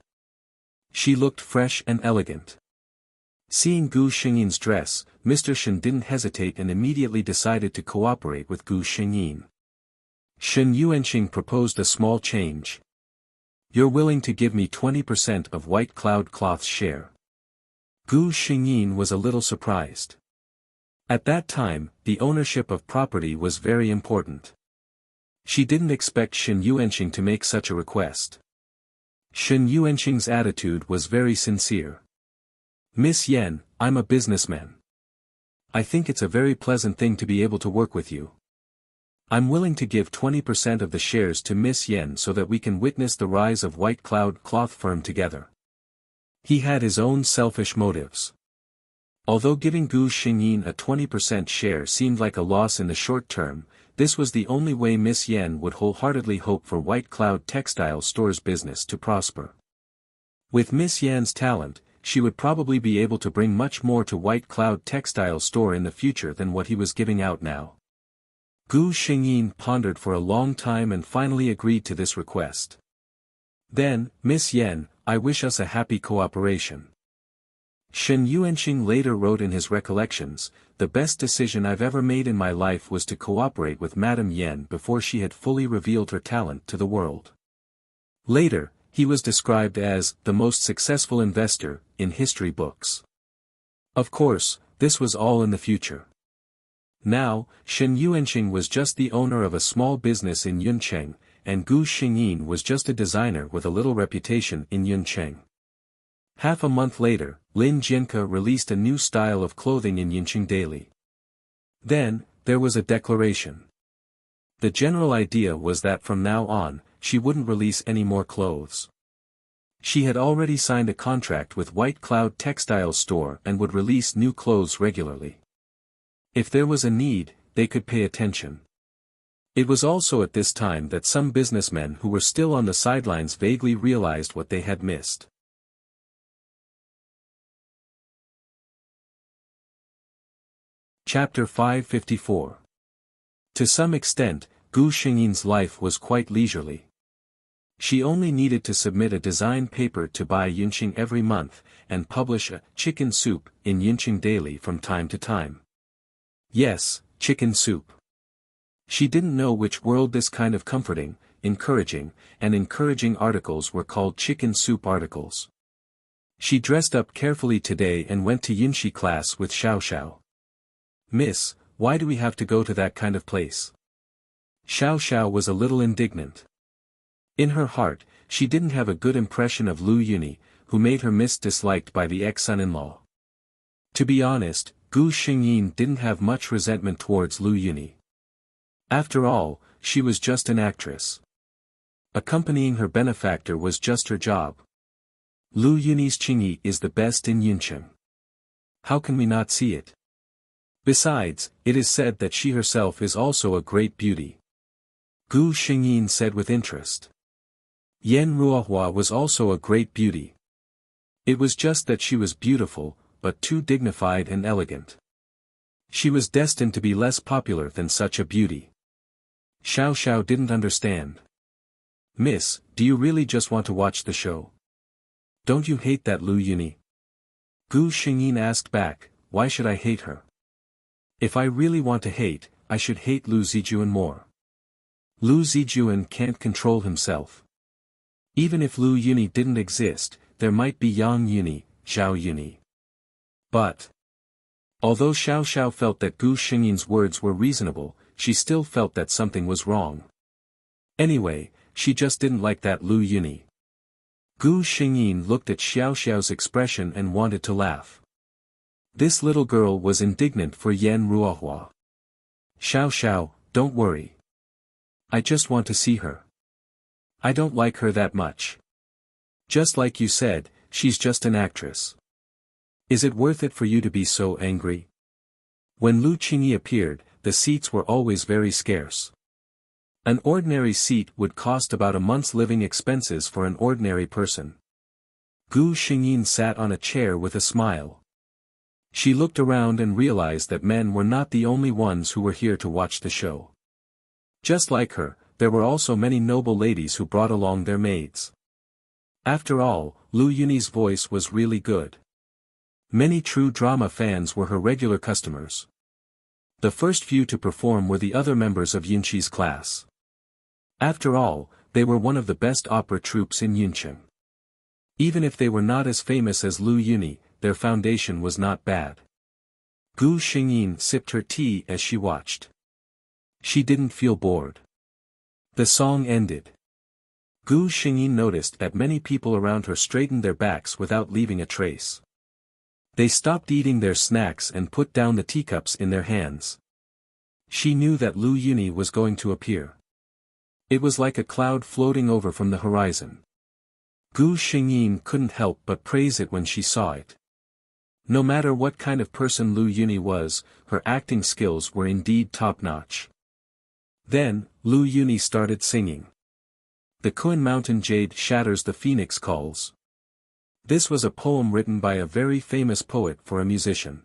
A: She looked fresh and elegant. Seeing Gu Xingyin's dress, Mr. Shen didn't hesitate and immediately decided to cooperate with Gu Xingyin. Shen Yuanxing proposed a small change. You're willing to give me 20% of White Cloud Cloth's share. Gu Xingyin was a little surprised. At that time, the ownership of property was very important. She didn't expect Shen Yuanxing to make such a request. Shen Yuanxing's attitude was very sincere. Miss Yen, I'm a businessman. I think it's a very pleasant thing to be able to work with you. I'm willing to give 20% of the shares to Miss Yen so that we can witness the rise of White Cloud Cloth firm together. He had his own selfish motives. Although giving Gu Xingyin a 20% share seemed like a loss in the short term, this was the only way Miss Yen would wholeheartedly hope for White Cloud Textile Store's business to prosper. With Miss Yen's talent, she would probably be able to bring much more to White Cloud Textile Store in the future than what he was giving out now. Gu Xingyin pondered for a long time and finally agreed to this request. Then, Miss Yen, I wish us a happy cooperation. Shen Yuanxing later wrote in his recollections, the best decision I've ever made in my life was to cooperate with Madame Yen before she had fully revealed her talent to the world. Later, he was described as the most successful investor in history books. Of course, this was all in the future. Now, Shen Yuanxing was just the owner of a small business in Yuncheng, and Gu Xingyin was just a designer with a little reputation in Yuncheng. Half a month later, Lin Jinka released a new style of clothing in Yuncheng Daily. Then, there was a declaration. The general idea was that from now on, she wouldn't release any more clothes. She had already signed a contract with White Cloud Textile Store and would release new clothes regularly. If there was a need, they could pay attention. It was also at this time that some businessmen who were still on the sidelines vaguely realized what they had missed. Chapter 554. To some extent, Gu Xingyin's life was quite leisurely. She only needed to submit a design paper to Bai Yunqing every month, and publish a chicken soup in Yunqing Daily from time to time. Yes, chicken soup. She didn't know which world this kind of comforting, encouraging articles were called chicken soup articles. She dressed up carefully today and went to Yunxi class with Xiao Xiao. "Miss, why do we have to go to that kind of place?" Xiao Xiao was a little indignant. In her heart, she didn't have a good impression of Lu Yuni, who made her disliked by the ex-son-in-law. To be honest, Gu Xingyin didn't have much resentment towards Lu Yuni. After all, she was just an actress. Accompanying her benefactor was just her job. Lu Yuni's Qingyi is the best in Yuncheng. How can we not see it? Besides, it is said that she herself is also a great beauty. Gu Xingyin said with interest. Yan Ruohua was also a great beauty. It was just that she was beautiful, but too dignified and elegant. She was destined to be less popular than such a beauty. Xiao Xiao didn't understand. "Miss, do you really just want to watch the show? Don't you hate that Lu Yuni?" Gu Xingyin asked back, "Why should I hate her? If I really want to hate, I should hate Lu Zijuan more. Lu Zijuan can't control himself. Even if Lu Yuni didn't exist, there might be Yang Yuni, Zhao Yuni. But..." Although Xiao Xiao felt that Gu Xingyin's words were reasonable, she still felt that something was wrong. Anyway, she just didn't like that Lu Yuni. Gu Xingyin looked at Xiao Xiao's expression and wanted to laugh. This little girl was indignant for Yan Ruohua. "Xiao Xiao, don't worry. I just want to see her. I don't like her that much. Just like you said, she's just an actress. Is it worth it for you to be so angry?" When Lu Qingyi appeared, the seats were always very scarce. An ordinary seat would cost about a month's living expenses for an ordinary person. Gu Xingyin sat on a chair with a smile. She looked around and realized that men were not the only ones who were here to watch the show. Just like her, there were also many noble ladies who brought along their maids. After all, Lu Yuni's voice was really good. Many true drama fans were her regular customers. The first few to perform were the other members of Yunqi's class. After all, they were one of the best opera troupes in Yuncheng. Even if they were not as famous as Lu Yuni, their foundation was not bad. Gu Xingyin sipped her tea as she watched. She didn't feel bored. The song ended. Gu Xingyin noticed that many people around her straightened their backs without leaving a trace. They stopped eating their snacks and put down the teacups in their hands. She knew that Lu Yuni was going to appear. It was like a cloud floating over from the horizon. Gu Xingyin couldn't help but praise it when she saw it. No matter what kind of person Lu Yuni was, her acting skills were indeed top-notch. Then, Lu Yuni started singing. "The Kun Mountain Jade shatters the phoenix calls." This was a poem written by a very famous poet for a musician.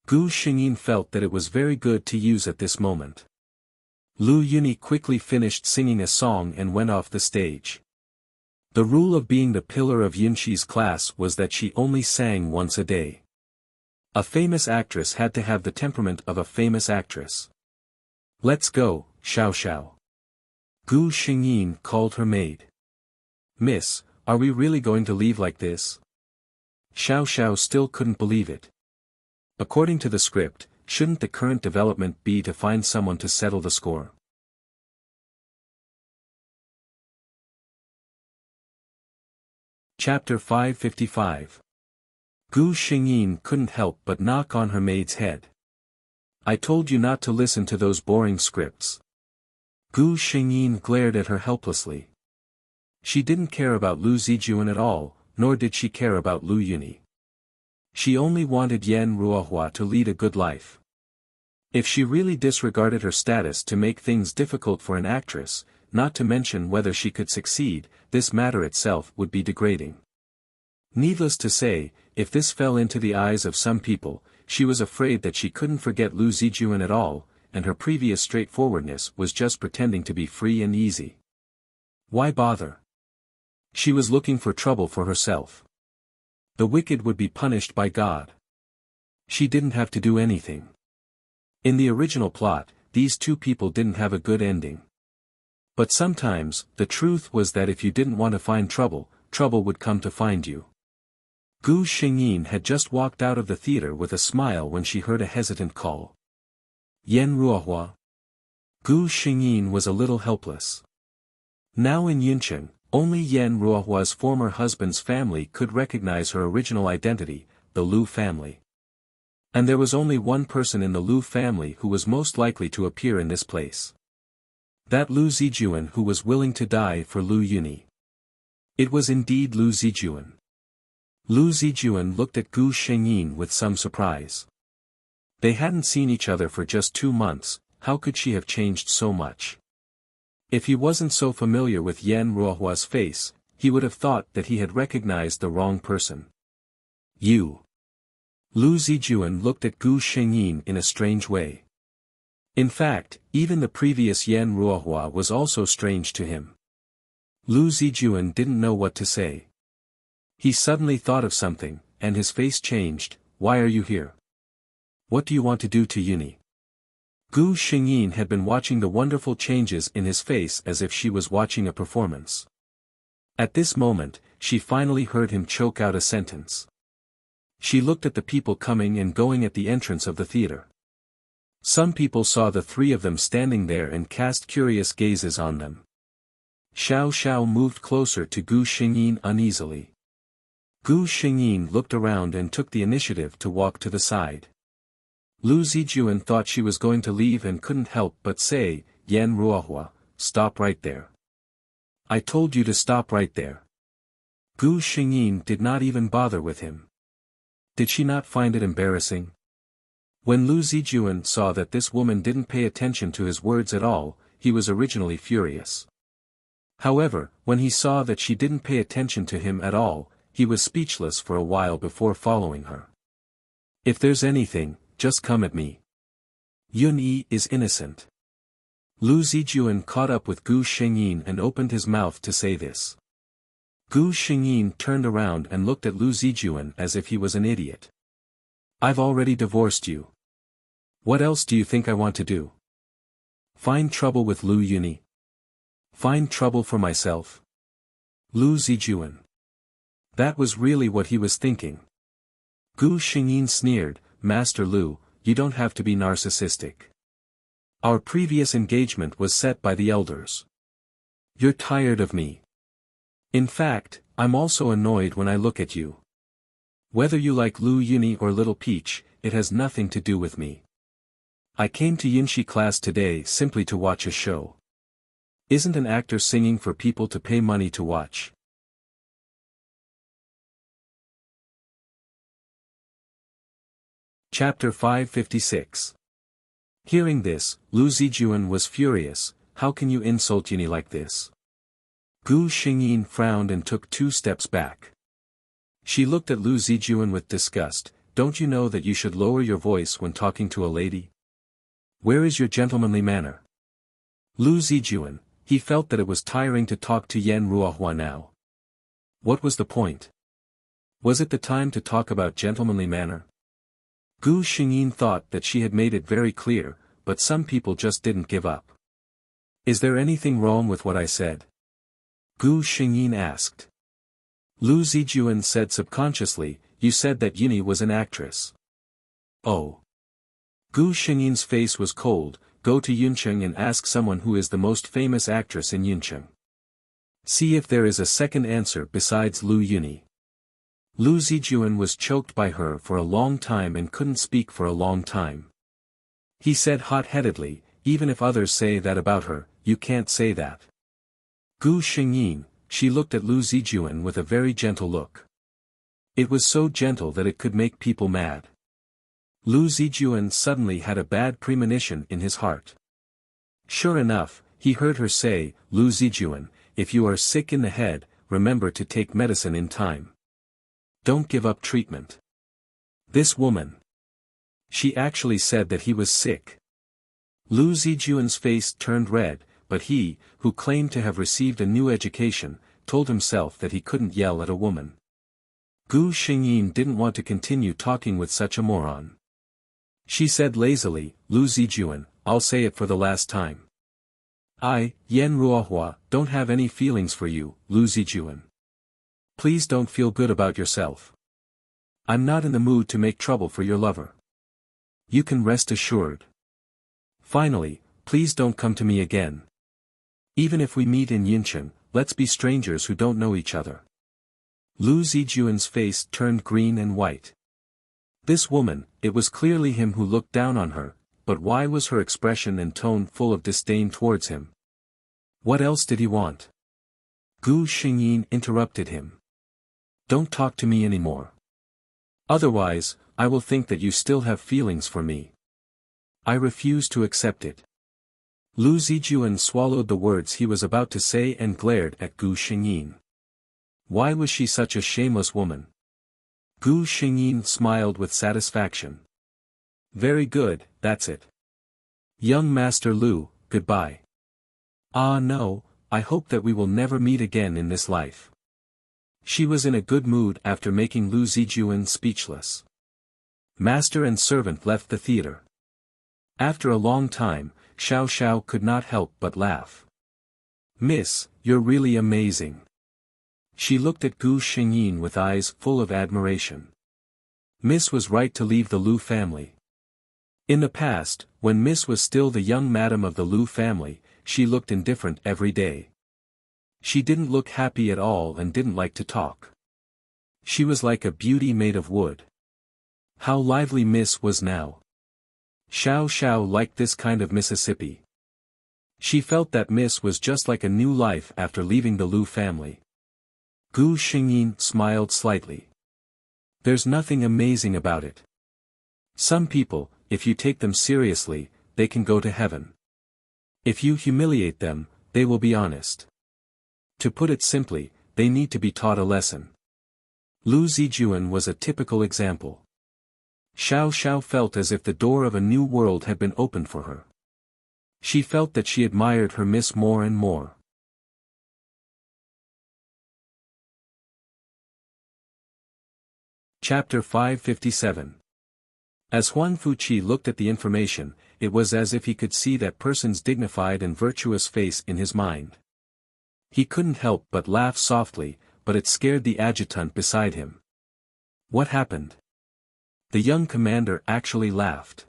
A: Gu Xingyin felt that it was very good to use at this moment. Lu Yuni quickly finished singing a song and went off the stage. The rule of being the pillar of Yunqi's class was that she only sang once a day. A famous actress had to have the temperament of a famous actress. "Let's go, Xiao Xiao." Gu Xingyin called her maid. "Miss, are we really going to leave like this?" Xiao Xiao still couldn't believe it. According to the script, shouldn't the current development be to find someone to settle the score? Chapter 555. Gu Xingyin couldn't help but knock on her maid's head. "I told you not to listen to those boring scripts." Gu Xingyin glared at her helplessly. She didn't care about Lu Zijuan at all, nor did she care about Lu Yuni. She only wanted Yan Ruohua to lead a good life. If she really disregarded her status to make things difficult for an actress, not to mention whether she could succeed, this matter itself would be degrading. Needless to say, if this fell into the eyes of some people, she was afraid that she couldn't forget Lu Zijuan at all, and her previous straightforwardness was just pretending to be free and easy. Why bother? She was looking for trouble for herself. The wicked would be punished by God. She didn't have to do anything. In the original plot, these two people didn't have a good ending. But sometimes, the truth was that if you didn't want to find trouble, trouble would come to find you. Gu Xingyin had just walked out of the theater with a smile when she heard a hesitant call. Yan Ruohua. Gu Xingyin was a little helpless. Now in Yuncheng, only Yan Ruohua's former husband's family could recognize her original identity, the Lu family. And there was only one person in the Lu family who was most likely to appear in this place. That Lu Zijuan who was willing to die for Lu Yuni. It was indeed Lu Zijuan. Lu Zijuan looked at Gu Xingyin with some surprise. They hadn't seen each other for just 2 months, how could she have changed so much? If he wasn't so familiar with Yan Ruohua's face, he would have thought that he had recognized the wrong person. You. Lu Zijuan looked at Gu Xingyin in a strange way. In fact, even the previous Yan Ruohua was also strange to him. Lu Zijuan didn't know what to say. He suddenly thought of something, and his face changed. Why are you here? What do you want to do to Yuni? Gu Xingyin had been watching the wonderful changes in his face as if she was watching a performance. At this moment, she finally heard him choke out a sentence. She looked at the people coming and going at the entrance of the theater. Some people saw the three of them standing there and cast curious gazes on them. Xiao Xiao moved closer to Gu Xingyin uneasily. Gu Xingyin looked around and took the initiative to walk to the side. Lu Zijuan thought she was going to leave and couldn't help but say, Yan Ruohua, stop right there. I told you to stop right there. Gu Xingyin did not even bother with him. Did she not find it embarrassing? When Lu Zijuan saw that this woman didn't pay attention to his words at all, he was originally furious. However, when he saw that she didn't pay attention to him at all, he was speechless for a while before following her. If there's anything, just come at me. Yun Yi is innocent. Lu Zijuan caught up with Gu Xingyin and opened his mouth to say this. Gu Xingyin turned around and looked at Lu Zijuan as if he was an idiot. I've already divorced you. What else do you think I want to do? Find trouble with Lu Yuni? Find trouble for myself? Lu Zijuan. That was really what he was thinking. Gu Xingyin sneered, Master Lu, you don't have to be narcissistic. Our previous engagement was set by the elders. You're tired of me. In fact, I'm also annoyed when I look at you. Whether you like Lu Yuni or Little Peach, it has nothing to do with me. I came to Yinshi class today simply to watch a show. Isn't an actor singing for people to pay money to watch? Chapter 556. Hearing this, Lu Zijuan was furious. How can you insult Yuni like this? Gu Xingyin frowned and took 2 steps back. She looked at Lu Zijuan with disgust. Don't you know that you should lower your voice when talking to a lady? Where is your gentlemanly manner? Lu Zijuan, he felt that it was tiring to talk to Yan Ruohua now. What was the point? Was it the time to talk about gentlemanly manner? Gu Xingyin thought that she had made it very clear, but some people just didn't give up. Is there anything wrong with what I said? Gu Xingyin asked. Lu Zijuan said subconsciously, you said that Yuni was an actress. Oh. Gu Xingyin's face was cold. Go to Yuncheng and ask someone who is the most famous actress in Yuncheng. See if there is a second answer besides Lu Yuni. Lu Zijuan was choked by her for a long time and couldn't speak for a long time. He said hot-headedly, even if others say that about her, you can't say that. Gu Xingyin, she looked at Lu Zijuan with a very gentle look. It was so gentle that it could make people mad. Lu Zijuan suddenly had a bad premonition in his heart. Sure enough, he heard her say, "Lu Zijuan, if you are sick in the head, remember to take medicine in time. Don't give up treatment." This woman. She actually said that he was sick. Lu Zijuan's face turned red, but he, who claimed to have received a new education, told himself that he couldn't yell at a woman. Gu Xingyin didn't want to continue talking with such a moron. She said lazily, "Lu Zijuan, I'll say it for the last time. I, Yan Ruohua, don't have any feelings for you, Lu Zijuan. Please don't feel good about yourself. I'm not in the mood to make trouble for your lover. You can rest assured. Finally, please don't come to me again. Even if we meet in Yincheng, let's be strangers who don't know each other." Lu Zijuan's face turned green and white. This woman, it was clearly him who looked down on her, but why was her expression and tone full of disdain towards him? What else did he want? Gu Xingyin interrupted him. "Don't talk to me anymore. Otherwise, I will think that you still have feelings for me. I refuse to accept it." Lu Zijuan swallowed the words he was about to say and glared at Gu Xingyin. Why was she such a shameless woman? Gu Xingyin smiled with satisfaction. "Very good, that's it. Young Master Lu, goodbye. Ah no, I hope that we will never meet again in this life." She was in a good mood after making Lu Zijuan speechless. Master and servant left the theater. After a long time, Xiao Xiao could not help but laugh. "Miss, you're really amazing." She looked at Gu Xingyin with eyes full of admiration. Miss was right to leave the Lu family. In the past, when Miss was still the young madam of the Lu family, she looked indifferent every day. She didn't look happy at all and didn't like to talk. She was like a beauty made of wood. How lively Miss was now. Xiao Xiao liked this kind of Mississippi. She felt that Miss was just like a new life after leaving the Lu family. Gu Xingyin smiled slightly. There's nothing amazing about it. Some people, if you take them seriously, they can go to heaven. If you humiliate them, they will be honest. To put it simply, they need to be taught a lesson. Lu Zijuan was a typical example. Xiao Xiao felt as if the door of a new world had been opened for her. She felt that she admired her Miss more and more. Chapter 557. As Huan Fuqi looked at the information, it was as if he could see that person's dignified and virtuous face in his mind. He couldn't help but laugh softly, but it scared the adjutant beside him. What happened? The young commander actually laughed.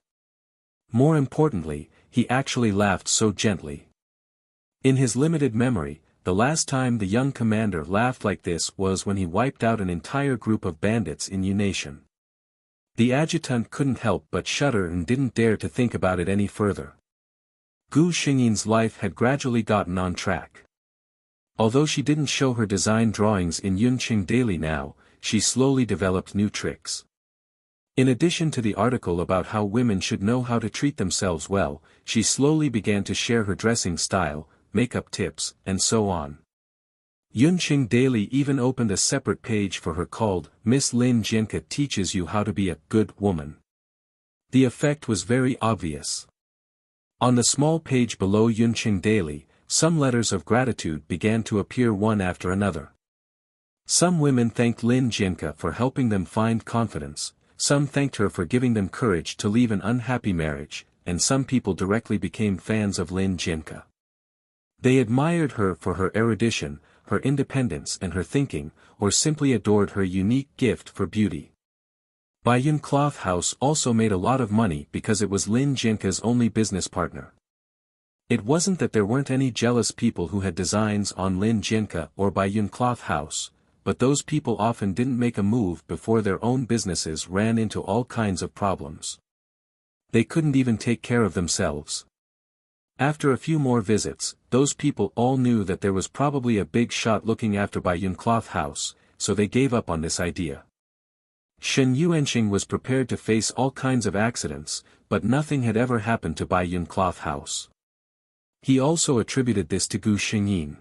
A: More importantly, he actually laughed so gently. In his limited memory, the last time the young commander laughed like this was when he wiped out an entire group of bandits in Yunation. The adjutant couldn't help but shudder and didn't dare to think about it any further. Gu Xingyin's life had gradually gotten on track. Although she didn't show her design drawings in Yunqing Daily now, she slowly developed new tricks. In addition to the article about how women should know how to treat themselves well, she slowly began to share her dressing style, makeup tips, and so on. Yunqing Daily even opened a separate page for her called, Miss Lin Jianke Teaches You How to Be a Good Woman. The effect was very obvious. On the small page below Yunqing Daily, some letters of gratitude began to appear one after another. Some women thanked Lin Jianke for helping them find confidence, some thanked her for giving them courage to leave an unhappy marriage, and some people directly became fans of Lin Jianke. They admired her for her erudition, her independence and her thinking, or simply adored her unique gift for beauty. Baiyun Cloth House also made a lot of money because it was Lin Jianke's only business partner. It wasn't that there weren't any jealous people who had designs on Lin Jianke or Baiyun Cloth House, but those people often didn't make a move before their own businesses ran into all kinds of problems. They couldn't even take care of themselves. After a few more visits, those people all knew that there was probably a big shot looking after Baiyun Cloth House, so they gave up on this idea. Shen Yuanqing was prepared to face all kinds of accidents, but nothing had ever happened to Bai Yun Cloth House. He also attributed this to Gu Xingyin.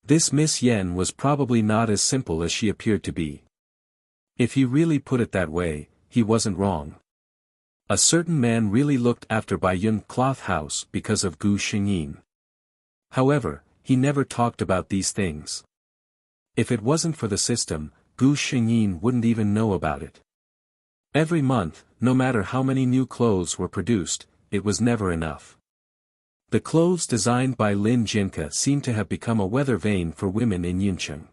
A: This Miss Yen was probably not as simple as she appeared to be. If he really put it that way, he wasn't wrong. A certain man really looked after Bai Yun Cloth House because of Gu Xingyin. However, he never talked about these things. If it wasn't for the system, Gu Xingyin wouldn't even know about it. Every month, no matter how many new clothes were produced, it was never enough. The clothes designed by Lin Jinke seemed to have become a weather vane for women in Yuncheng.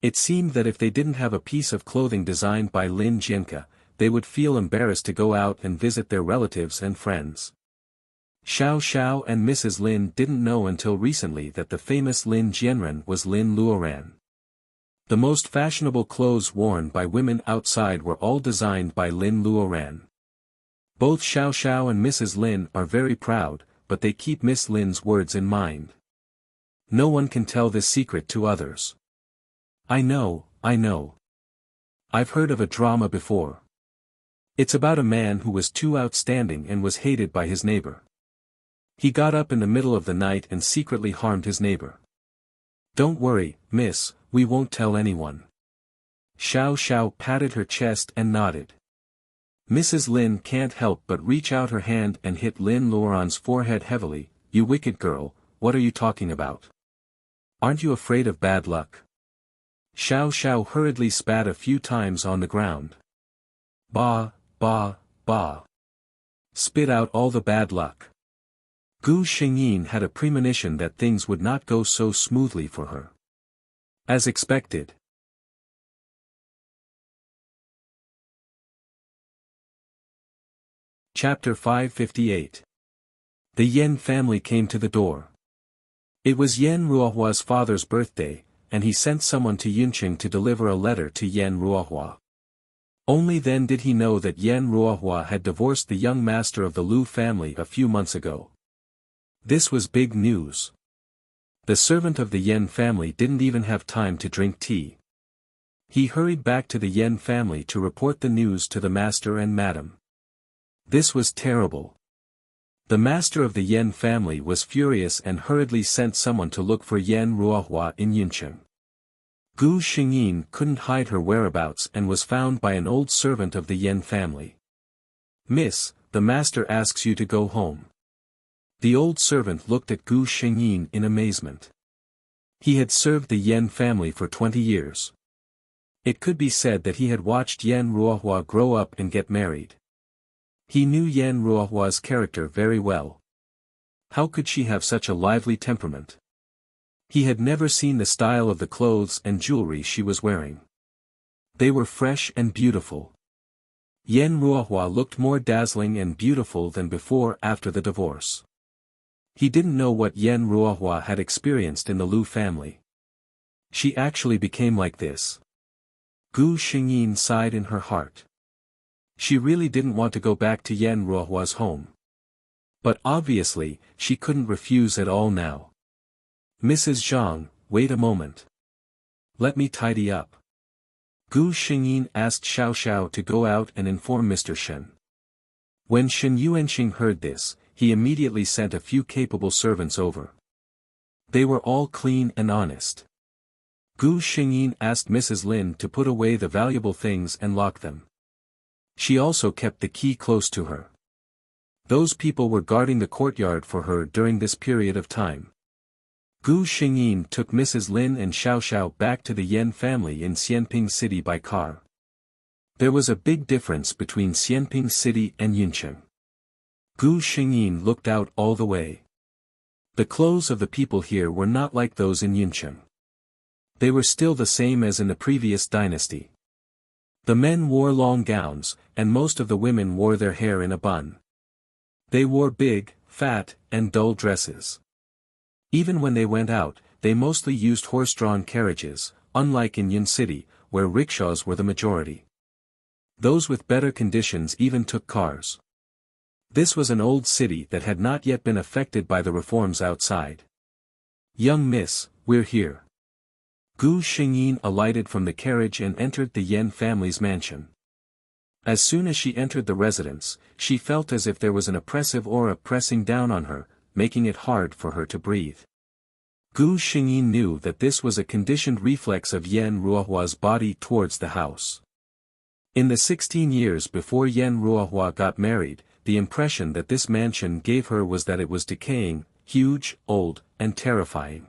A: It seemed that if they didn't have a piece of clothing designed by Lin Jinke, they would feel embarrassed to go out and visit their relatives and friends. Xiao Xiao and Mrs. Lin didn't know until recently that the famous Lin Jianren was Lin Luoran. The most fashionable clothes worn by women outside were all designed by Lin Luoran. Both Xiao Xiao and Mrs. Lin are very proud, but they keep Miss Lin's words in mind. No one can tell this secret to others. I know. I've heard of a drama before. It's about a man who was too outstanding and was hated by his neighbor. He got up in the middle of the night and secretly harmed his neighbor. Don't worry, miss, we won't tell anyone. Xiao Xiao patted her chest and nodded. Mrs. Lin can't help but reach out her hand and hit Lin Luoran's forehead heavily. You wicked girl, what are you talking about? Aren't you afraid of bad luck? Xiao Xiao hurriedly spat a few times on the ground. Bah. Spit out all the bad luck. Gu Xingyin had a premonition that things would not go so smoothly for her. As expected. Chapter 558. The Yen family came to the door. It was Yen Ruohua's father's birthday, and he sent someone to Yunqing to deliver a letter to Yen Ruohua. Only then did he know that Yen Ruohua had divorced the young master of the Lu family a few months ago. This was big news. The servant of the Yen family didn't even have time to drink tea. He hurried back to the Yen family to report the news to the master and madam. This was terrible. The master of the Yen family was furious and hurriedly sent someone to look for Yen Ruohua in Yuncheng. Gu Xingyin couldn't hide her whereabouts and was found by an old servant of the Yen family. Miss, the master asks you to go home. The old servant looked at Gu Xingyin in amazement. He had served the Yen family for 20 years. It could be said that he had watched Yen Ruohua grow up and get married. He knew Yen Ruohua's character very well. How could she have such a lively temperament? He had never seen the style of the clothes and jewelry she was wearing. They were fresh and beautiful. Yen Ruohua looked more dazzling and beautiful than before after the divorce. He didn't know what Yen Ruohua had experienced in the Lu family. She actually became like this. Gu Xingyin sighed in her heart. She really didn't want to go back to Yen Ruohua's home. But obviously, she couldn't refuse at all now. Mrs. Zhang, wait a moment. Let me tidy up. Gu Xingyin asked Xiao Xiao to go out and inform Mr. Shen. When Shen Yuanqing heard this, he immediately sent a few capable servants over. They were all clean and honest. Gu Xingyin asked Mrs. Lin to put away the valuable things and lock them. She also kept the key close to her. Those people were guarding the courtyard for her during this period of time. Gu Xingyin took Mrs. Lin and Xiao Xiao back to the Yen family in Xianping City by car. There was a big difference between Xianping City and Yuncheng. Gu Xingyin looked out all the way. The clothes of the people here were not like those in Yuncheng. They were still the same as in the previous dynasty. The men wore long gowns, and most of the women wore their hair in a bun. They wore big, fat, and dull dresses. Even when they went out, they mostly used horse-drawn carriages, unlike in Yun City, where rickshaws were the majority. Those with better conditions even took cars. This was an old city that had not yet been affected by the reforms outside. Young miss, we're here. Gu Xingyin alighted from the carriage and entered the Yan family's mansion. As soon as she entered the residence, she felt as if there was an oppressive aura pressing down on her, making it hard for her to breathe. Gu Xingyin knew that this was a conditioned reflex of Yan Ruohua's body towards the house. In the 16 years before Yan Ruohua got married, the impression that this mansion gave her was that it was decaying, huge, old, and terrifying.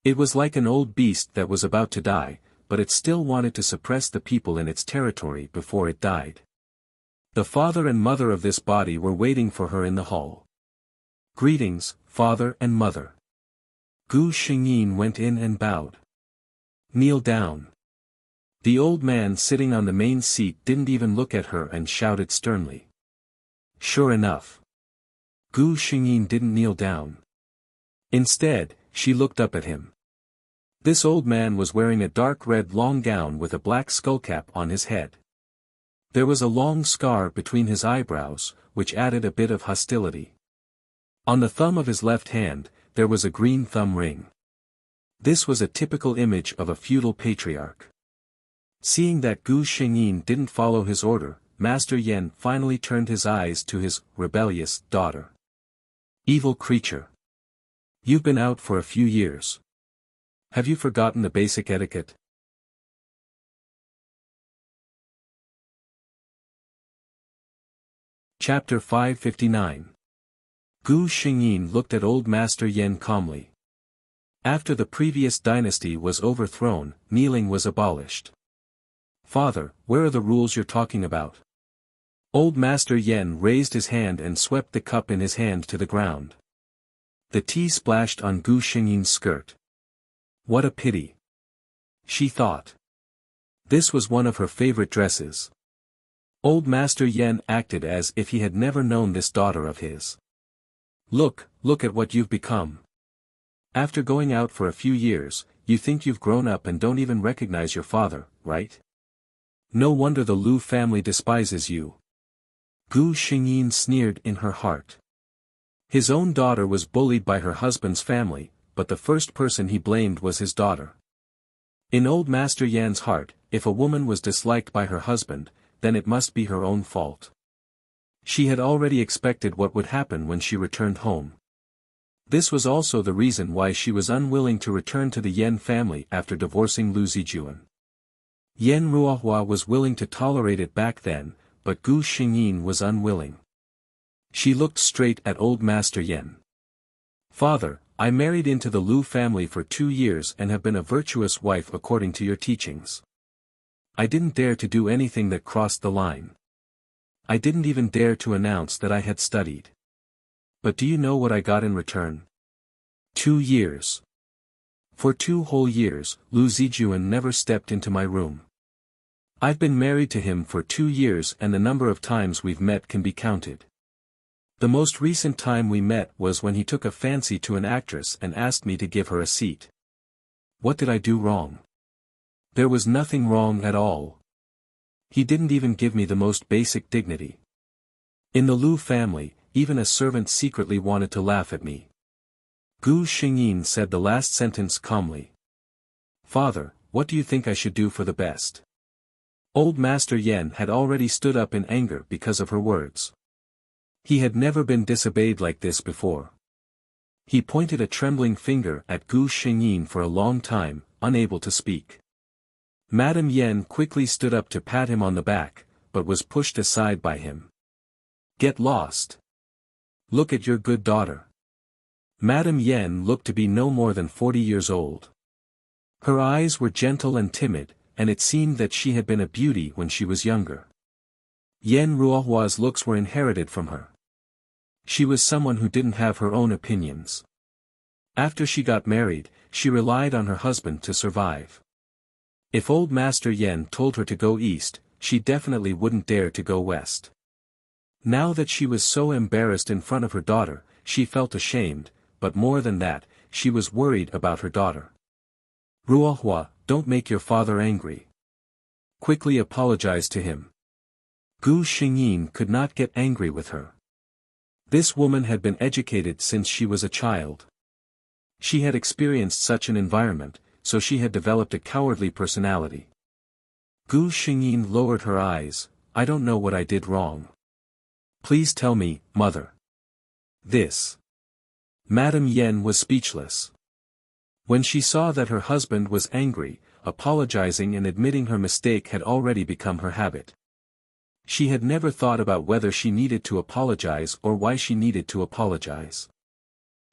A: It was like an old beast that was about to die, but it still wanted to suppress the people in its territory before it died. The father and mother of this body were waiting for her in the hall. "Greetings, father and mother." Gu Xingyin went in and bowed. "Kneel down." The old man sitting on the main seat didn't even look at her and shouted sternly. Sure enough. Gu Xingyin didn't kneel down. Instead, she looked up at him. This old man was wearing a dark red long gown with a black skullcap on his head. There was a long scar between his eyebrows, which added a bit of hostility. On the thumb of his left hand, there was a green thumb ring. This was a typical image of a feudal patriarch. Seeing that Gu Xingyin didn't follow his order, Master Yan finally turned his eyes to his rebellious daughter. "Evil creature. You've been out for a few years. Have you forgotten the basic etiquette?" Chapter 559. Gu Xingyin looked at old Master Yan calmly. After the previous dynasty was overthrown, kneeling was abolished. "Father, where are the rules you're talking about?" Old Master Yan raised his hand and swept the cup in his hand to the ground. The tea splashed on Gu Xingyin's skirt. What a pity. She thought. This was one of her favorite dresses. Old Master Yan acted as if he had never known this daughter of his. Look at what you've become. After going out for a few years, you think you've grown up and don't even recognize your father, right? No wonder the Lu family despises you." Gu Xingyin sneered in her heart. His own daughter was bullied by her husband's family, but the first person he blamed was his daughter. In old Master Yan's heart, if a woman was disliked by her husband, then it must be her own fault. She had already expected what would happen when she returned home. This was also the reason why she was unwilling to return to the Yan family after divorcing Lu Zijuan. Yan Ruohua was willing to tolerate it back then, but Gu Xingyin was unwilling. She looked straight at old Master Yan. "Father, I married into the Lu family for 2 years and have been a virtuous wife according to your teachings. I didn't dare to do anything that crossed the line. I didn't even dare to announce that I had studied. But do you know what I got in return? 2 years. For 2 whole years, Lu Zijuan never stepped into my room. I've been married to him for 2 years and the number of times we've met can be counted. The most recent time we met was when he took a fancy to an actress and asked me to give her a seat. What did I do wrong? There was nothing wrong at all. He didn't even give me the most basic dignity. In the Lu family, even a servant secretly wanted to laugh at me." Gu Xingyin said the last sentence calmly. "Father, what do you think I should do for the best?" Old Master Yan had already stood up in anger because of her words. He had never been disobeyed like this before. He pointed a trembling finger at Gu Xingyin for a long time, unable to speak. Madame Yan quickly stood up to pat him on the back, but was pushed aside by him. "Get lost. Look at your good daughter." Madame Yan looked to be no more than 40 years old. Her eyes were gentle and timid, and it seemed that she had been a beauty when she was younger. Yan Ruohua's looks were inherited from her. She was someone who didn't have her own opinions. After she got married, she relied on her husband to survive. If old Master Yan told her to go east, she definitely wouldn't dare to go west. Now that she was so embarrassed in front of her daughter, she felt ashamed, but more than that, she was worried about her daughter. "Ruohua, don't make your father angry. Quickly apologize to him." Gu Xingyin could not get angry with her. This woman had been educated since she was a child. She had experienced such an environment, so she had developed a cowardly personality. Gu Xingyin lowered her eyes. I don't know what I did wrong. Please tell me, mother. This. Madame Yen was speechless. When she saw that her husband was angry, apologizing and admitting her mistake had already become her habit. She had never thought about whether she needed to apologize or why she needed to apologize.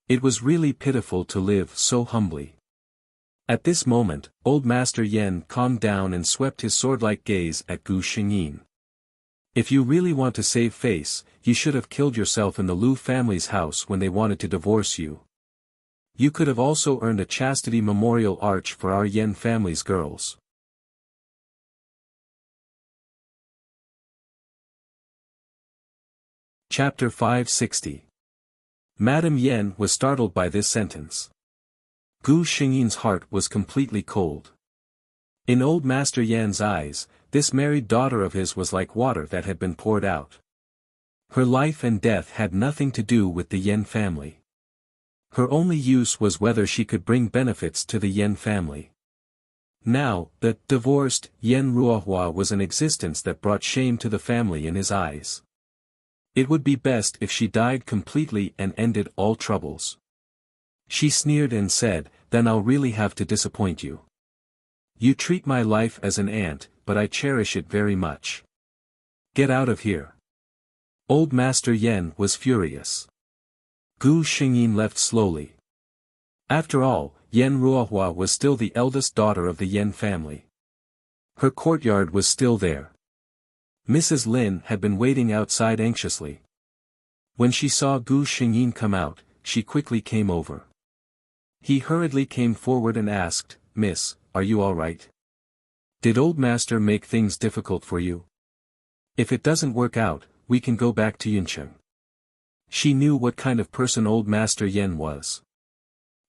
A: It was really pitiful to live so humbly. At this moment, old Master Yen calmed down and swept his sword-like gaze at Gu Xingyin. If you really want to save face, you should have killed yourself in the Lu family's house when they wanted to divorce you. You could have also earned a chastity memorial arch for our Yen family's girls. Chapter 560. Madame Yen was startled by this sentence. Gu Xingyin's heart was completely cold. In old Master Yan's eyes, this married daughter of his was like water that had been poured out. Her life and death had nothing to do with the Yen family. Her only use was whether she could bring benefits to the Yen family. Now, the divorced Yen Ruohua was an existence that brought shame to the family in his eyes. It would be best if she died completely and ended all troubles. She sneered and said, then I'll really have to disappoint you. You treat my life as an ant, but I cherish it very much. Get out of here. Old Master Yen was furious. Gu Xingyin left slowly. After all, Yen Ruohua was still the eldest daughter of the Yen family. Her courtyard was still there. Mrs. Lin had been waiting outside anxiously. When she saw Gu Xingyin come out, she quickly came over. He hurriedly came forward and asked, Miss, are you all right? Did old master make things difficult for you? If it doesn't work out, we can go back to Yuncheng. She knew what kind of person old Master Yen was.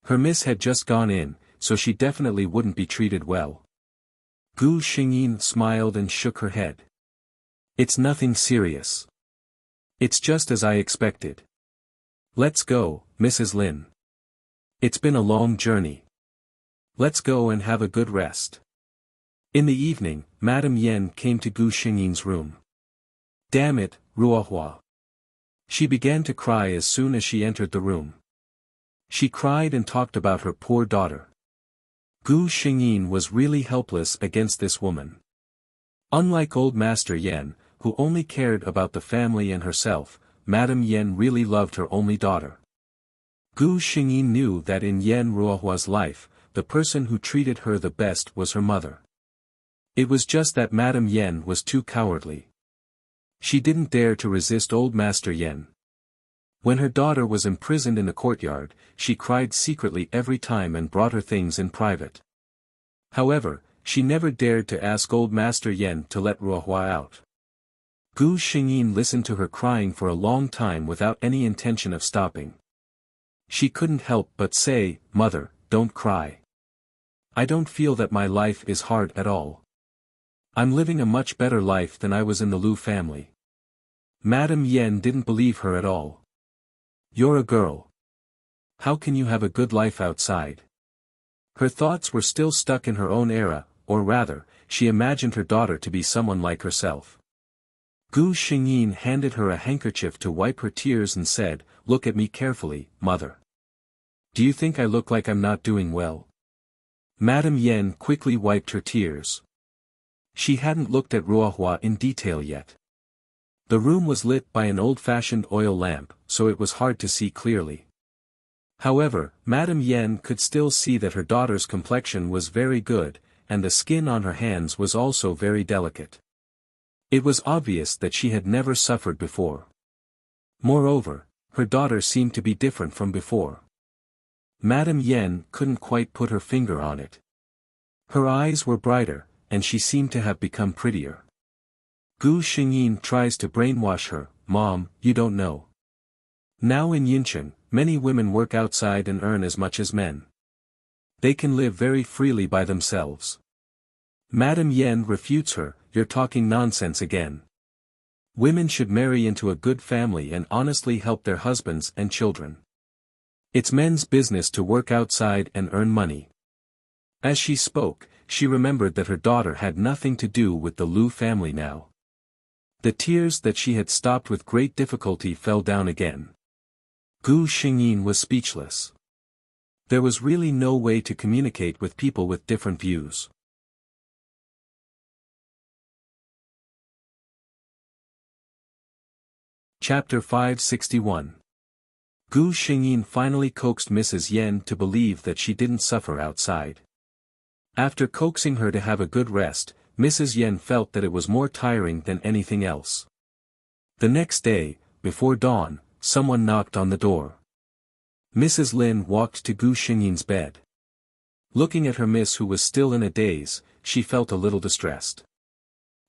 A: Her miss had just gone in, so she definitely wouldn't be treated well. Gu Xingyin smiled and shook her head. It's nothing serious. It's just as I expected. Let's go, Mrs. Lin. It's been a long journey. Let's go and have a good rest. In the evening, Madame Yen came to Gu Xingyin's room. Damn it, Ruohua. She began to cry as soon as she entered the room. She cried and talked about her poor daughter. Gu Xingyin was really helpless against this woman. Unlike old Master Yen, who only cared about the family and herself, Madame Yen really loved her only daughter. Gu Xingyin knew that in Yen Ruohua's life, the person who treated her the best was her mother. It was just that Madame Yen was too cowardly. She didn't dare to resist old Master Yen. When her daughter was imprisoned in the courtyard, she cried secretly every time and brought her things in private. However, she never dared to ask old Master Yen to let Ruohua out. Gu Xingyin listened to her crying for a long time without any intention of stopping. She couldn't help but say, Mother, don't cry. I don't feel that my life is hard at all. I'm living a much better life than I was in the Lu family. Madame Yen didn't believe her at all. You're a girl. How can you have a good life outside? Her thoughts were still stuck in her own era, or rather, she imagined her daughter to be someone like herself. Gu Xingyin handed her a handkerchief to wipe her tears and said, Look at me carefully, mother. Do you think I look like I'm not doing well? Madame Yen quickly wiped her tears. She hadn't looked at Ruohua in detail yet. The room was lit by an old-fashioned oil lamp, so it was hard to see clearly. However, Madame Yen could still see that her daughter's complexion was very good, and the skin on her hands was also very delicate. It was obvious that she had never suffered before. Moreover, her daughter seemed to be different from before. Madame Yen couldn't quite put her finger on it. Her eyes were brighter, and she seemed to have become prettier. Gu Xingyin tries to brainwash her, Mom, you don't know. Now in Yincheng, many women work outside and earn as much as men. They can live very freely by themselves. Madame Yen refutes her, You're talking nonsense again. Women should marry into a good family and honestly help their husbands and children. It's men's business to work outside and earn money. As she spoke, she remembered that her daughter had nothing to do with the Lu family now. The tears that she had stopped with great difficulty fell down again. Gu Xingyin was speechless. There was really no way to communicate with people with different views. Chapter 561. Gu Xingyin finally coaxed Mrs. Yen to believe that she didn't suffer outside. After coaxing her to have a good rest, Mrs. Yen felt that it was more tiring than anything else. The next day, before dawn, someone knocked on the door. Mrs. Lin walked to Gu Xingyin's bed. Looking at her miss who was still in a daze, she felt a little distressed.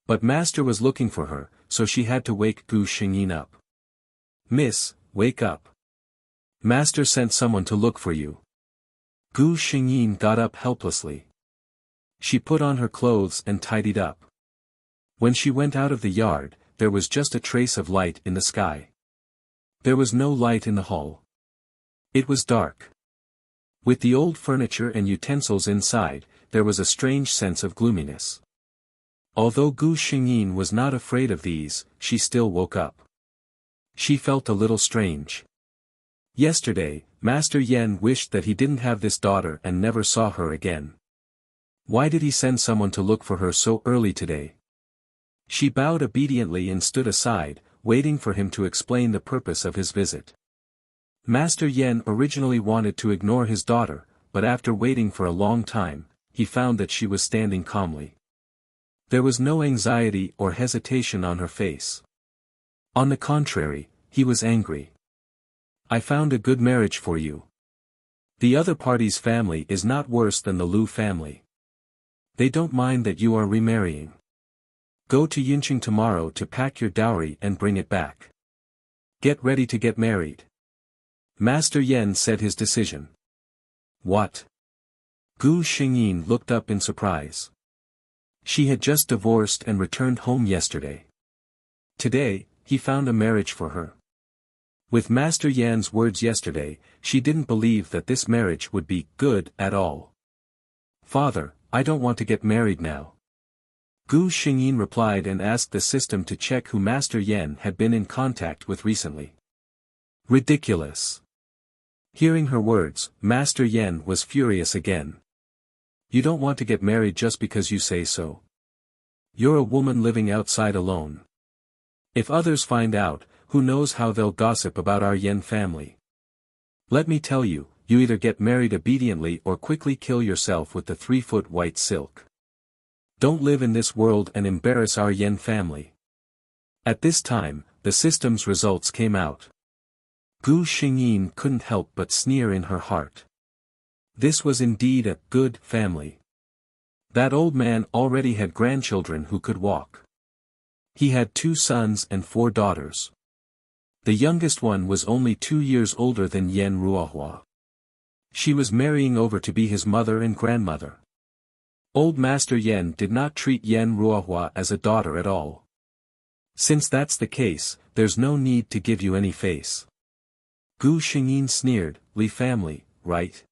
A: But Master was looking for her, so she had to wake Gu Xingyin up. "Miss, wake up. Master sent someone to look for you." Gu Xingyin got up helplessly. She put on her clothes and tidied up. When she went out of the yard, there was just a trace of light in the sky. There was no light in the hall. It was dark. With the old furniture and utensils inside, there was a strange sense of gloominess. Although Gu Xingyin was not afraid of these, she still woke up. She felt a little strange. Yesterday, Master Yen wished that he didn't have this daughter and never saw her again. Why did he send someone to look for her so early today? She bowed obediently and stood aside, waiting for him to explain the purpose of his visit. Master Yen originally wanted to ignore his daughter, but after waiting for a long time, he found that she was standing calmly. There was no anxiety or hesitation on her face. On the contrary, he was angry. "I found a good marriage for you. The other party's family is not worse than the Lu family. They don't mind that you are remarrying. Go to Yinqing tomorrow to pack your dowry and bring it back. Get ready to get married." Master Yen said his decision. "What?" Gu Xingyin looked up in surprise. She had just divorced and returned home yesterday. Today, he found a marriage for her. With Master Yan's words yesterday, she didn't believe that this marriage would be good at all. "Father, I don't want to get married now." Gu Xingyin replied and asked the system to check who Master Yen had been in contact with recently. Ridiculous. Hearing her words, Master Yen was furious again. "You don't want to get married just because you say so. You're a woman living outside alone. If others find out, who knows how they'll gossip about our Yen family. Let me tell you, you either get married obediently or quickly kill yourself with the 3-foot white silk. Don't live in this world and embarrass our Yen family." At this time, the system's results came out. Gu Xingyin couldn't help but sneer in her heart. This was indeed a good family. That old man already had grandchildren who could walk. He had 2 sons and 4 daughters. The youngest one was only 2 years older than Yen Ruohua. She was marrying over to be his mother and grandmother. Old Master Yen did not treat Yen Ruohua as a daughter at all. "Since that's the case, there's no need to give you any face." Gu Xingyin sneered, "Li family, right?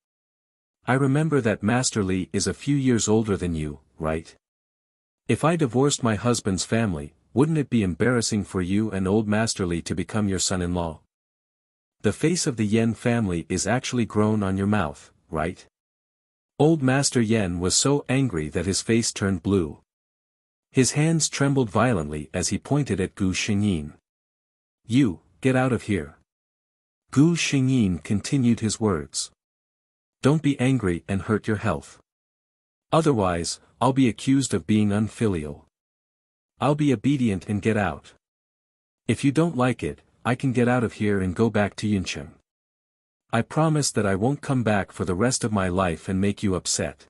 A: I remember that Master Li is a few years older than you, right? If I divorced my husband's family, wouldn't it be embarrassing for you and old Master Li to become your son-in-law? The face of the Yen family is actually grown on your mouth, right?" Old Master Yen was so angry that his face turned blue. His hands trembled violently as he pointed at Gu Xingyin. "You, get out of here." Gu Xingyin continued his words. "Don't be angry and hurt your health. Otherwise, I'll be accused of being unfilial. I'll be obedient and get out. If you don't like it, I can get out of here and go back to Yinqing. I promise that I won't come back for the rest of my life and make you upset."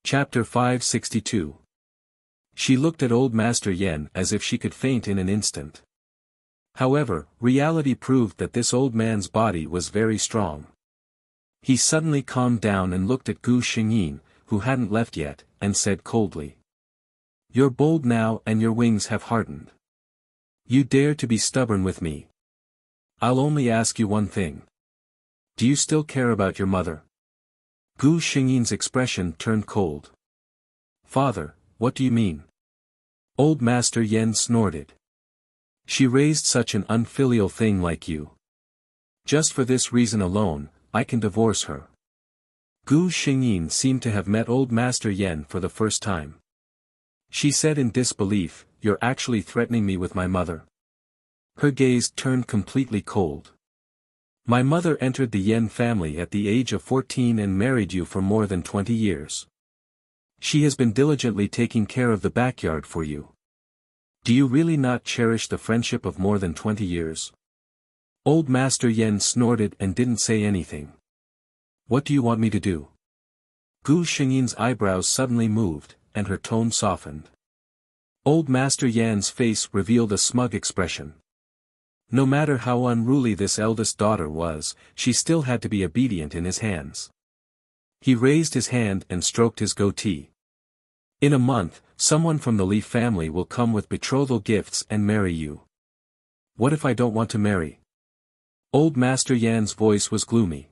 A: Chapter 562. She looked at old Master Yen as if she could faint in an instant. However, reality proved that this old man's body was very strong. He suddenly calmed down and looked at Gu Xingyin, who hadn't left yet, and said coldly, "You're bold now and your wings have hardened. You dare to be stubborn with me. I'll only ask you one thing. Do you still care about your mother? Gu Xingyin's expression turned cold. Father, what do you mean? Old Master Yan snorted. She raised such an unfilial thing like you. Just for this reason alone, I can divorce her. Gu Xingyin seemed to have met Old Master Yan for the first time. She said in disbelief, "You're actually threatening me with my mother." Her gaze turned completely cold. My mother entered the Yan family at the age of 14 and married you for more than 20 years. She has been diligently taking care of the backyard for you. Do you really not cherish the friendship of more than 20 years? Old Master Yan snorted and didn't say anything. What do you want me to do? Gu Xingyin's eyebrows suddenly moved, and her tone softened. Old Master Yan's face revealed a smug expression. No matter how unruly this eldest daughter was, she still had to be obedient in his hands. He raised his hand and stroked his goatee. In a month, someone from the Li family will come with betrothal gifts and marry you. What if I don't want to marry? Old Master Yan's voice was gloomy.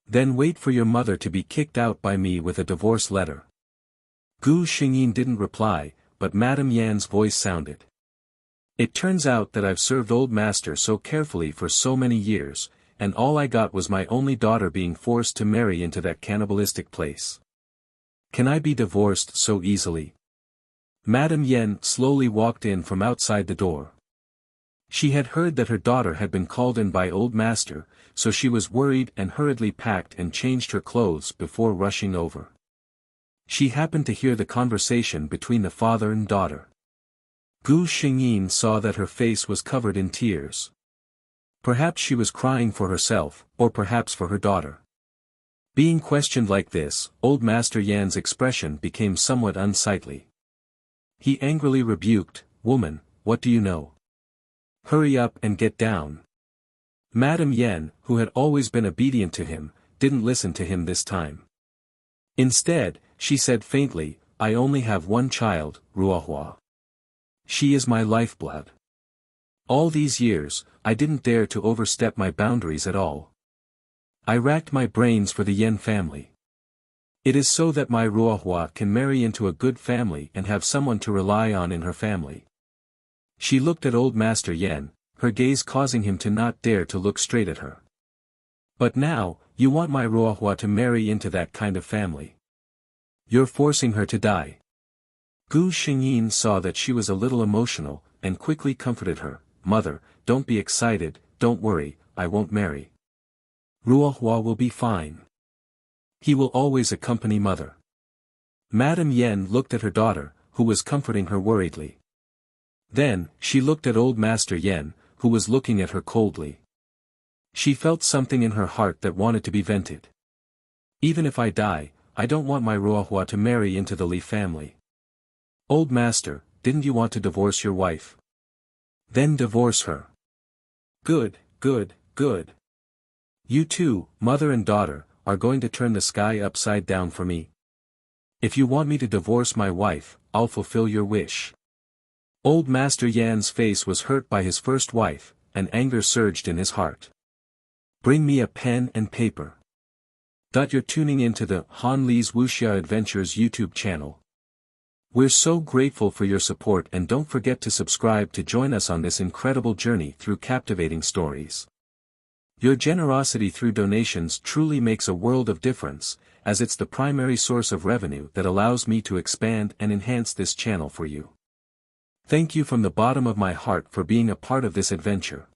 A: Then wait for your mother to be kicked out by me with a divorce letter. Gu Xingyin didn't reply, but Madame Yan's voice sounded. It turns out that I've served Old Master so carefully for so many years, and all I got was my only daughter being forced to marry into that cannibalistic place. Can I be divorced so easily? Madame Yan slowly walked in from outside the door. She had heard that her daughter had been called in by Old Master, so she was worried and hurriedly packed and changed her clothes before rushing over. She happened to hear the conversation between the father and daughter. Gu Xingyin saw that her face was covered in tears. Perhaps she was crying for herself, or perhaps for her daughter. Being questioned like this, Old Master Yan's expression became somewhat unsightly. He angrily rebuked, "Woman, what do you know? Hurry up and get down." Madame Yan, who had always been obedient to him, didn't listen to him this time. Instead, she said faintly, "I only have one child, Ruohua. She is my lifeblood. All these years, I didn't dare to overstep my boundaries at all. I racked my brains for the Yan family. It is so that my Ruohua can marry into a good family and have someone to rely on in her family." She looked at Old Master Yan, her gaze causing him to not dare to look straight at her. "But now, you want my Ruohua to marry into that kind of family. You're forcing her to die." Gu Xingyin saw that she was a little emotional, and quickly comforted her, "Mother, don't be excited, don't worry, I won't marry. Ruohua will be fine. He will always accompany Mother." Madame Yan looked at her daughter, who was comforting her worriedly. Then, she looked at Old Master Yan, who was looking at her coldly. She felt something in her heart that wanted to be vented. "Even if I die, I don't want my Ruohua to marry into the Li family." "Old Master, didn't you want to divorce your wife? Then divorce her." "Good, good, good. You two, mother and daughter, are going to turn the sky upside down for me. If you want me to divorce my wife, I'll fulfill your wish." Old Master Yan's face was hurt by his first wife, and anger surged in his heart. "Bring me a pen and paper." You're tuning into the Han Li's Wuxia Adventures YouTube channel. We're so grateful for your support, and don't forget to subscribe to join us on this incredible journey through captivating stories. Your generosity through donations truly makes a world of difference, as it's the primary source of revenue that allows me to expand and enhance this channel for you. Thank you from the bottom of my heart for being a part of this adventure.